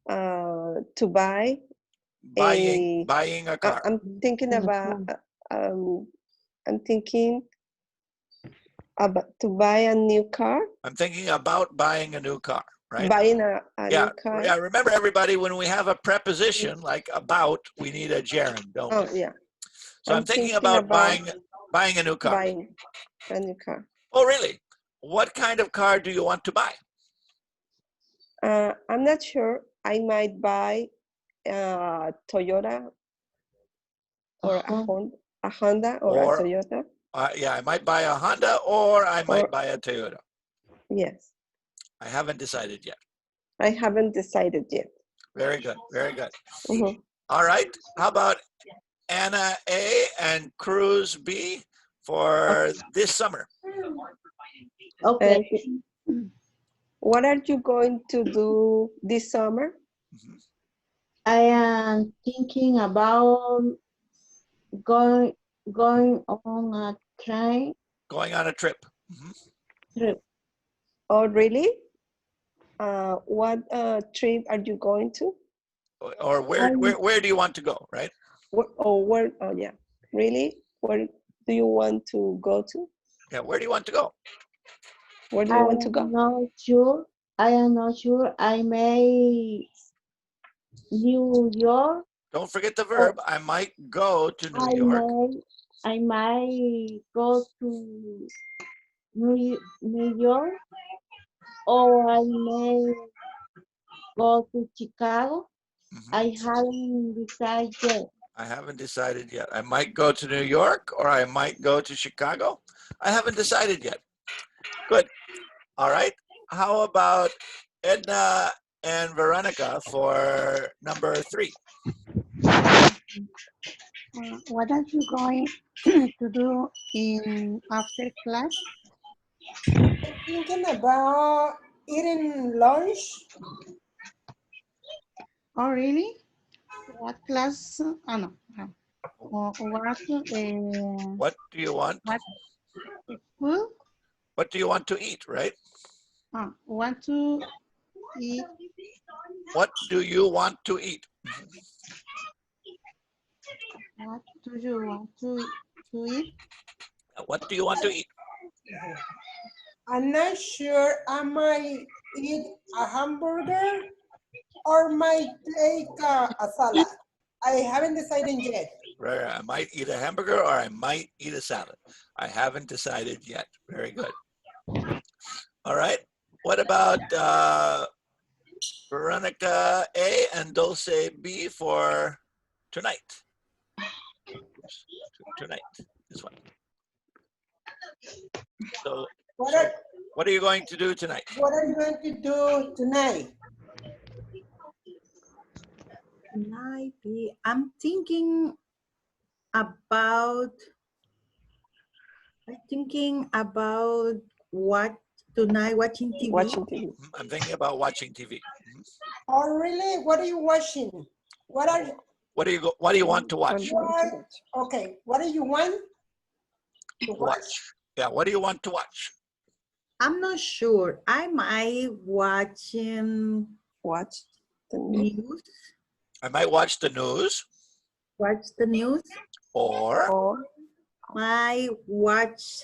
to buy buying a car. I'm thinking about I'm thinking about to buy a new car. I'm thinking about buying a new car, right? Buying a new car. Yeah, remember everybody, when we have a preposition like about, we need a gerund, don't we? Oh, yeah. So I'm thinking about buying a new car. Buying a new car. Oh, really? What kind of car do you want to buy? I'm not sure. I might buy a Toyota or a Honda or a Toyota. Yeah, I might buy a Honda or I might buy a Toyota. Yes. I haven't decided yet. I haven't decided yet. Very good. Very good. All right. How about Anna A and Cruz B for this summer? Okay. What are you going to do this summer? I am thinking about going on a train. Going on a trip. Trip. Oh, really? What trip are you going to? Or where do you want to go, right? Where? Oh, yeah. Really? Where do you want to go to? Yeah, where do you want to go? Where do you want to go? I am not sure. I may New York. Don't forget the verb. I might go to New York. I might go to New York, or I may go to Chicago. I haven't decided yet. I haven't decided yet. I might go to New York or I might go to Chicago. I haven't decided yet. Good. All right. How about Edna and Veronica for number 3. What are you going to do in after class? Thinking about eating lunch. Oh, really? What class? Oh, no. What? What do you want? What? Who? What do you want to eat, right? Want to eat? What do you want to eat? What do you want to eat? What do you want to eat? I'm not sure. I might eat a hamburger or might take a salad. I haven't decided yet. Right, I might eat a hamburger or I might eat a salad. I haven't decided yet. Very good. All right. What about Veronica A and Dulce B for tonight? Oops, tonight, this one. So what are you going to do tonight? What are you going to do tonight? Tonight, I'm thinking about what tonight, watching TV. Watching TV. I'm thinking about watching TV. Oh, really? What are you watching? What do you want to watch? Okay, what do you want to watch? Yeah, what do you want to watch? I'm not sure. I might watch the news. I might watch the news. Watch the news. Or might watch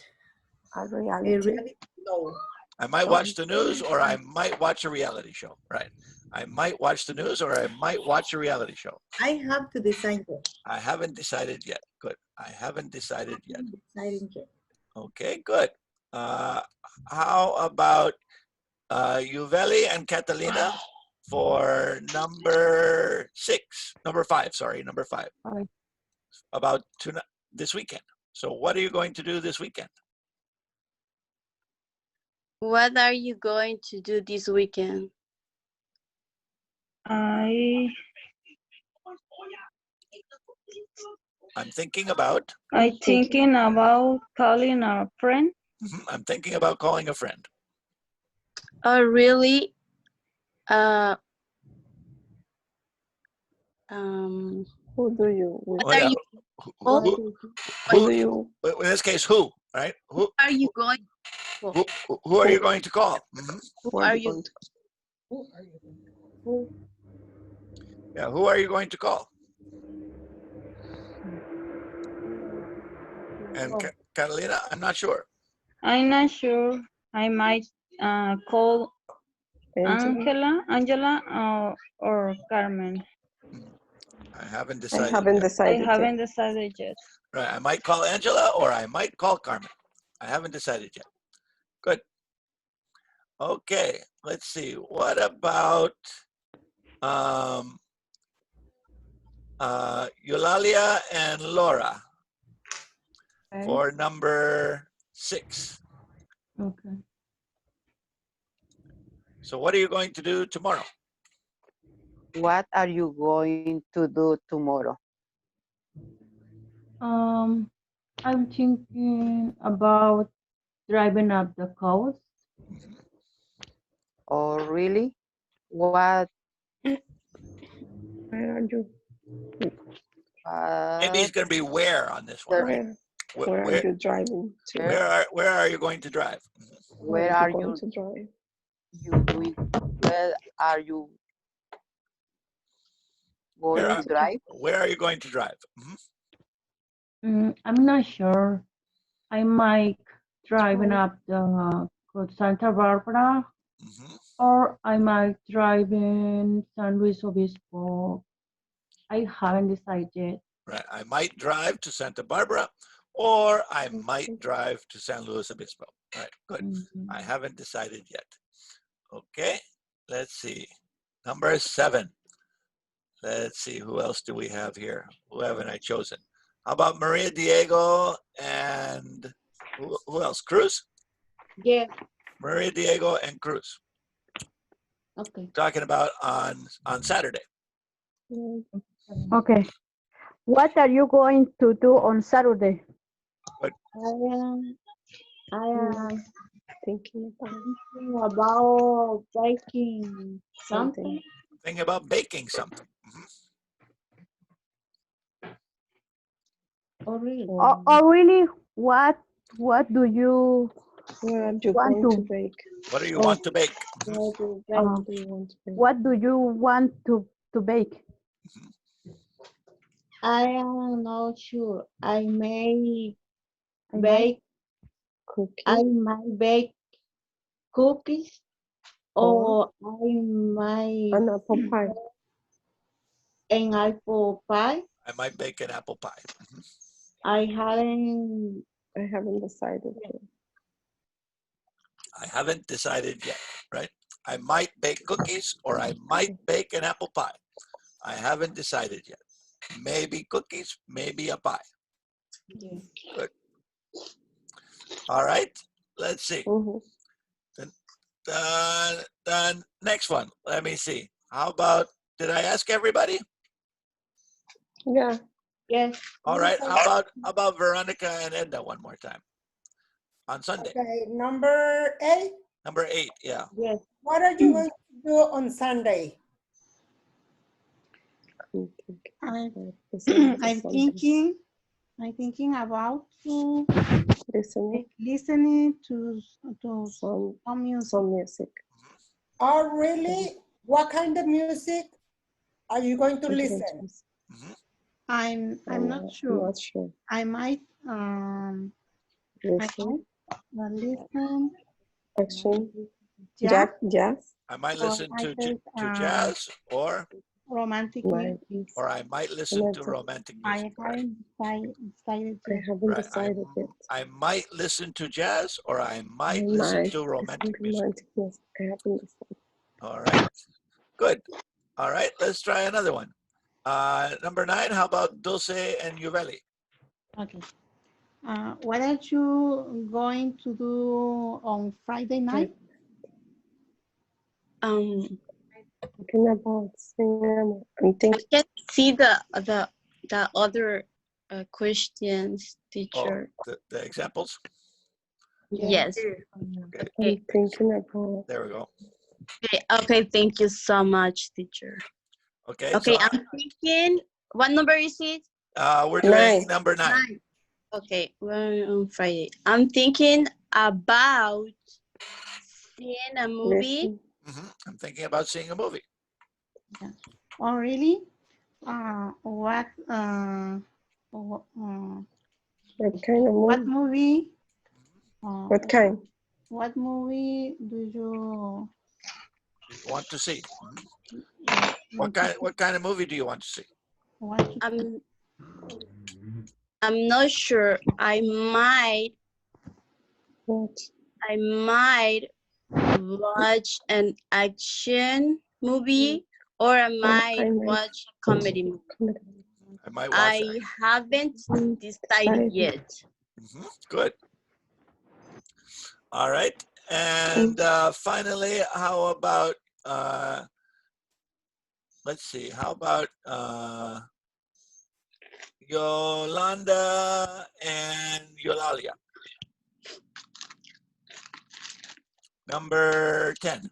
a reality show. I might watch the news or I might watch a reality show. Right. I might watch the news or I might watch a reality show. I have to decide yet. I haven't decided yet. Good. I haven't decided yet. Yet. Okay, good. How about Yuveli and Catalina for number 5, sorry, number 5. About this weekend. So what are you going to do this weekend? What are you going to do this weekend? I'm thinking about calling a friend. I'm thinking about calling a friend. Oh, really? Who do you? What are you? Who do you? In this case, who? Right? Who are you going? Who are you going to call? Who are you? Yeah, who are you going to call? And Catalina, I'm not sure. I'm not sure. I might call Angela or Carmen. I haven't decided. I haven't decided yet. Right, I might call Angela or I might call Carmen. I haven't decided yet. Good. Okay, let's see. What about Eulalia and Laura for number 6? Okay. So what are you going to do tomorrow? What are you going to do tomorrow? I'm thinking about driving up the coast. Oh, really? What? Where are you? Maybe it's going to be where on this one. Right? Where are you driving to? Where are you going to drive? Where are you going to drive? Where are you going to drive? Where are you going to drive? I'm not sure. I might driving up the Santa Barbara, or I might drive in San Luis Obispo. I haven't decided yet. Right. I might drive to Santa Barbara, or I might drive to San Luis Obispo. Right. Good. I haven't decided yet. Okay. Let's see. Number 7. Let's see. Who else do we have here? Who haven't I chosen? How about Maria Diego and who else? Cruz? Yeah. Maria Diego and Cruz. Okay. Talking about on Saturday. Okay. What are you going to do on Saturday? What? I am thinking about baking something. Thinking about baking something. Oh, really? Oh, really? What do you What are you want going to bake? What do you want to bake? What do you want to bake? What do you want to bake? I am not sure. I may I bake. Cookie? I might bake cookies, or I might An apple pie. an apple pie. I might bake an apple pie. I haven't decided yet. I haven't decided yet, right? I might bake cookies or I might bake an apple pie. I haven't decided yet. Maybe cookies, maybe a pie. Yes. Good. All right, let's see. The next one, let me see. How about, did I ask everybody? Yeah. Yes. All right, how about Veronica and Edna one more time? On Sunday. Okay, number 8. Number 8, yeah. Yes. What are you going to do on Sunday? I'm thinking about listening to some music. Oh, really? What kind of music are you going to listen? I'm not sure. I might listen. Jazz. I might listen to jazz or romantic music. Or I might listen to romantic music. I haven't decided yet. I might listen to jazz or I might listen to romantic music. I haven't decided. All right, good. All right, let's try another one. Number 9, how about Dulce and Yuveli? Okay. What are you going to do on Friday night? Thinking about cinema. I'm thinking. I can see the other questions, teacher. Oh, the examples? Yes. Okay. I'm thinking about. There we go. Okay, thank you so much, teacher. Okay. Okay, So, I'm thinking, what number is it? we're doing number 9. Okay, we're on Friday. I'm thinking about seeing a movie. I'm thinking about seeing a movie. Yeah. Oh, really? What kind of movie? What movie? What kind? What movie do you Want to see? What kind of movie do you want to see? I'm not sure. I might watch an action movie, or I might watch a comedy movie. I haven't decided yet. Good. All right. And finally, how about, let's see, how about Yolanda and Eulalia? Number 10.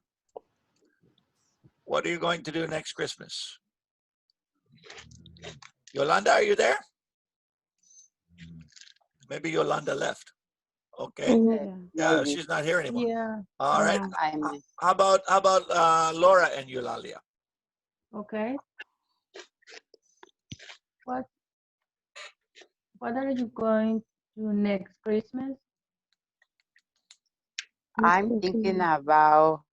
What are you going to do next Christmas? Yolanda, are you there? Maybe Yolanda left. Okay. Yeah, she's not here anymore. Yeah. All right. How about Laura and Eulalia? Okay. What are you going to do next Christmas? I'm thinking about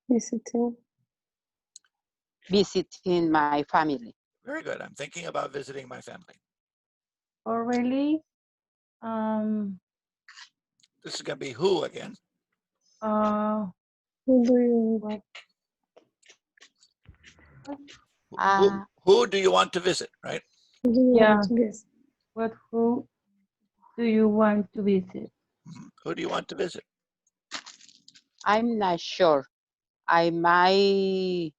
visiting my family. Very good. I'm thinking about visiting my family. Oh, really? This is going to be who again? Who do you want to visit, right? Yeah. Who do you want to visit? Who do you want to visit? I'm not sure. I might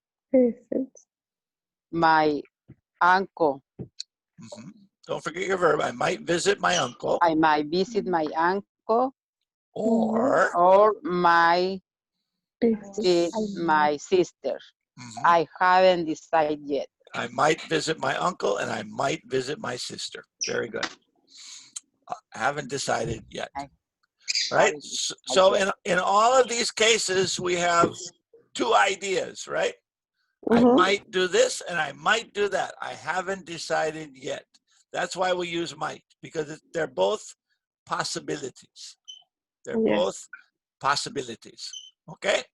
my uncle. Don't forget your verb. I might visit my uncle. I might visit my uncle. Or my sister. I haven't decided yet. I might visit my uncle and I might visit my sister. Very good. I haven't decided yet. Right? So in all of these cases, we have two ideas, right? I might do this and I might do that. I haven't decided yet. That's why we use might, because they're both possibilities. They're both possibilities. Okay?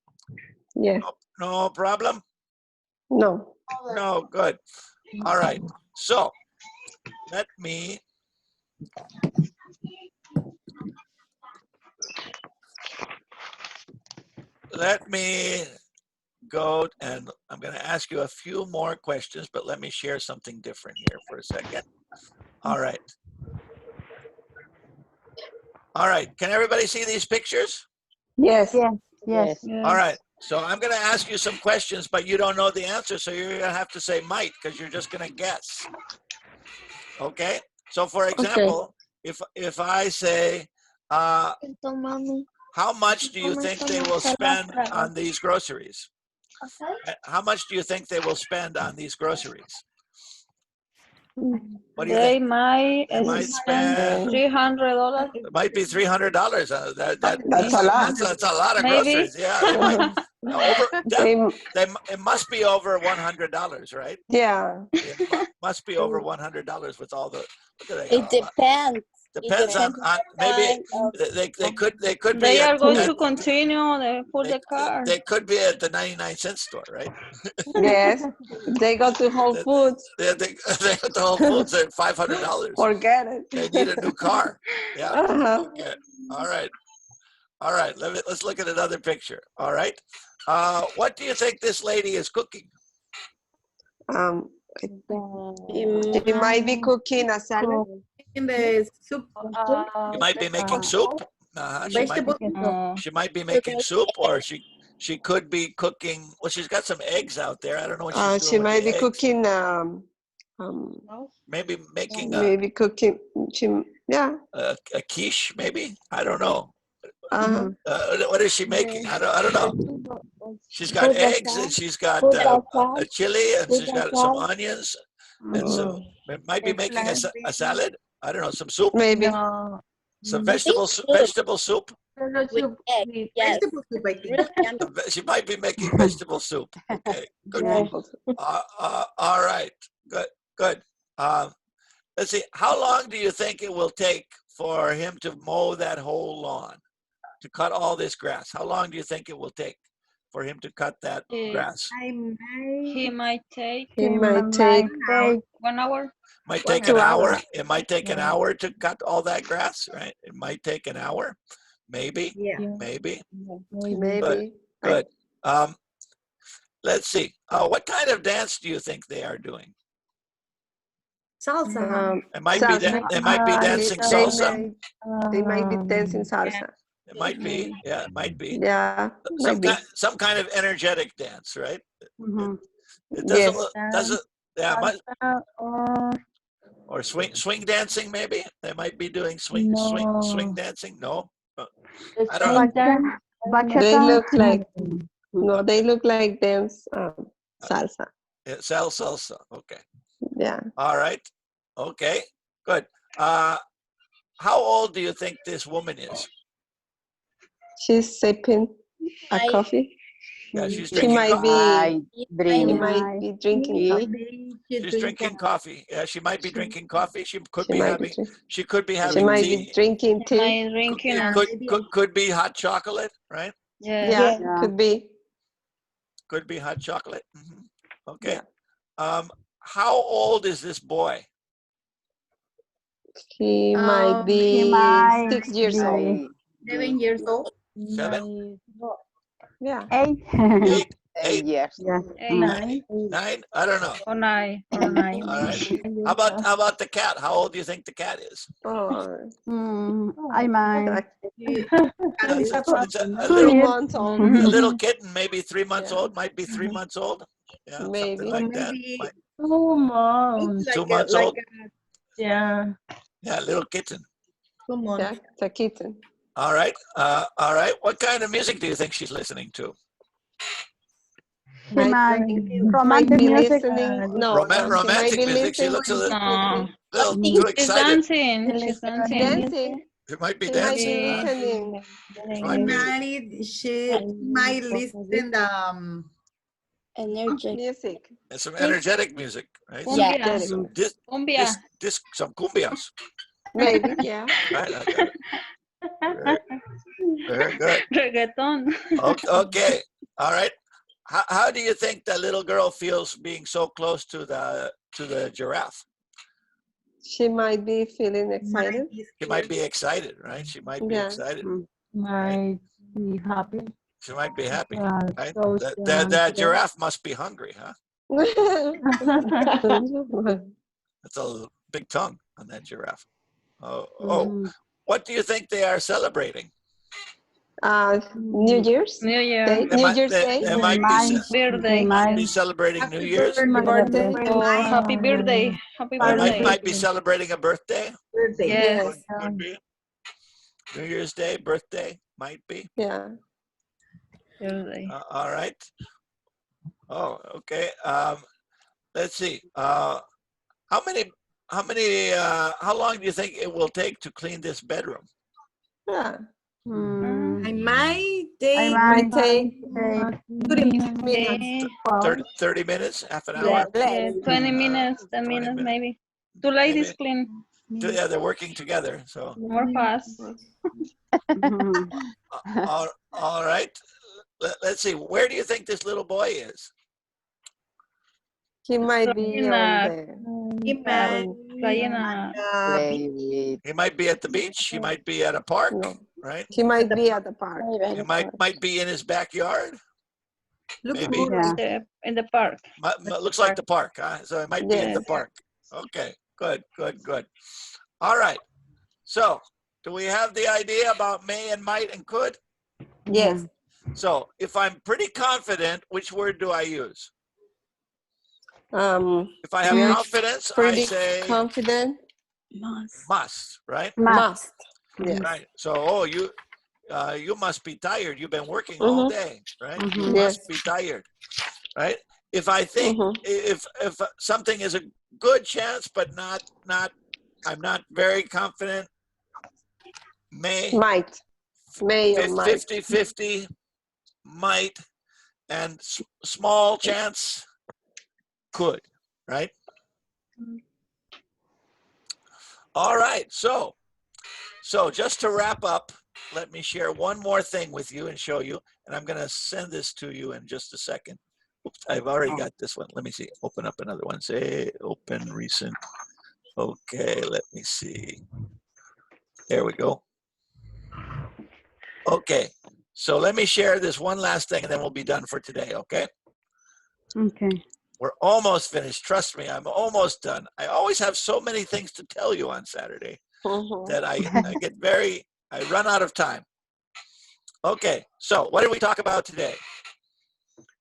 Yeah. No problem? No. No, good. All right. So let me go, and I'm going to ask you a few more questions, but let me share something different here for a second. All right. All right. Can everybody see these pictures? Yes. Yes. All right. So I'm going to ask you some questions, but you don't know the answer, so you're going to have to say might, because you're just going to guess. Okay? So for example, if I say, how much do you think they will spend on these groceries? How much do you think they will spend on these groceries? What do you think? Might They might spend $300. It might be $300. That's a lot. That's a lot of Maybe. groceries. Yeah, they might, it must be over $100, right? Yeah. It must be over $100 with all the. Look at that. It depends. Depends on maybe they could be They are going at, to continue for the car. they could be at the 99-cent store, right? Yes. They go to Whole Foods. They go to Whole Foods at $500. Forget it. They need a new car. Yeah. Uh-huh. Okay. All right. All right. Let's look at another picture. All right. What do you think this lady is cooking? She might be cooking a salad. In the soup. She might be making soup. She might be making soup, or she could be cooking. Well, she's got some eggs out there. I don't know what she's doing. She with might the be eggs. cooking. Maybe making maybe cooking. Yeah. a quiche. Maybe, I don't know. Uh-huh. What is she making? I don't know. She's got eggs and she's got a chili and she's got some onions and some. It might be making a salad. I don't know, some soup. Maybe. Some vegetable soup. With egg, yes. Vegetable soup, I think. She might be making vegetable soup. Okay, good. All right, good. Let's see. How long do you think it will take for him to mow that whole lawn, to cut all this grass? How long do you think it will take for him to cut that grass? He might take 1 hour. Might take an hour. It might take an hour to cut all that grass, right? It might take an hour, maybe. Yeah. Maybe. Maybe. Good. Let's see. What kind of dance do you think they are doing? Salsa. It might be. They might be dancing salsa. They might be dancing salsa. It might be. Yeah, it might be. Yeah. Some kind of energetic dance, right? It doesn't. Yeah. Or swing dancing, maybe. They might be doing swing dancing. No. I don't know. They look like they look like dance salsa. Yeah, salsa. Okay. Yeah. All right. Okay. Good. How old do you think this woman is? She's sipping a coffee. Yeah, she's She drinking might coffee. be drinking coffee. She's drinking coffee. Yeah, she might be drinking coffee. She could be having tea. Drinking tea. Could be hot chocolate, right? Yeah. Could be. Could be hot chocolate. Okay. Yeah. How old is this boy? He might be 6 years old. 7 years old. 7? Yeah. 8. 8? Yes. Yes. Nine? 9? I don't know. Or 9. Or 9. All right. How about the cat? How old do you think the cat is? I might. It's a 2 little months old. a little kitten, maybe 3 months old. Might be 3 months old. Yeah, something Maybe. like that. Maybe 2 months. 2 months old. Yeah. Yeah, little kitten. 2 months. Yeah, it's a kitten. All right. All right. What kind of music do you think she's listening to? She might. Might Romantic be music. listening. No, she might Romantic be music. She listening. looks a No. little too She's excited. dancing. She's dancing. Dancing. She might be She might be dancing. Huh? listening. She might be. She might listen Energetic. Music. It's some energetic music, right? Cumbia. Some Cumbia. some cumbias. Maybe, yeah. Right. I got it. Very good. Reggaeton. Okay. All right. How do you think the little girl feels being so close to the giraffe? She might be feeling excited. She might be excited, right? She might be Yeah. excited. Might be happy. She might be happy, Yeah, right? so The giraffe must be hungry, huh? That's a big tongue on that giraffe. Oh, what do you think they are celebrating? New Year's New Year. Day. New Year's Day. They might be Birthday. celebrating New Year's. Birthday. Oh, happy birthday. Happy They birthday. might be celebrating a birthday. Yes. Could be. New Year's Day, birthday, might be. Yeah. Birthday. All right. Oh, okay. Let's see. How long do you think it will take to clean this bedroom? Yeah. I might take Might take 30 minutes. 30 minutes, half an hour? Yeah, 20 minutes, 10 minutes maybe. Two ladies clean. Yeah, they're working together, so. More fast. All right. Let's see. Where do you think this little boy is? He might be on the He might be at the beach. He might be at a park, right? He might be at the park. He might be in his backyard. Maybe. In the park. Looks like the park, huh? So it might be at the park. Okay, good. All right. So, do we have the idea about may and might and could? Yes. So, if I'm pretty confident, which word do I use? If I have confidence, I say confident. Must, right? Must. Yes. Right. So, you must be tired. You've been working all day, right? You must be tired, right? If I think if something is a good chance, but I'm not very confident, might. 50-50, might, and small chance, could, right? All right, so just to wrap up, let me share one more thing with you and show you, and I'm going to send this to you in just a second. Oops, I've already got this one. Let me see. Open up another one. Say open recent. Okay, let me see. There we go. Okay, so let me share this one last thing, and then we'll be done for today, okay? Okay. We're almost finished. Trust me, I'm almost done. I always have so many things to tell you on Saturday that I run out of time. Okay, so what did we talk about today?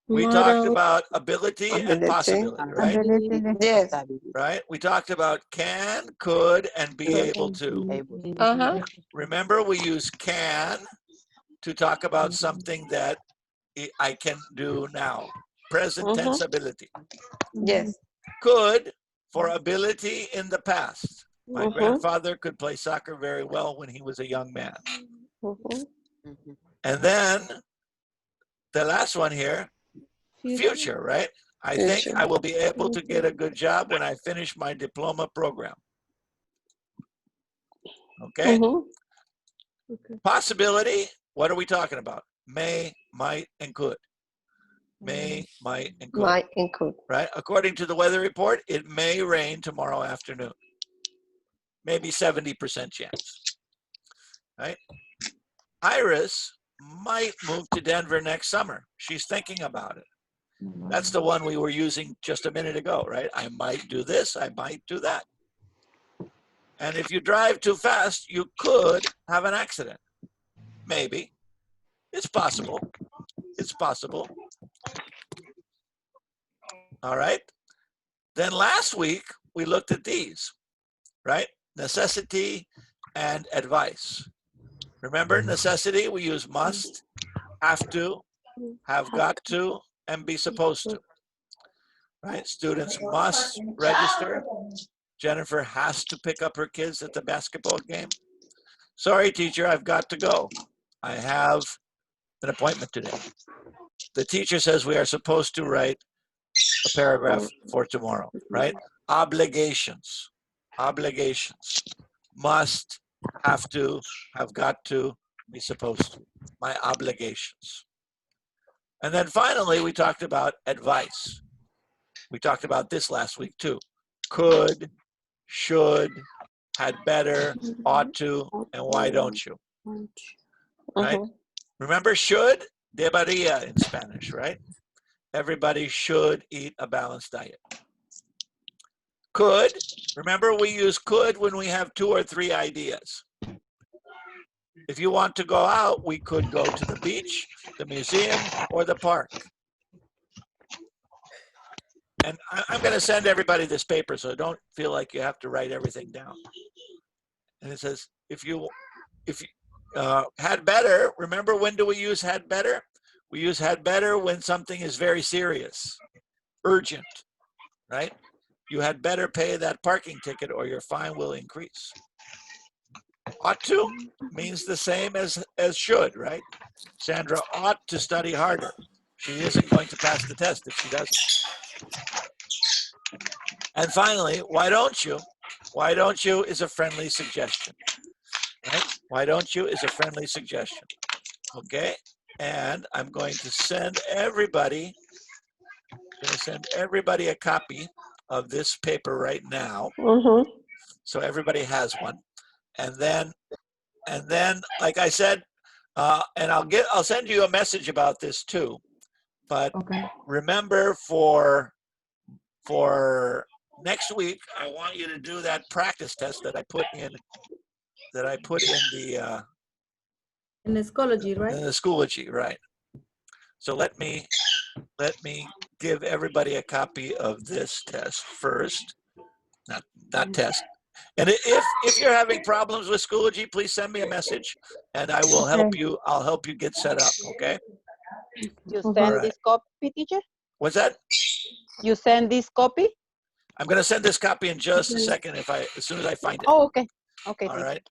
We talked about ability and possibility, right? Yes. Right? We talked about can, could, and be able to. Remember, we use can to talk about something that I can do now. Present tense ability. Yes. Could for ability in the past. My grandfather could play soccer very well when he was a young man. And then the last one here, future, right? I think I will be able to get a good job when I finish my diploma program. Okay? Possibility, what are we talking about? May, might, and could. May, might, and could. Might and could. Right? According to the weather report, it may rain tomorrow afternoon. Maybe 70% chance. Right? Iris might move to Denver next summer. She's thinking about it. That's the one we were using just a minute ago, right? I might do this, I might do that. And if you drive too fast, you could have an accident. Maybe. It's possible. It's possible. All right. Then last week, we looked at these, right? Necessity and advice. Remember, necessity, we use must, have to, have got to, and be supposed to. Right? Students must register. Jennifer has to pick up her kids at the basketball game. Sorry, teacher, I've got to go. I have an appointment today. The teacher says we are supposed to write a paragraph for tomorrow, right? Obligations. Obligations. Must, have to, have got to, be supposed to. My obligations. And then finally, we talked about advice. We talked about this last week too. Could, should, had better, ought to, and why don't you? Right? Remember should? Debería in Spanish, right? Everybody should eat a balanced diet. Could, remember we use could when we have 2 or 3 ideas. If you want to go out, we could go to the beach, the museum, or the park. And I'm going to send everybody this paper, so don't feel like you have to write everything down. And it says, if you had better, remember when do we use had better? We use had better when something is very serious, urgent, right? You had better pay that parking ticket or your fine will increase. Ought to means the same as should, right? Sandra ought to study harder. She isn't going to pass the test if she doesn't. And finally, why don't you? Why don't you is a friendly suggestion, right? Why don't you is a friendly suggestion, okay? And I'm going to send everybody, a copy of this paper right now. So everybody has one. And then, like I said, and I'll send you a message about this too. But remember for next week, I want you to do that practice test that I put in the in the Schoology, right? in the Schoology, right? So let me give everybody a copy of this test first. Not test. And if you're having problems with Schoology, please send me a message, and I will help you. I'll help you get set up. Okay. You send this copy, teacher? What's that? You send this copy? I'm going to send this copy in just a second as soon as I find it. Oh, okay. Okay. All right.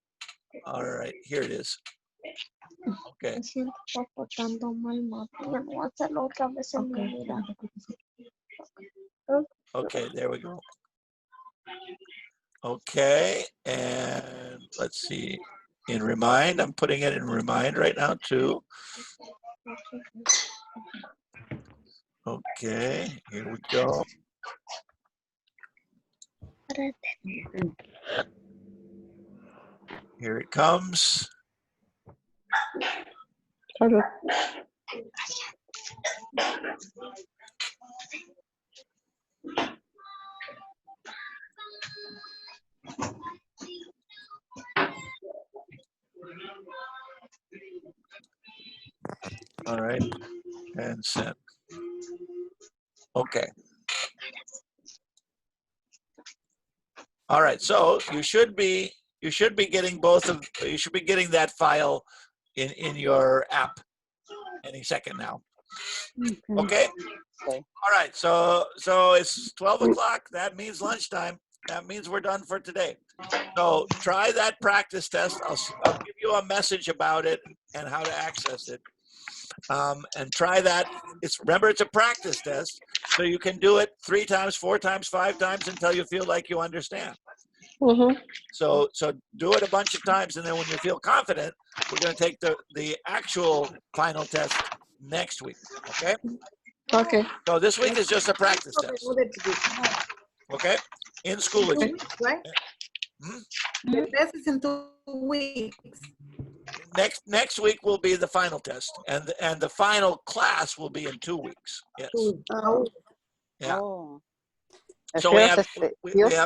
All right. Here it is. Okay. Okay, there we go. Okay, and let's see. In Remind, I'm putting it in Remind right now too. Okay, here we go. Here it comes. All right, and send. Okay. All right, so you should be getting you should be getting that file in your app any second now. Okay? All right, so it's 12 o'clock. That means lunchtime. That means we're done for today. So try that practice test. I'll give you a message about it and how to access it. And try that. Remember, it's a practice test, so you can do it 3 times, 4 times, 5 times until you feel like you understand. So do it a bunch of times, and then when you feel confident, we're going to take the actual final test next week. Okay? Okay. So this week is just a practice test. Okay? In Schoology. Right? The test is in 2 weeks. In next week will be the final test, and the final class will be in 2 weeks. Yes. Yeah. Oh. So we have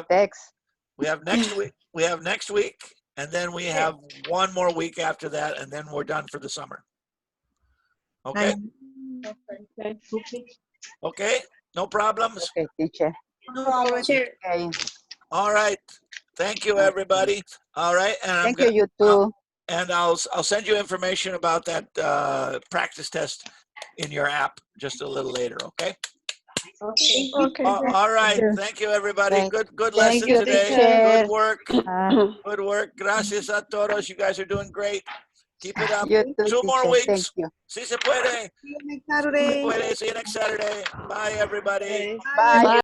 Text. we have next week. We have next week, and then we have one more week after that, and then we're done for the summer. Okay. Okay. No problems. Okay, teacher. Teacher. Okay. All right. Thank you, everybody. All right, and Thank you, you too. And I'll send you information about that practice test in your app just a little later. Okay. Okay. All right. Thank you, everybody. Good lesson you, today. teacher. Good work. Good work. Gracias a todos. You guys are doing great. Keep it up. You too, 2 more teacher. weeks. Thank you. Si se puede. See you next Saturday. See you next Saturday. Bye, everybody. Bye.